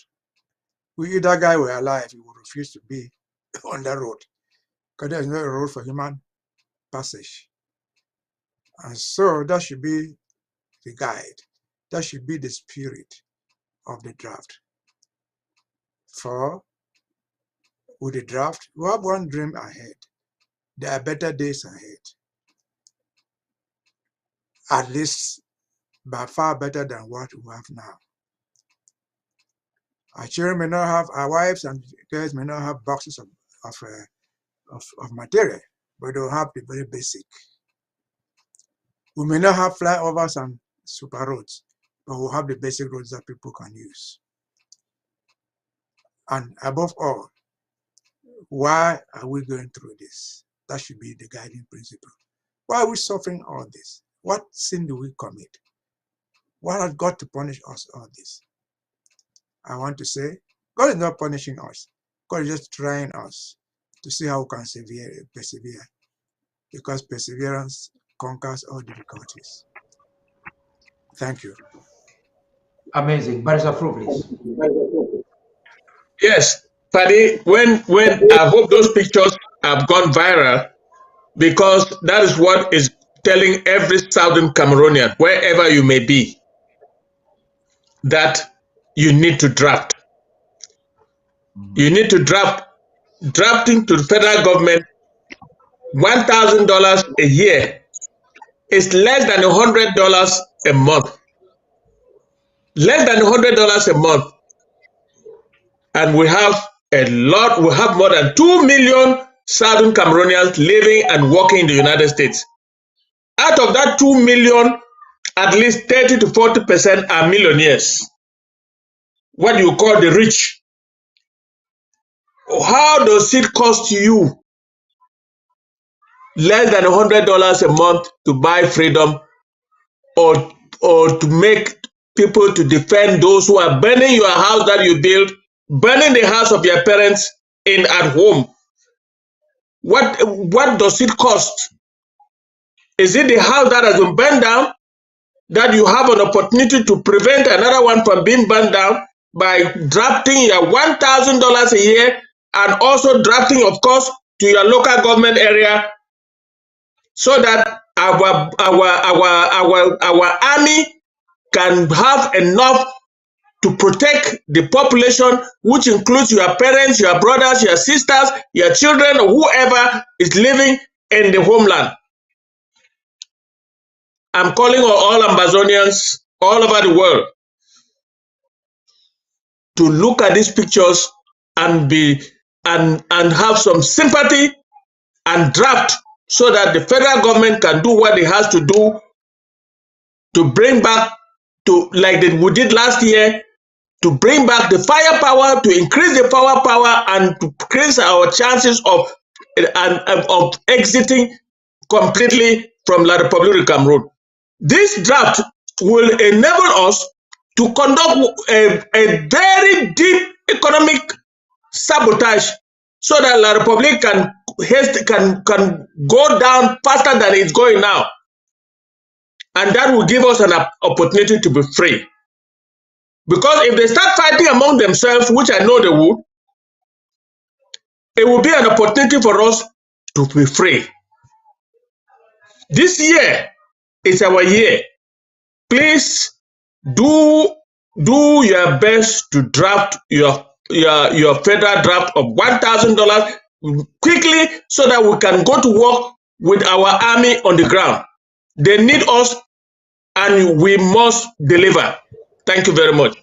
If that guy were alive, he would refuse to be on that road because there's no road for human passage. And so that should be the guide. That should be the spirit of the draft. For with the draft, we have one dream ahead. There are better days ahead. At least by far better than what we have now. Our children may not have, our wives and girls may not have boxes of material, but they'll have the very basic. We may not have flyovers and super roads, but we'll have the basic roads that people can use. And above all, why are we going through this? That should be the guiding principle. Why are we suffering all this? What sin do we commit? What has God to punish us all this? I want to say, God is not punishing us. God is just trying us to see how we can persevere, because perseverance conquers all difficulties. Thank you. Amazing. Barrister Fru, please. Yes, Paddy, when I hope those pictures have gone viral, because that is what is telling every Southern Cameroonian, wherever you may be, that you need to draft. You need to drafting to the federal government. $1,000 a year is less than $100 a month. Less than $100 a month. And we have we have more than 2 million Southern Cameroonians living and working in the United States. Out of that 2 million, at least 30 to 40% are millionaires. What you call the rich. How does it cost you less than $100 a month to buy freedom, or to make people to defend those who are burning your house that you built, burning the house of your parents at home? What does it cost? Is it the house that has been burned down that you have an opportunity to prevent another one from being burned down by drafting your $1,000 a year, and also drafting, of course, to your local government area, so that our army can have enough to protect the population, which includes your parents, your brothers, your sisters, your children, or whoever is living in the homeland. I'm calling on all Ambazonians all over the world to look at these pictures and have some sympathy and draft, so that the federal government can do what it has to do to bring back, to like we did last year, to bring back the firepower, to increase the firepower, and to increase our chances of exiting completely from La République du Cameroon. This draft will enable us to conduct a very deep economic sabotage, so that La République can haste can go down faster than it's going now, and that will give us an opportunity to be free. Because if they start fighting among themselves, which I know they would, it will be an opportunity for us to be free. This year is our year. Please do your best to draft your federal draft of $1,000 quickly so that we can go to work with our army on the ground. They need us and we must deliver. Thank you very much.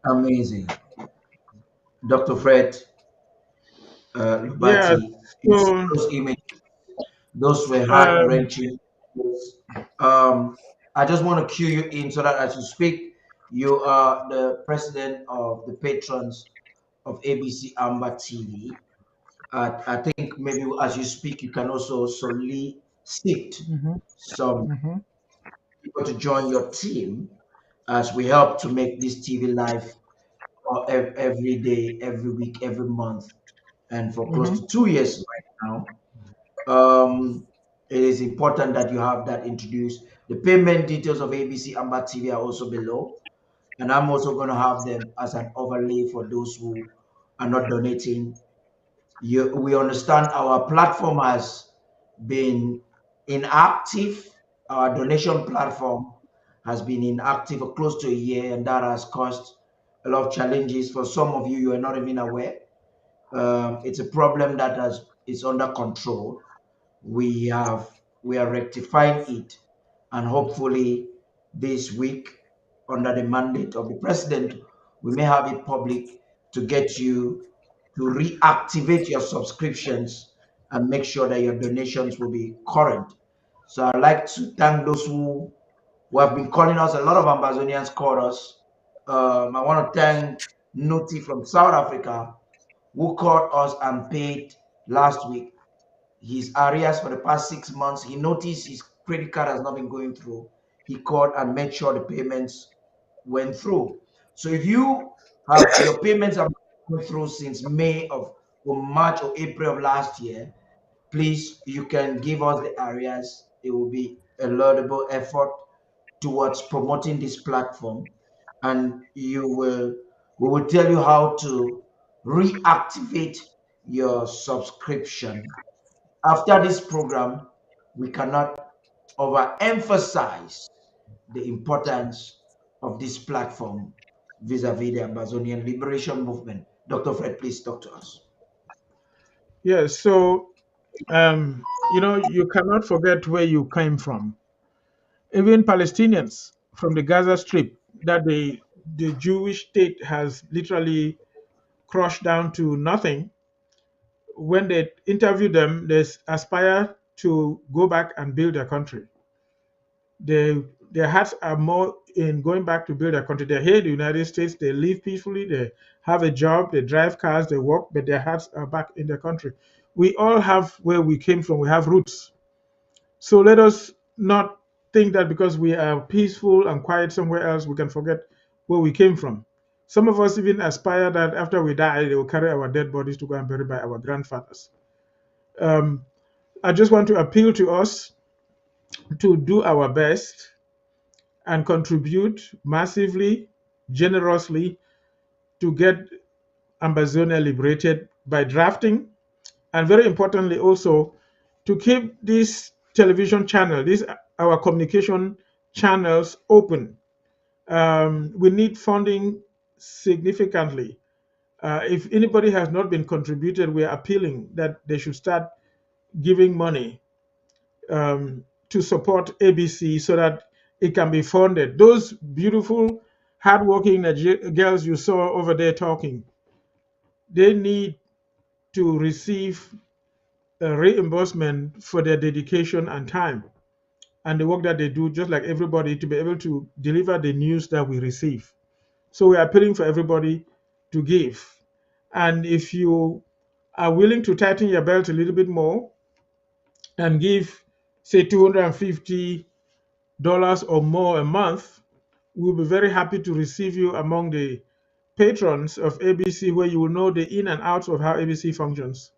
Amazing. Dr. Fred Yeah. Lubati, it's So those images, those were heart um, wrenching. I just want to cue you in so that as you speak, you are the president of the patrons of ABC Amber TV. I think maybe as you speak, you can also solicit mhm, some mhm. people to join your team as we help to make this TV live every day, every week, every month, and for close to 2 years right now. It is important that you have that introduced. The payment details of ABC Amber TV are also below, and I'm also going to have them as an overlay for those who are not donating. We understand our platform has been inactive. Our donation platform has been inactive for close to a year, and that has caused a lot of challenges for some of you. You are not even aware. It's a problem that is under control. We are rectifying it, and hopefully this week, under the mandate of the president, we may have it public to get you to reactivate your subscriptions and make sure that your donations will be current. So I'd like to thank those who have been calling us. A lot of Ambazonians called us. I want to thank Nuti from South Africa, who called us and paid last week his arrears for the past 6 months. He noticed his credit card has not been going through. He called and made sure the payments went through. So if you have your payments have gone through since May of or March or April of last year, please you can give us the arrears. It will be a laudable effort towards promoting this platform, and we will tell you how to reactivate your subscription. After this program, we cannot overemphasize the importance of this platform vis-a-vis the Amazonian liberation movement. Dr. Fred, please talk to us. Yes. So you cannot forget where you came from. Even Palestinians from the Gaza Strip, that the Jewish state has literally crushed down to nothing. When they interview them, they aspire to go back and build their country. Their hearts are more in going back to build their country. They're here in the United States. They live peacefully. They have a job. They drive cars. They work, but their hearts are back in their country. We all have where we came from. We have roots. So let us not think that because we are peaceful and quiet somewhere else, we can forget where we came from. Some of us even aspire that after we die, they will carry our dead bodies to go and bury by our grandfathers. Um, I just want to appeal to us to do our best and contribute massively, generously to get Ambazonia liberated by drafting, and very importantly also to keep this television channel, these our communication channels open. We need funding significantly. If anybody has not been contributed, we are appealing that they should start giving money to support ABC so that it can be funded. Those beautiful, hardworking girls you saw over there talking, they need to receive a reimbursement for their dedication and time and the work that they do, just like everybody, to be able to deliver the news that we receive. So we are appealing for everybody to give. And if you are willing to tighten your belt a little bit more and give, say, $250 or more a month, we'll be very happy to receive you among the patrons of ABC, where you will know the in and outs of how ABC functions.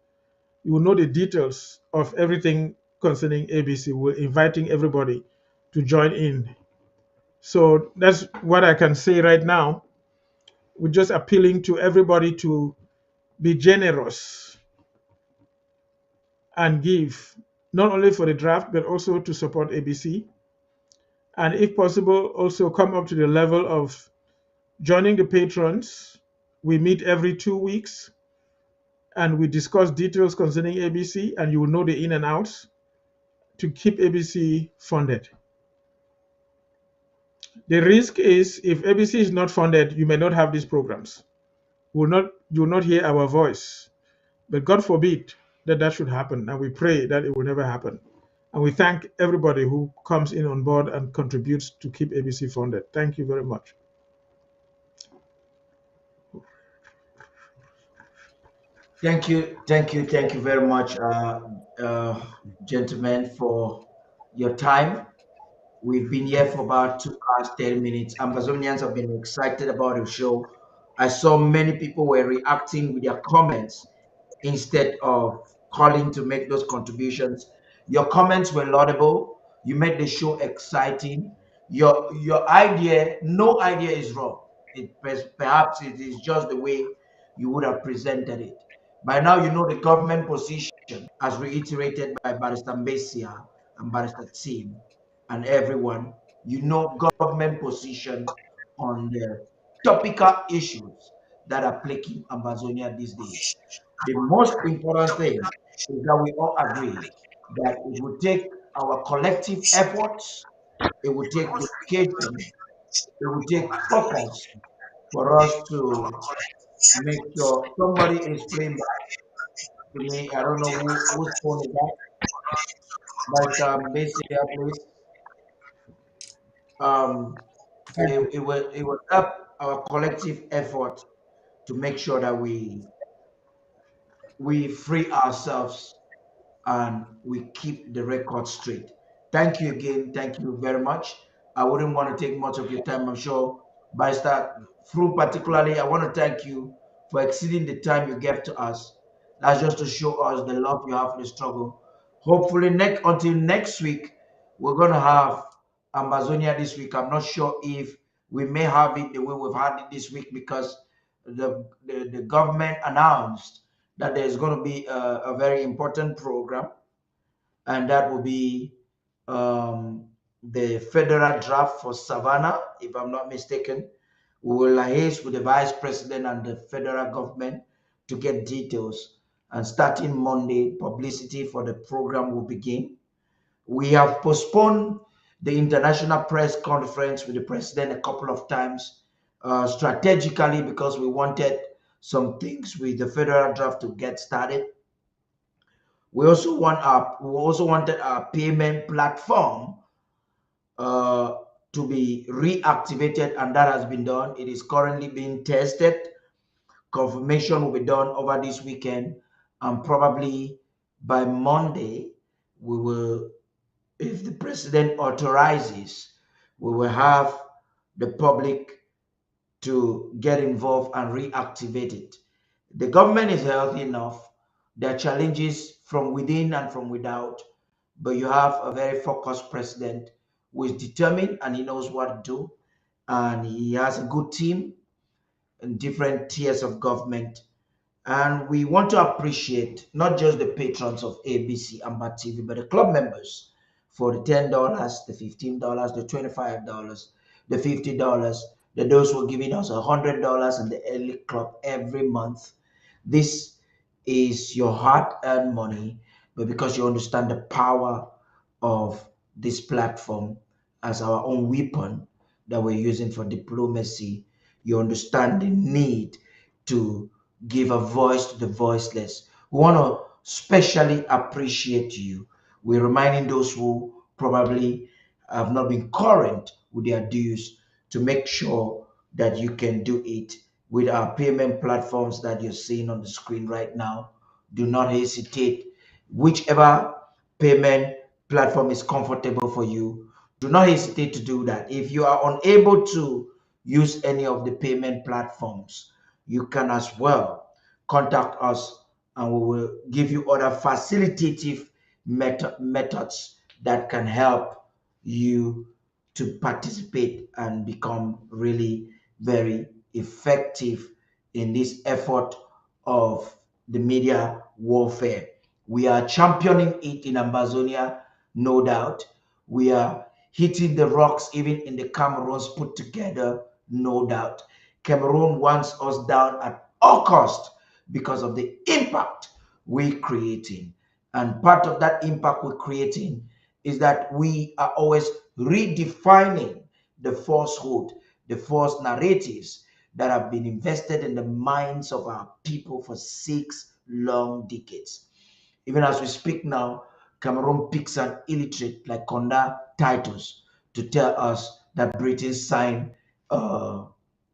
you will know the details of everything concerning ABC. We're inviting everybody to join in. So that's what I can say right now. We're just appealing to everybody to be generous and give, not only for the draft, but also to support ABC. And if possible, also come up to the level of joining the patrons. We meet every 2 weeks and we discuss details concerning ABC, and you will know the in and outs to keep ABC funded. The risk is if ABC is not funded, you may not have these programs. You will not hear our voice. But God forbid that that should happen, and we pray that it will never happen. And we thank everybody who comes in on board and contributes to keep ABC funded. Thank you very much. Thank you very much, gentlemen, for your time. We've been here for about 2 hours, 10 minutes. Amazonians have been excited about the show. I saw many people were reacting with their comments instead of calling to make those contributions. Your comments were laudable. You made the show exciting. Your idea, no idea is wrong. Perhaps it is just the way you would have presented it. By now, you know the government position, as reiterated by Barrister Mbesia and Barrister Tim and everyone. You know government position on the topical issues that are plaguing Amazonia these days. The most important thing is that we all agree that it will take our collective efforts, it will take dedication, it will take focus for us to make sure somebody is playing back to me. I don't know whose phone is that, but basically, please. Um, it will help our collective effort to make sure that we free ourselves and we keep the record straight. Thank you again. Thank you very much. I wouldn't want to take much of your time. I'm sure, Barrister Through particularly, I want to thank you for exceeding the time you gave to us. That's just to show us the love you have for the struggle. Hopefully, until next week, we're going to have Amazonia this week. I'm not sure if we may have it the way we've had it this week because the government announced that there's going to be a very important program, and that will be the federal draft for Savannah, if I'm not mistaken. We will liaise with the vice president and the federal government to get details. And starting Monday, publicity for the program will begin. We have postponed the international press conference with the president a couple of times strategically because we wanted some things with the federal draft to get started. We also wanted our payment platform to be reactivated, and that has been done. It is currently being tested. Confirmation will be done over this weekend, and probably by Monday, we will, if the president authorizes, we will have the public to get involved and reactivate it. The government is healthy enough. There are challenges from within and from without, but you have a very focused president who is determined and he knows what to do. And he has a good team in different tiers of government. And we want to appreciate not just the patrons of ABC Amber TV, but the club members for the $10, the $15, the $25, the $50, those who are giving us $100 in the early club every month. This is your hard-earned money, but because you understand the power of this platform as our own weapon that we're using for diplomacy, you understand the need to give a voice to the voiceless. We want to specially appreciate you. We're reminding those who probably have not been current with their dues to make sure that you can do it with our payment platforms that you're seeing on the screen right now. Do not hesitate. Whichever payment platform is comfortable for you, do not hesitate to do that. If you are unable to use any of the payment platforms, you can as well contact us and we will give you other facilitative methods that can help you to participate and become really very effective in this effort of the media warfare. We are championing it in Ambazonia, no doubt. We are hitting the rocks even in the Cameroons put together, no doubt. Cameroon wants us down at all cost because of the impact we're creating. And part of that impact we're creating is that we are always redefining the falsehood, the false narratives that have been invested in the minds of our people for 6 long decades. Even as we speak now, Cameroon picks an illiterate like Konda Titus to tell us that Britain signed a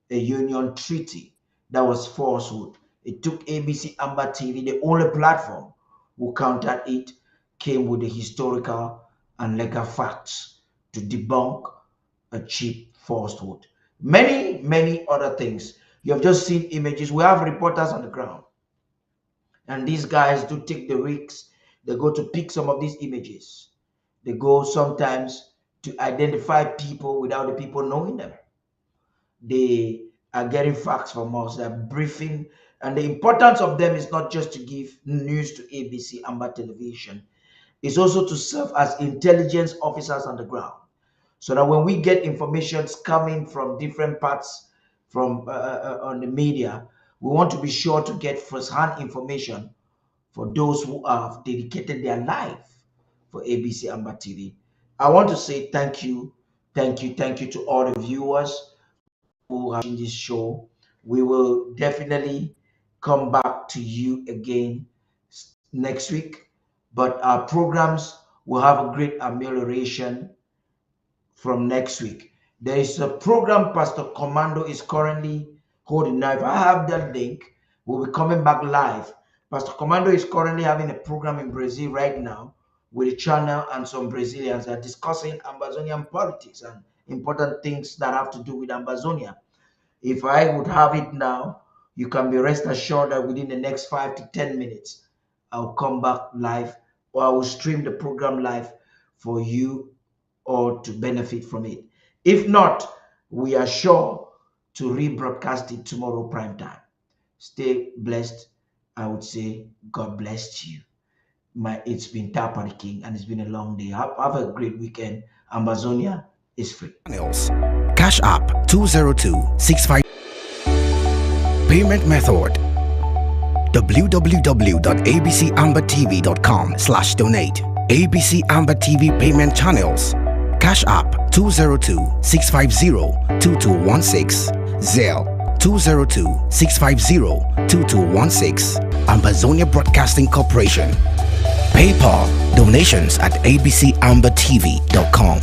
union treaty. That was falsehood. It took ABC Amber TV, the only platform who countered it, came with the historical and legal facts to debunk a cheap falsehood. Many, many other things. You have just seen images. We have reporters on the ground. And these guys do take the risks. They go to pick some of these images. They go sometimes to identify people without the people knowing them. They are getting facts from us. They're briefing. And the importance of them is not just to give news to ABC Amber Television. It's also to serve as intelligence officers on the ground. So that when we get information coming from different parts from on the media, we want to be sure to get first-hand information for those who have dedicated their life for ABC Amber TV. I want to say thank you to all the viewers who have seen this show. We will definitely come back to you again next week, but our programs will have a great amelioration from next week. There is a program Pastor Commando is currently holding. Now, if I have that link, we'll be coming back live. Pastor Commando is currently having a program in Brazil right now with a channel, and some Brazilians are discussing Ambazonian politics and important things that have to do with Ambazonia. If I would have it now, you can be rest assured that within the next 5 to 10 minutes, I'll come back live, or I will stream the program live for you or to benefit from it. If not, we are sure to rebroadcast it tomorrow prime time. Stay blessed. I would say God bless you. It's been Tapari King, and it's been a long day. Have a great weekend. Ambazonia is free. Cash App 20265. Payment method www.abcambertv.com/donate. ABC Amber TV payment channels. Cash App 202-650-2216. Zelle 202-650-2216. Ambazonia Broadcasting Corporation. PayPal donations at abcambertv.com.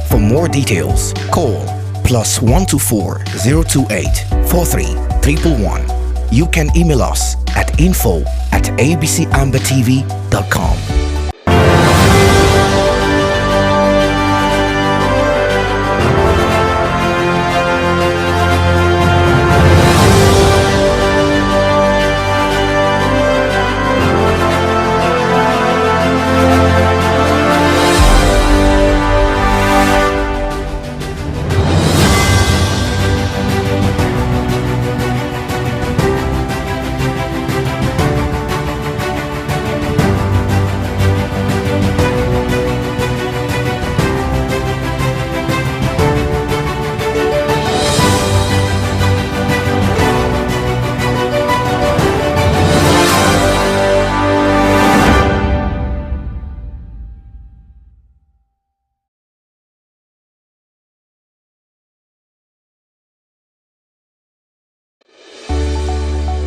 For more details, call +124-028-43-111. You can email us at info@abcambertv.com.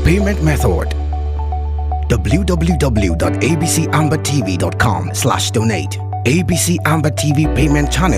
Payment method www.abcambertv.com/donate. ABC Amber TV payment channel.